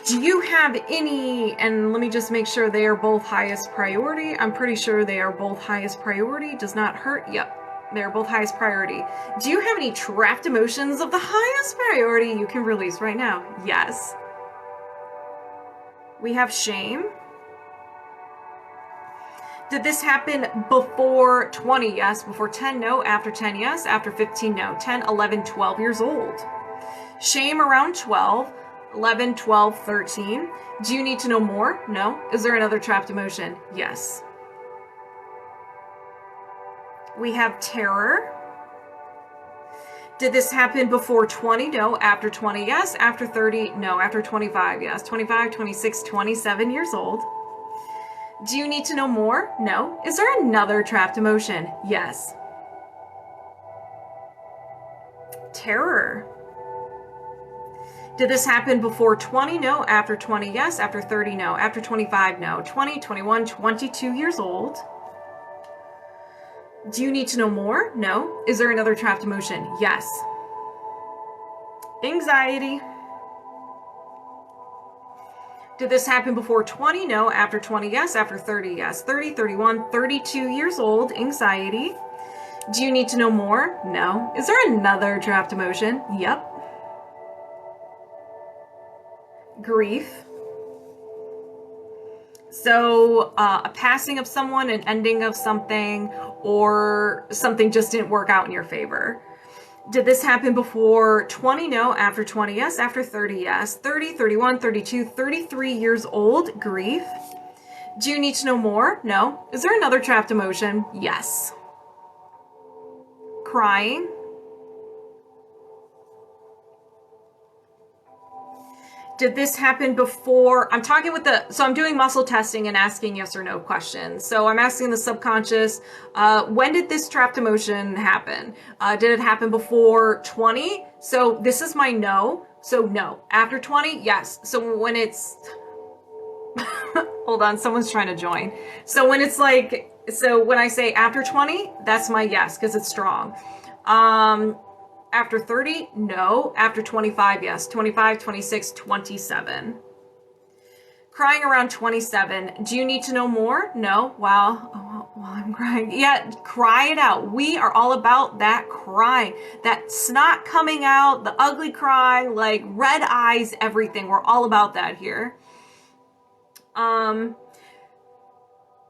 Do you have any, and let me just make sure they are both highest priority. I'm pretty sure they are both highest priority. Does not hurt. Yep, they're both highest priority. Do you have any trapped emotions of the highest priority you can release right now? Yes. We have shame. Did this happen before 20? Yes. Before 10? No. After 10? Yes. After 15? No. 10, 11, 12 years old. Shame around 12, 11, 12, 13. Do you need to know more? No. Is there another trapped emotion? Yes. We have terror. Did this happen before 20? No. After 20? Yes. After 30? No. After 25? Yes. 25, 26, 27 years old. Do you need to know more? No. Is there another trapped emotion? Yes. Terror. Did this happen before 20? No. After 20? Yes. After 30? No. After 25? No. 20, 21, 22 years old. Do you need to know more? No. Is there another trapped emotion? Yes. Anxiety. Did this happen before 20? No. After 20? Yes. After 30? Yes. 30, 31, 32 years old. Anxiety. Do you need to know more? No. Is there another trapped emotion? Yep. Grief. So a passing of someone, an ending of something, or something just didn't work out in your favor. Did this happen before 20? No. After 20? Yes. After 30? Yes. 30, 31, 32, 33 years old. Grief. Do you need to know more? No. Is there another trapped emotion? Yes. Crying. Did this happen before? I'm talking with so I'm doing muscle testing and asking yes or no questions. So I'm asking the subconscious, when did this trapped emotion happen? Did it happen before 20? So this is my no. So no. After 20? Yes. So when it's, hold on, someone's trying to join. So when it's like, so when I say after 20, that's my yes, because it's strong. After 30, no. After 25, yes. 25, 26, 27. Crying around 27. Do you need to know more? No. Wow. Oh, well, I'm crying. Yeah, cry it out. We are all about that crying. That snot coming out, the ugly cry, like red eyes, everything. We're all about that here.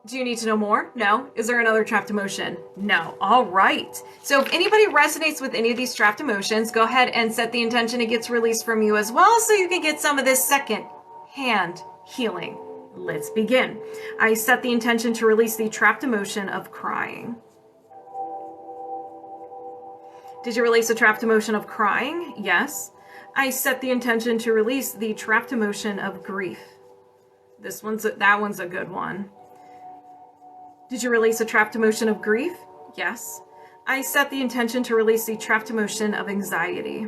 Do you need to know more? No. Is there another trapped emotion? No. All right. So if anybody resonates with any of these trapped emotions, go ahead and set the intention it gets released from you as well, so you can get some of this second hand healing. Let's begin. I set the intention to release the trapped emotion of crying. Did you release a trapped emotion of crying? Yes. I set the intention to release the trapped emotion of grief. That one's a good one. Did you release a trapped emotion of grief? Yes. I set the intention to release the trapped emotion of anxiety.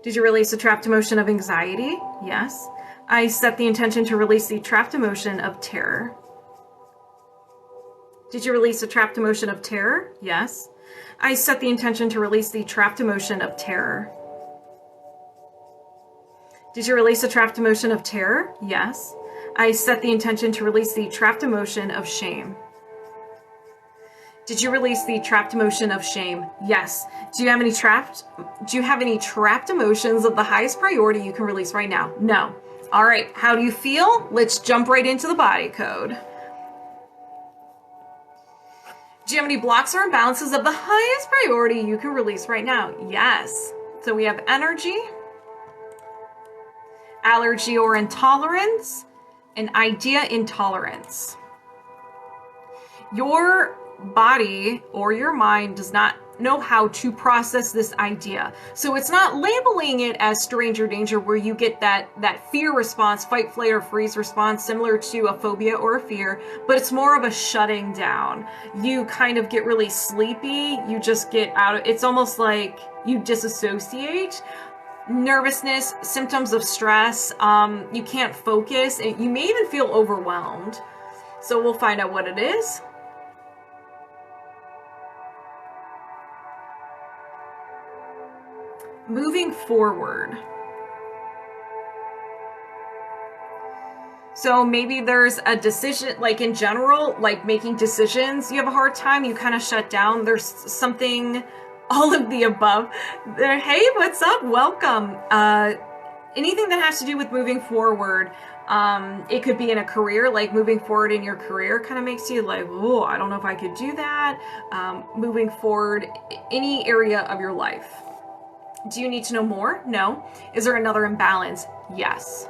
Did you release a trapped emotion of anxiety? Yes. I set the intention to release the trapped emotion of terror. Did you release a trapped emotion of terror? Yes. I set the intention to release the trapped emotion of terror. Did you release a trapped emotion of terror? Yes. I set the intention to release the trapped emotion of shame. Did you release the trapped emotion of shame? Yes. Do you have any trapped emotions of the highest priority you can release right now? No. All right. How do you feel? Let's jump right into the body code. Do you have any blocks or imbalances of the highest priority you can release right now? Yes. So we have energy, allergy or intolerance, and idea intolerance. Your body or your mind does not know how to process this idea. So it's not labeling it as stranger danger, where you get that fear response, fight, flight, or freeze response, similar to a phobia or a fear, but it's more of a shutting down. You kind of get really sleepy. You just get it's almost like you disassociate. Nervousness, symptoms of stress, you can't focus, and you may even feel overwhelmed. So we'll find out what it is. Moving forward. So maybe there's a decision, like in general, like making decisions, you have a hard time, you kind of shut down. There's something, all of the above. Hey, what's up? Welcome. Anything that has to do with moving forward. It could be in a career, like moving forward in your career kind of makes you like, oh, I don't know if I could do that. Moving forward, any area of your life. Do you need to know more? No. Is there another imbalance? Yes.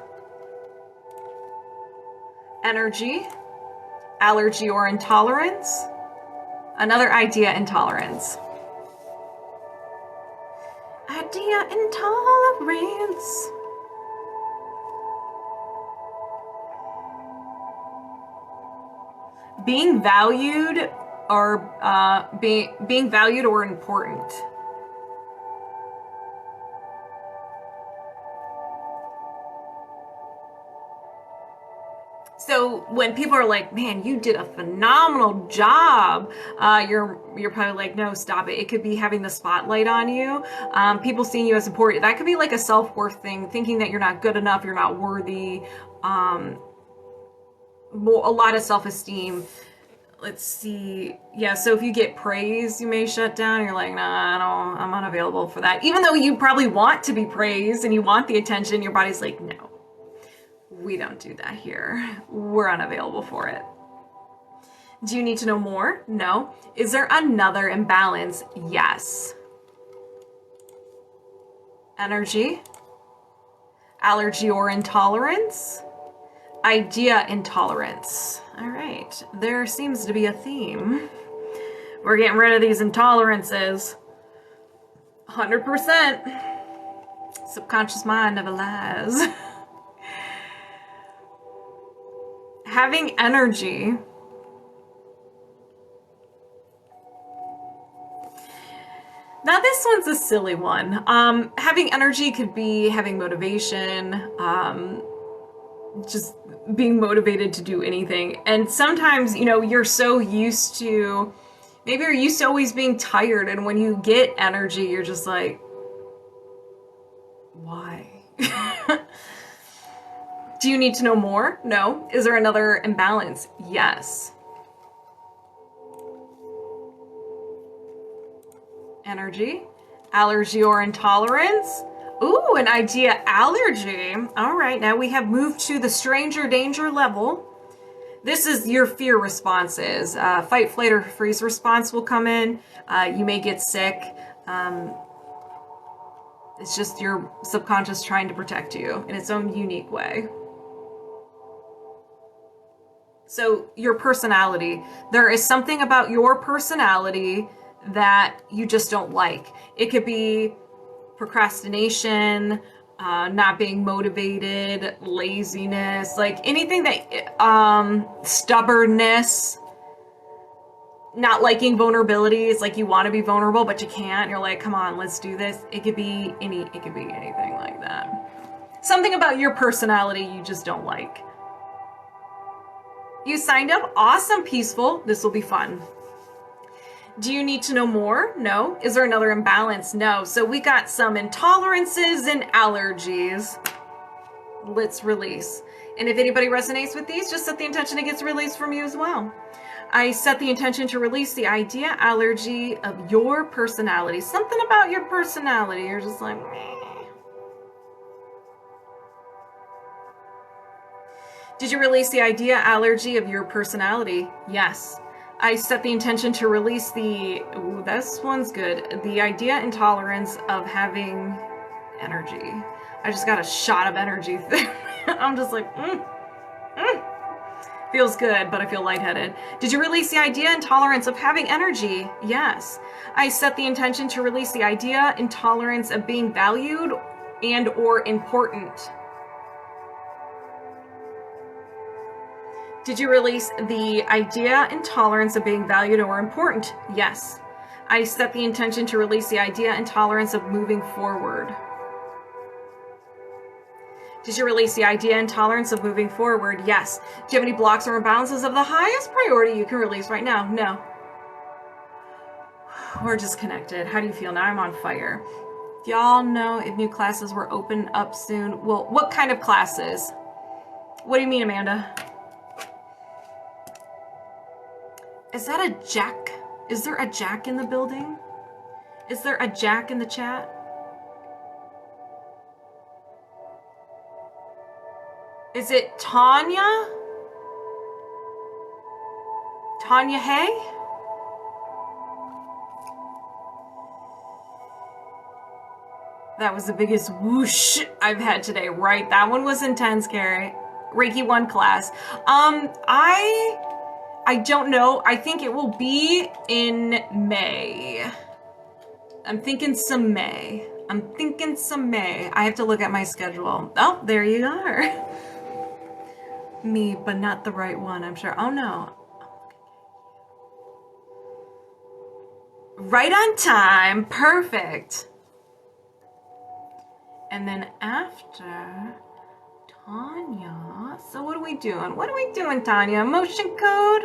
Energy, allergy or intolerance, another idea intolerance. idea intolerance. Being valued or being valued or important. So when people are like, man, you did a phenomenal job, you're probably like, no, stop it. It could be having the spotlight on you, people seeing you as important. That could be like a self-worth thing, thinking that you're not good enough, you're not worthy, a lot of self-esteem. Let's see. Yeah, so if you get praise, you may shut down. You're like, nah, I'm unavailable for that. Even though you probably want to be praised and you want the attention, your body's like, no, we don't do that here. We're unavailable for it. Do you need to know more? No. Is there another imbalance? Yes. Energy, allergy or intolerance, idea intolerance. All right, there seems to be a theme. We're getting rid of these intolerances. 100%. Subconscious mind never lies. Having energy. Now this one's a silly one. Having energy could be having motivation, just being motivated to do anything. And sometimes, you know, you're so used to, maybe you're used to always being tired, and when you get energy, you're just like, why? Do you need to know more? No. Is there another imbalance? Yes. Energy, allergy or intolerance. Ooh, an idea allergy. All right, now we have moved to the stranger danger level. This is your fear responses. Fight, flight, or freeze response will come in. You may get sick. It's just your subconscious trying to protect you in its own unique way. So your personality, there is something about your personality that you just don't like. It could be procrastination, not being motivated, laziness, like anything that, stubbornness, not liking vulnerabilities, like you want to be vulnerable, but you can't. You're like, come on, let's do this. It could be anything like that. Something about your personality you just don't like. You signed up? Awesome, Peaceful. This will be fun. Do you need to know more? No. Is there another imbalance? No. So we got some intolerances and allergies. Let's release. And if anybody resonates with these, just set the intention it gets released from you as well. I set the intention to release the idea allergy of your personality. Something about your personality. You're just like, meh. Did you release the idea allergy of your personality? Yes. I set the intention to release the, ooh, this one's good, the idea intolerance of having energy. I just got a shot of energy. I'm just like, Feels good, but I feel lightheaded. Did you release the idea intolerance of having energy? Yes. I set the intention to release the idea intolerance of being valued and or important. Did you release the idea intolerance of being valued or important? Yes. I set the intention to release the idea intolerance of moving forward. Did you release the idea intolerance of moving forward? Yes. Do you have any blocks or imbalances of the highest priority you can release right now? No. We're disconnected. How do you feel now? I'm on fire. Do y'all know if new classes were open up soon? Well, what kind of classes? What do you mean, Amanda? Is that a Jack? Is there a Jack in the building? Is there a Jack in the chat? Is it Tanya? Tanya Hay? That was the biggest whoosh I've had today, right? That one was intense, Carrie. Reiki 1 class. I don't know. I think it will be in May. I'm thinking some May. I'm thinking some May. I have to look at my schedule. Oh, there you are. Me, but not the right one, I'm sure. Oh no. Right on time. Perfect. And then after Tanya. So what are we doing? What are we doing, Tanya? Emotion code?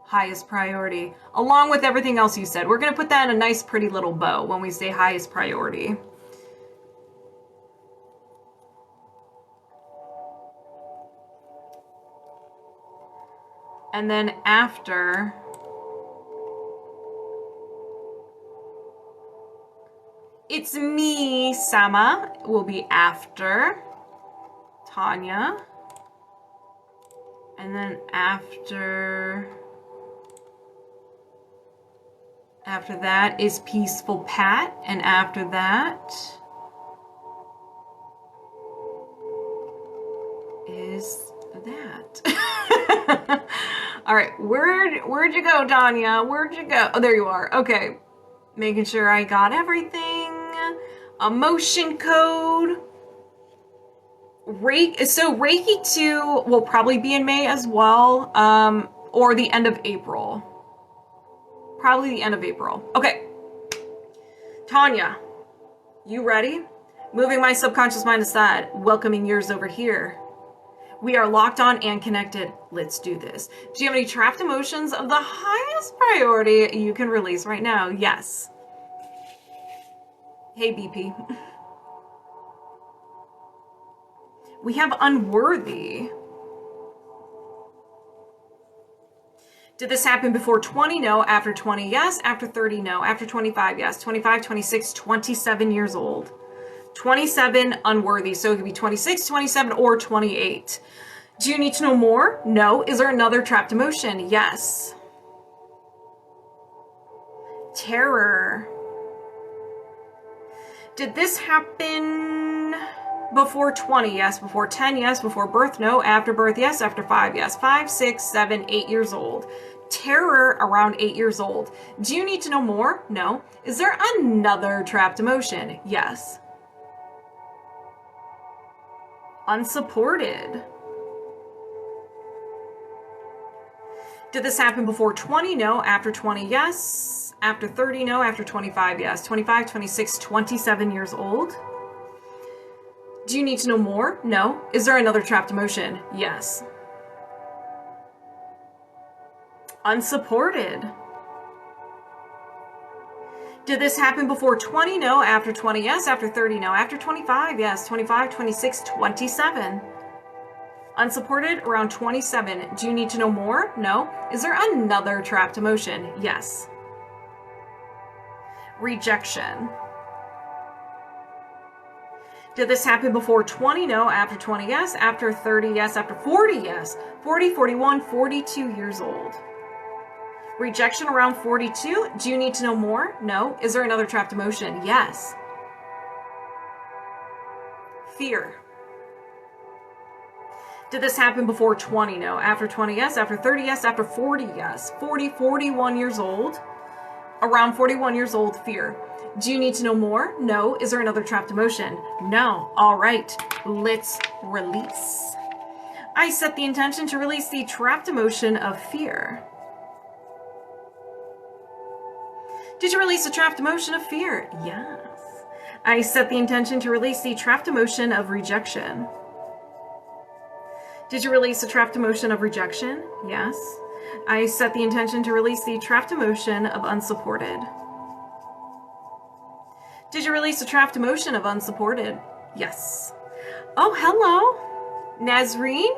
Highest priority. Along with everything else you said. We're going to put that in a nice pretty little bow when we say highest priority. And then after Itsmeeeesama will be after Tanya. And then after that is Peacefulpat, and after that is that. All right, where'd you go, Tanya? Where'd you go? Oh, there you are. Okay, making sure I got everything. Emotion code. Reiki 2 will probably be in May as well, or the end of April. Probably the end of April. Okay. Tanya, you ready? Moving my subconscious mind aside, welcoming yours over here. We are locked on and connected. Let's do this. Do you have any trapped emotions of the highest priority you can release right now? Yes. Hey, BP. We have unworthy. Did this happen before 20? No. After 20? Yes. After 30? No. After 25? Yes. 25, 26, 27 years old. 27, unworthy. So it could be 26, 27, or 28. Do you need to know more? No. Is there another trapped emotion? Yes. Terror. Did this happen before 20? Yes. Before 10? Yes. Before birth? No. After birth? Yes. After 5? Yes. 5, 6, 7, 8 years old. Terror around 8 years old. Do you need to know more? No. Is there another trapped emotion? Yes. Unsupported. Did this happen before 20? No. After 20? Yes. After 30? No. After 25? Yes. 25, 26, 27 years old. Do you need to know more? No. Is there another trapped emotion? Yes. Unsupported. Did this happen before 20? No. After 20? Yes. After 30? No. After 25? Yes. 25, 26, 27. Unsupported around 27. Do you need to know more? No. Is there another trapped emotion? Yes. Rejection. Did this happen before 20? No. After 20? Yes. After 30? Yes. After 40? Yes. 40, 41, 42 years old. Rejection around 42. Do you need to know more? No. Is there another trapped emotion? Yes. Fear. Did this happen before 20? No. After 20? Yes. After 30? Yes. After 40? Yes. 40, 41 years old. Around 41 years old, fear. Do you need to know more? No. Is there another trapped emotion? No. All right. Let's release. I set the intention to release the trapped emotion of fear. Did you release the trapped emotion of fear? Yes. I set the intention to release the trapped emotion of rejection. Did you release the trapped emotion of rejection? Yes. I set the intention to release the trapped emotion of unsupported. Did you release the trapped emotion of unsupported? Yes. Oh, hello, Nazreen.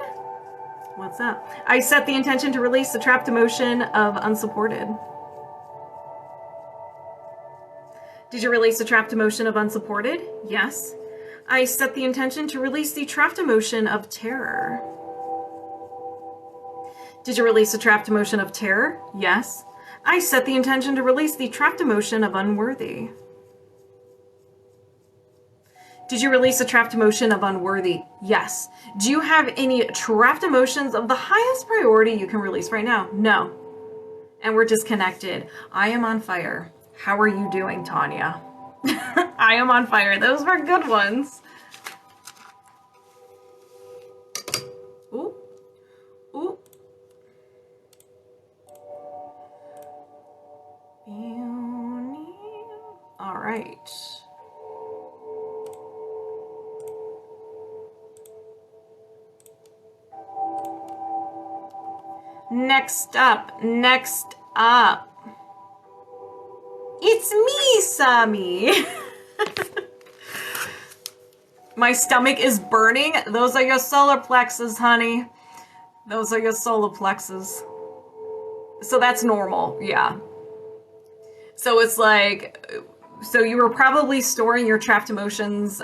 What's up? I set the intention to release the trapped emotion of unsupported. Did you release the trapped emotion of unsupported? Yes. I set the intention to release the trapped emotion of terror. Did you release the trapped emotion of terror? Yes. I set the intention to release the trapped emotion of unworthy. Did you release the trapped emotion of unworthy? Yes. Do you have any trapped emotions of the highest priority you can release right now? No. And we're disconnected. I am on fire. How are you doing, Tanya? I am on fire. Those were good ones. Ooh. Ooh. All right. Next up. It's me, Sami. My stomach is burning. Those are your solar plexus, honey. Those are your solar plexus. So that's normal, yeah. So it's like, so you were probably storing your trapped emotions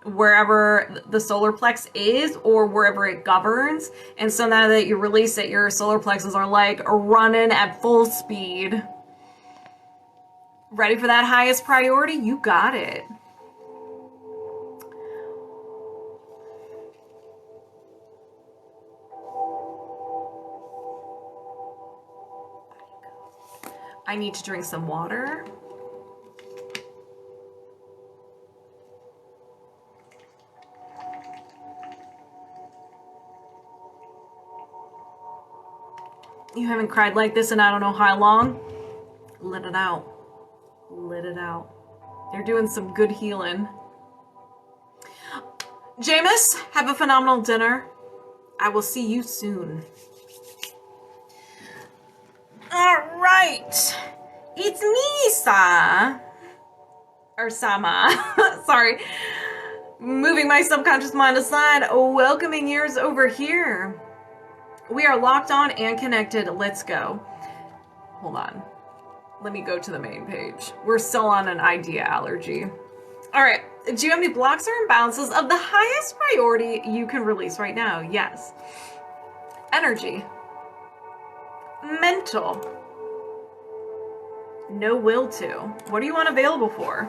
wherever the solar plex is or wherever it governs. And so now that you release it, your solar plexus are like running at full speed. Ready for that highest priority? You got it. I need to drink some water. You haven't cried like this in I don't know how long. Let it out. Let it out. You're doing some good healing. Jameis, have a phenomenal dinner. I will see you soon. All right. It's me, Sama. Sorry. Moving my subconscious mind aside, welcoming yours over here. We are locked on and connected. Let's go. Hold on. Let me go to the main page. We're still on an idea allergy. All right. Do you have any blocks or imbalances of the highest priority you can release right now? Yes. Energy. Mental. No will to. What do you want available for?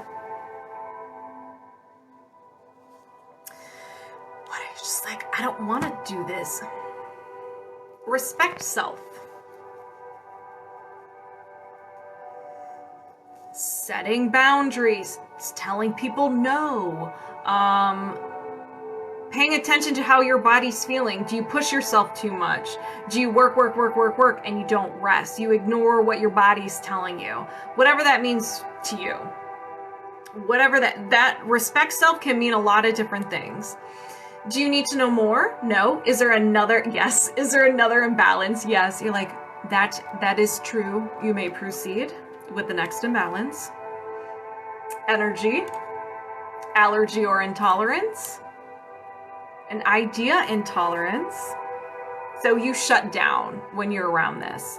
What are you just like, I don't want to do this. Respect self. Setting boundaries. Telling people no. Paying attention to how your body's feeling. Do you push yourself too much? Do you work, and you don't rest? You ignore what your body's telling you. Whatever that means to you. Whatever that respect self can mean a lot of different things. Do you need to know more? No. Is there another? Yes. Is there another imbalance? Yes. You're like, that is true. You may proceed with the next imbalance. Energy, allergy or intolerance, an idea intolerance. So you shut down when you're around this.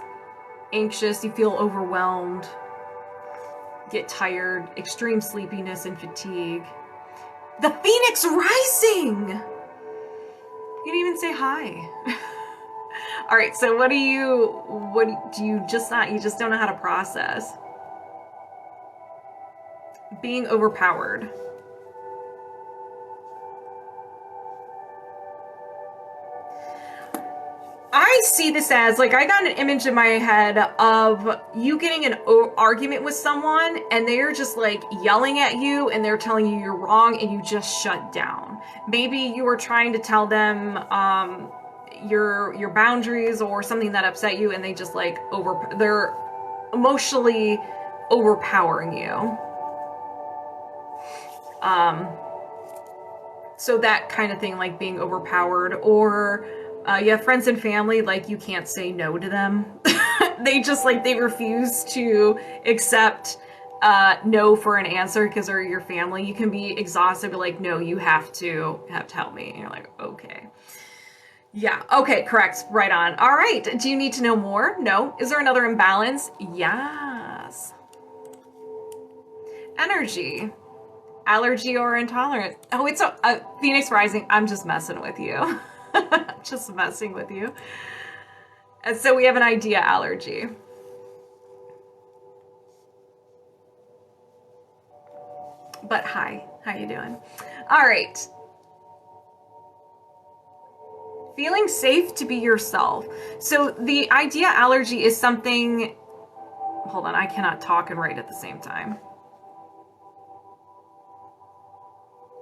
Anxious, you feel overwhelmed, get tired, extreme sleepiness and fatigue. The Phoenix Rising! You didn't even say hi. All right, so what do you just don't know how to process? Being overpowered. I see this as, like, I got an image in my head of you getting an argument with someone and they're just like yelling at you and they're telling you you're wrong and you just shut down. Maybe you were trying to tell them your boundaries or something that upset you and they just like they're emotionally overpowering you. So that kind of thing, like being overpowered, or you have friends and family, like you can't say no to them. they refuse to accept no for an answer because they're your family. You can be exhausted, but like, no, you have to help me. And you're like, okay. Yeah, okay, correct, right on. All right, do you need to know more? No. Is there another imbalance? Yes. Energy. Allergy or intolerant. Oh, it's a Phoenix Rising. I'm just messing with you. Just messing with you. And so we have an idea allergy. But hi, how you doing? All right. Feeling safe to be yourself. So the idea allergy is something, hold on, I cannot talk and write at the same time.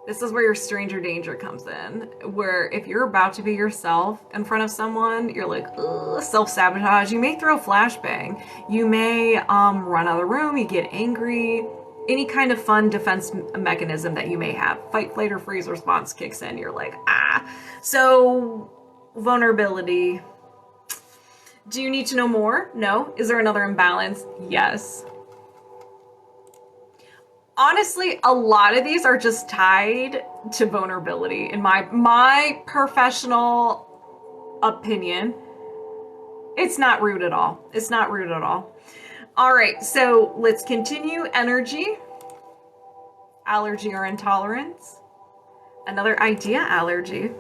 This is where your stranger danger comes in, where if you're about to be yourself in front of someone, you're like, ugh, self-sabotage. You may throw a flashbang. You may run out of the room, you get angry. Any kind of fun defense mechanism that you may have. Fight, flight, or freeze response kicks in. You're like, ah. So, vulnerability. Do you need to know more? No. Is there another imbalance? Yes. Honestly, a lot of these are just tied to vulnerability in my professional opinion. It's not rude at all. It's not rude at all. All right, so let's continue. Energy, allergy or intolerance. Another idea allergy.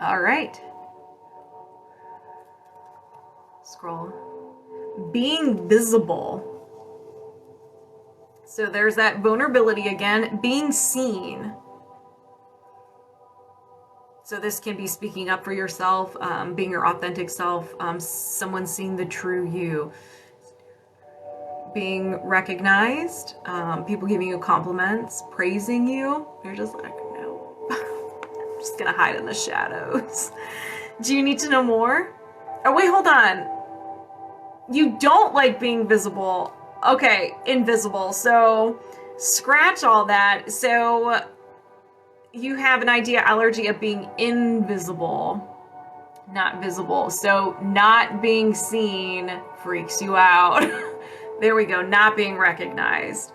All right. Scroll. Being visible. So there's that vulnerability again, being seen. So this can be speaking up for yourself, being your authentic self, someone seeing the true you, being recognized, people giving you compliments, praising you. You're just like, no, I'm just gonna hide in the shadows. Do you need to know more? Oh, wait, hold on. You don't like being visible. Okay, invisible. So scratch all that. So you have an idea allergy of being invisible, not visible. So not being seen freaks you out. There we go, not being recognized.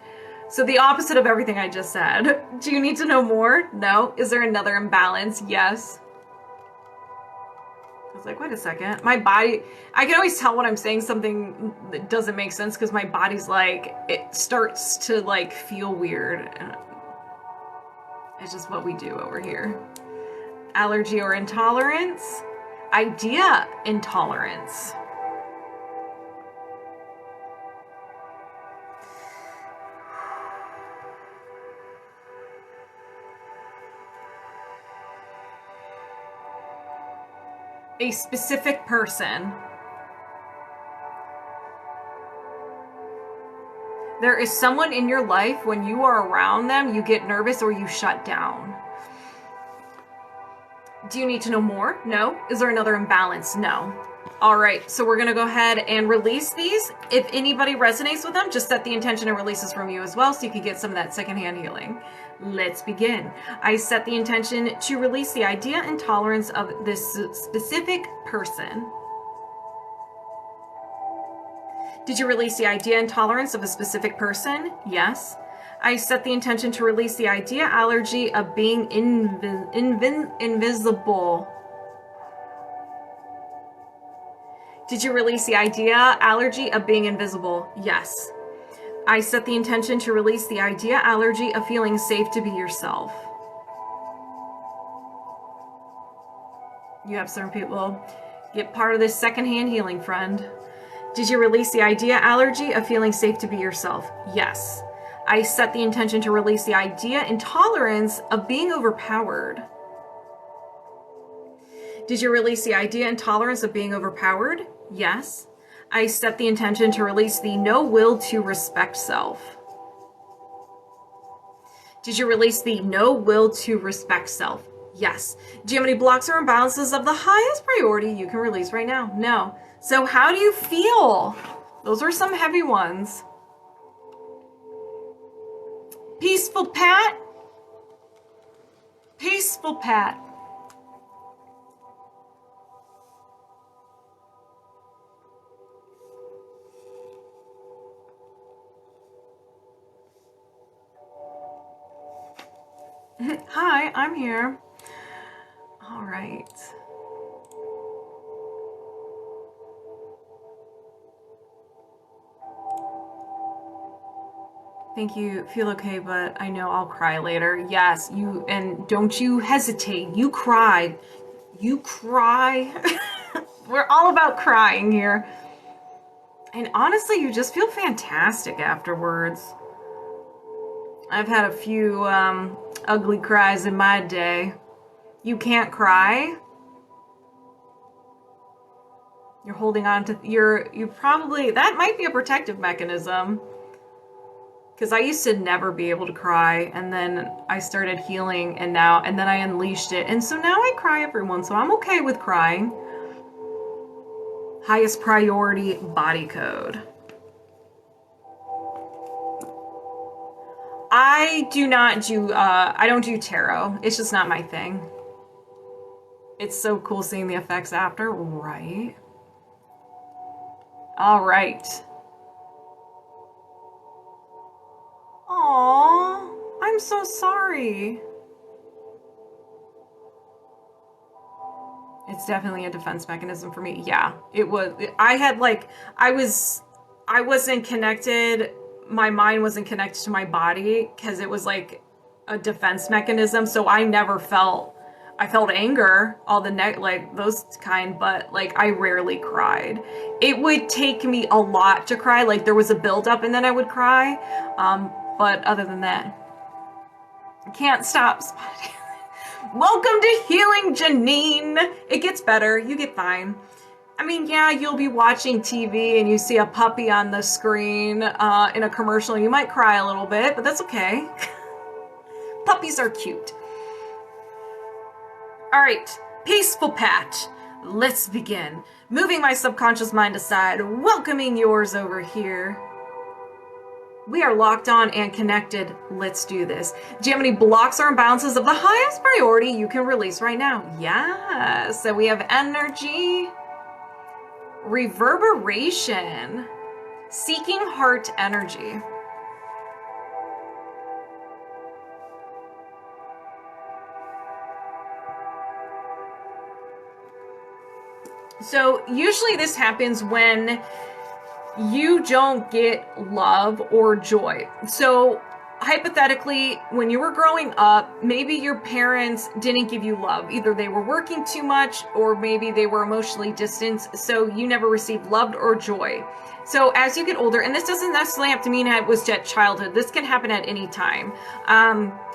So the opposite of everything I just said. Do you need to know more? No. Is there another imbalance? Yes. I was like, wait a second. My body, I can always tell when I'm saying something that doesn't make sense because my body's like, it starts to like feel weird. It's just what we do over here. Allergy or intolerance. Idea intolerance. A specific person. There is someone in your life, when you are around them, you get nervous or you shut down. Do you need to know more? No. Is there another imbalance? No. All right, so we're gonna go ahead and release these. If anybody resonates with them, just set the intention and releases from you as well so you can get some of that secondhand healing. Let's begin. I set the intention to release the idea and tolerance of this specific person. Did you release the idea and tolerance of a specific person? Yes. I set the intention to release the idea allergy of being invisible. Did you release the idea allergy of being invisible? Yes. I set the intention to release the idea allergy of feeling safe to be yourself. You have certain people get part of this secondhand healing, friend. Did you release the idea allergy of feeling safe to be yourself? Yes. I set the intention to release the idea intolerance of being overpowered. Did you release the idea intolerance of being overpowered? Yes. I set the intention to release the no will to respect self. Did you release the no will to respect self? Yes. Do you have any blocks or imbalances of the highest priority you can release right now? No. So how do you feel? Those are some heavy ones. Peacefulpat. Peacefulpat. Hi, I'm here. All right. Thank you. Feel okay, but I know I'll cry later. Yes, you, and don't you hesitate. You cry. You cry. We're all about crying here. And honestly, you just feel fantastic afterwards. I've had a few ugly cries in my day. You can't cry? You're holding on to, you probably, that might be a protective mechanism. Because I used to never be able to cry, and then I started healing, and then I unleashed it, and so now I cry every once in a while. I'm okay with crying. Highest priority body code. I don't do tarot. It's just not my thing. It's so cool seeing the effects after, right? All right. Aww, I'm so sorry. It's definitely a defense mechanism for me. Yeah, it was. I wasn't connected. My mind wasn't connected to my body because it was like a defense mechanism. So I never felt, I felt anger, all the like those kind, but like I rarely cried. It would take me a lot to cry. Like there was a buildup and then I would cry. But other than that, I can't stop. Welcome to healing, Janine. It gets better. You get fine. I mean, yeah, you'll be watching TV and you see a puppy on the screen in a commercial. You might cry a little bit, but that's okay. Puppies are cute. All right, Peacefulpat. Let's begin. Moving my subconscious mind aside, welcoming yours over here. We are locked on and connected. Let's do this. Do you have any blocks or imbalances of the highest priority you can release right now? Yeah. So we have energy, reverberation, seeking heart energy. So usually this happens when you don't get love or joy. So hypothetically, when you were growing up, maybe your parents didn't give you love. Either they were working too much or maybe they were emotionally distant, so you never received love or joy. So as you get older, and this doesn't necessarily have to mean it was at childhood, this can happen at any time.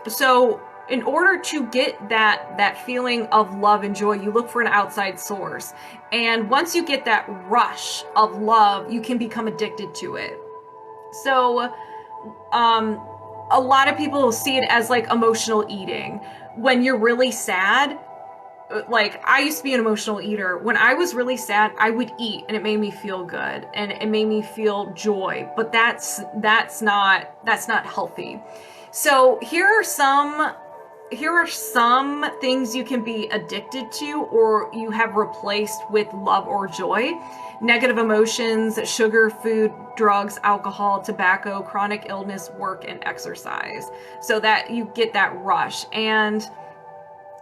So in order to get that feeling of love and joy, you look for an outside source. And once you get that rush of love, you can become addicted to it. So a lot of people see it as like emotional eating. When you're really sad, like I used to be an emotional eater. When I was really sad, I would eat and it made me feel good and it made me feel joy, but that's not healthy. So here are some things you can be addicted to or you have replaced with love or joy. Negative emotions, sugar, food, drugs, alcohol, tobacco, chronic illness, work, and exercise. So that you get that rush. And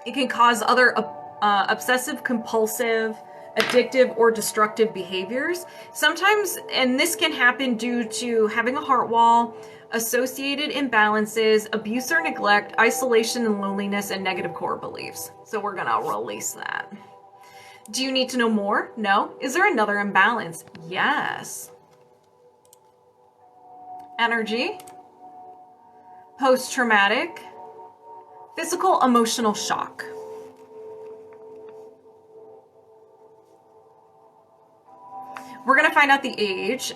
it can cause other obsessive, compulsive, addictive, or destructive behaviors. Sometimes, and this can happen due to having a heart wall, associated imbalances, abuse or neglect, isolation and loneliness, and negative core beliefs. So we're gonna release that. Do you need to know more? No. Is there another imbalance? Yes. Energy, post-traumatic, physical, emotional shock. We're going to find out the age.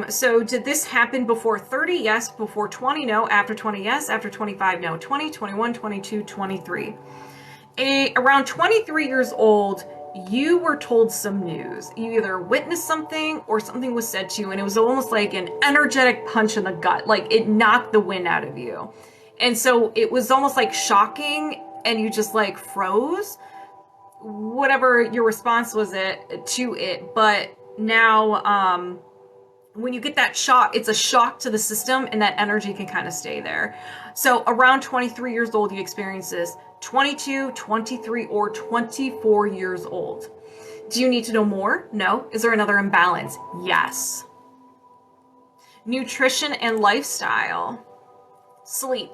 So did this happen before 30? Yes. Before 20? No. After 20? Yes. After 25? No. 20, 21, 22, 23. Around 23 years old, you were told some news. You either witnessed something or something was said to you, and it was almost like an energetic punch in the gut. Like it knocked the wind out of you. And so it was almost like shocking, and you just like froze. Whatever your response was to it, but now when you get that shock, it's a shock to the system and that energy can kind of stay there. So around 23 years old, you experience this. 22, 23, or 24 years old. Do you need to know more? No. Is there another imbalance? Yes. Nutrition and lifestyle. Sleep.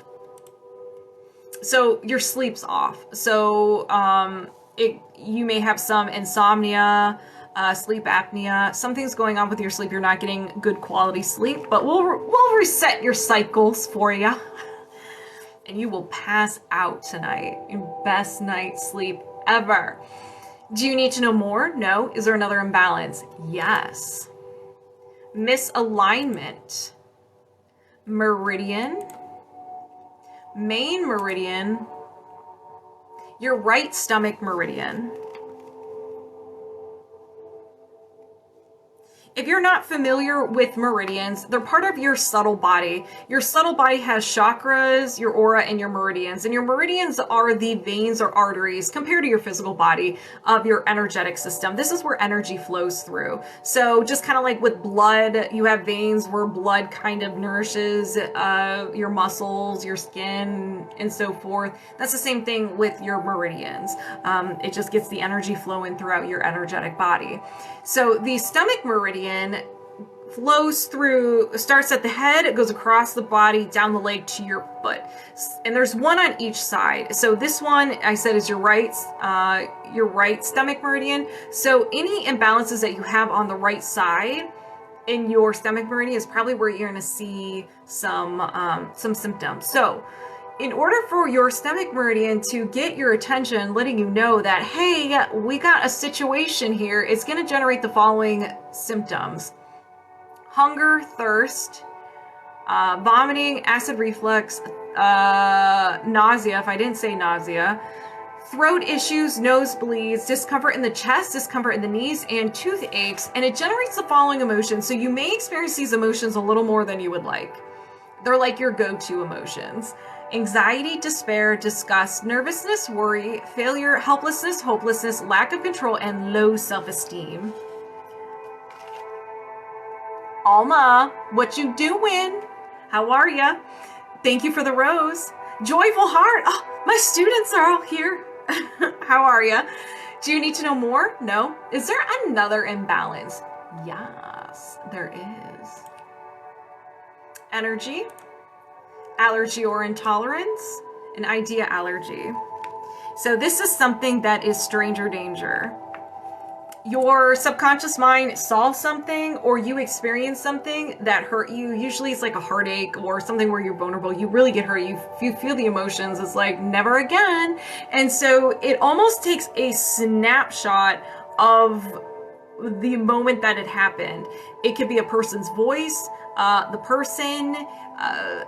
So your sleep's off. So you may have some insomnia, sleep apnea. Something's going on with your sleep. You're not getting good quality sleep, but we'll reset your cycles for you. and you will pass out tonight. Your best night's sleep ever. Do you need to know more? No. Is there another imbalance? Yes. Misalignment. Meridian. Main meridian. Your right stomach meridian. If you're not familiar with meridians, they're part of your subtle body. Your subtle body has chakras, your aura, and your meridians. And your meridians are the veins or arteries compared to your physical body of your energetic system. This is where energy flows through. So just kind of like with blood, you have veins where blood kind of nourishes your muscles, your skin, and so forth. That's the same thing with your meridians. It just gets the energy flowing throughout your energetic body. So the stomach meridian flows through, starts at the head, it goes across the body, down the leg to your foot. And there's one on each side. So this one I said is your right stomach meridian. So any imbalances that you have on the right side in your stomach meridian is probably where you're going to see some symptoms. So in order for your stomach meridian to get your attention, letting you know that, hey, we got a situation here, it's going to generate the following symptoms: hunger, thirst, vomiting, acid reflux, nausea, if I didn't say nausea, throat issues, nosebleeds, discomfort in the chest, discomfort in the knees, and toothaches. And it generates the following emotions. So you may experience these emotions a little more than you would like. They're like your go-to emotions: anxiety, despair, disgust, nervousness, worry, failure, helplessness, hopelessness, lack of control, and low self-esteem. Alma, what you doing? How are ya? Thank you for the rose. Joyful heart. Oh, my students are all here. How are ya? Do you need to know more? No. Is there another imbalance? Yes, there is. Energy, allergy or intolerance, an idea allergy. So this is something that is stranger danger. Your subconscious mind saw something, or you experienced something that hurt you. Usually it's like a heartache or something where you're vulnerable. You really get hurt. You feel the emotions. It's like never again. And so it almost takes a snapshot of the moment that it happened. It could be a person's voice, the person,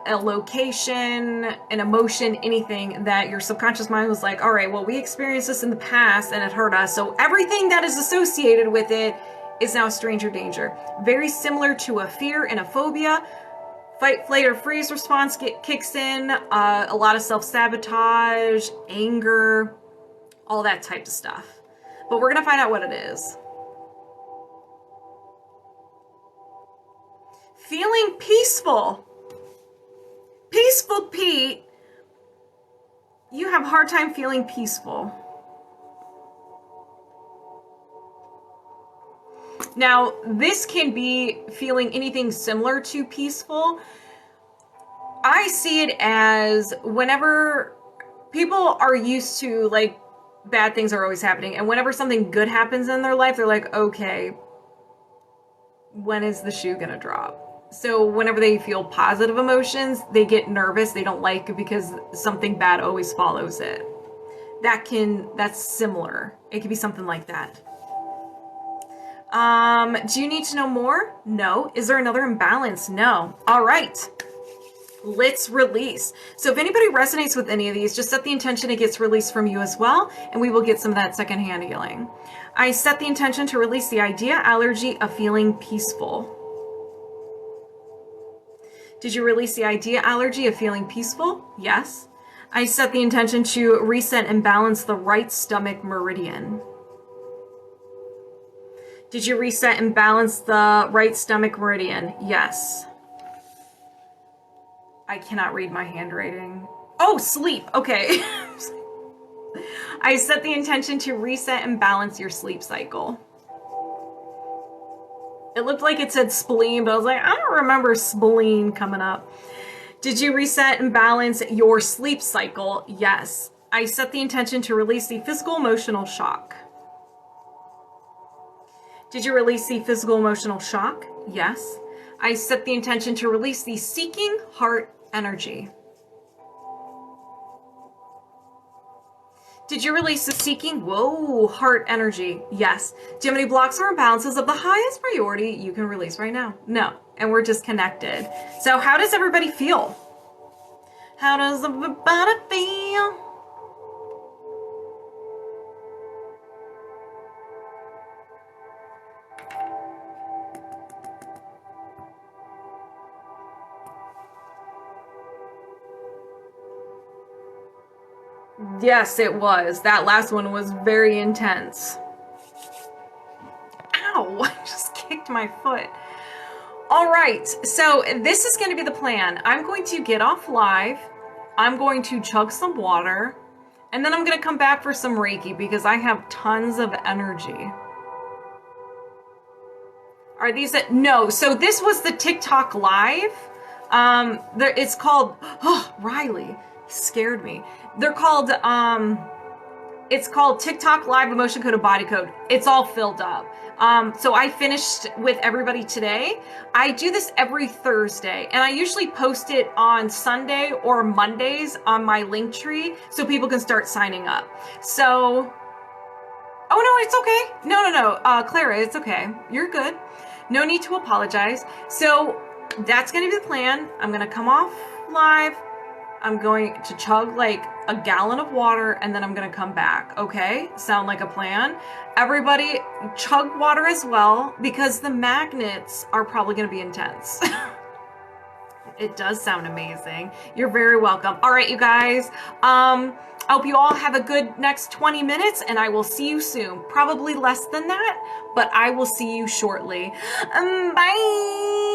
a location, an emotion, anything that your subconscious mind was like, all right, well, we experienced this in the past and it hurt us. So everything that is associated with it is now stranger danger. Very similar to a fear and a phobia. Fight, flight, or freeze response kicks in. A lot of self-sabotage, anger, all that type of stuff. But we're going to find out what it is. Feeling peaceful. Peaceful Pete. You have a hard time feeling peaceful. Now, this can be feeling anything similar to peaceful. I see it as whenever people are used to, like, bad things are always happening, and whenever something good happens in their life, they're like, okay, when is the shoe gonna drop? So whenever they feel positive emotions, they get nervous, they don't like it because something bad always follows it. That's similar. It could be something like that. Do you need to know more? No. Is there another imbalance? No. All right. Let's release. So if anybody resonates with any of these, just set the intention it gets released from you as well, and we will get some of that secondhand healing. I set the intention to release the idea allergy of feeling peaceful. Did you release the idea allergy of feeling peaceful? Yes. I set the intention to reset and balance the right stomach meridian. Did you reset and balance the right stomach meridian? Yes. I cannot read my handwriting. Oh, sleep. Okay. I set the intention to reset and balance your sleep cycle. It looked like it said spleen, but I was like, I don't remember spleen coming up. Did you reset and balance your sleep cycle? Yes. I set the intention to release the physical emotional shock. Did you release the physical emotional shock? Yes. I set the intention to release the seeking heart energy. Did you release the seeking? Whoa, heart energy. Yes. Do you have any blocks or imbalances of the highest priority you can release right now? No. And we're just connected. So how does everybody feel? How does everybody feel? Yes, it was. That last one was very intense. Ow, I just kicked my foot. All right, so this is going to be the plan. I'm going to get off live. I'm going to chug some water, and then I'm going to come back for some Reiki because I have tons of energy. Are these it? No, so this was the TikTok live. It's called, oh, Riley scared me. They're called, it's called TikTok Live Emotion Code and Body Code. It's all filled up. So I finished with everybody today. I do this every Thursday, and I usually post it on Sunday or Mondays on my Linktree so people can start signing up. So, oh no, it's okay. No, Clara, it's okay. You're good. No need to apologize. So that's going to be the plan. I'm going to come off live. I'm going to chug like a gallon of water, and then I'm going to come back. Okay? Sound like a plan? Everybody chug water as well, because the magnets are probably going to be intense. It does sound amazing. You're very welcome. All right, you guys. I hope you all have a good next 20 minutes, and I will see you soon. Probably less than that, but I will see you shortly. Bye.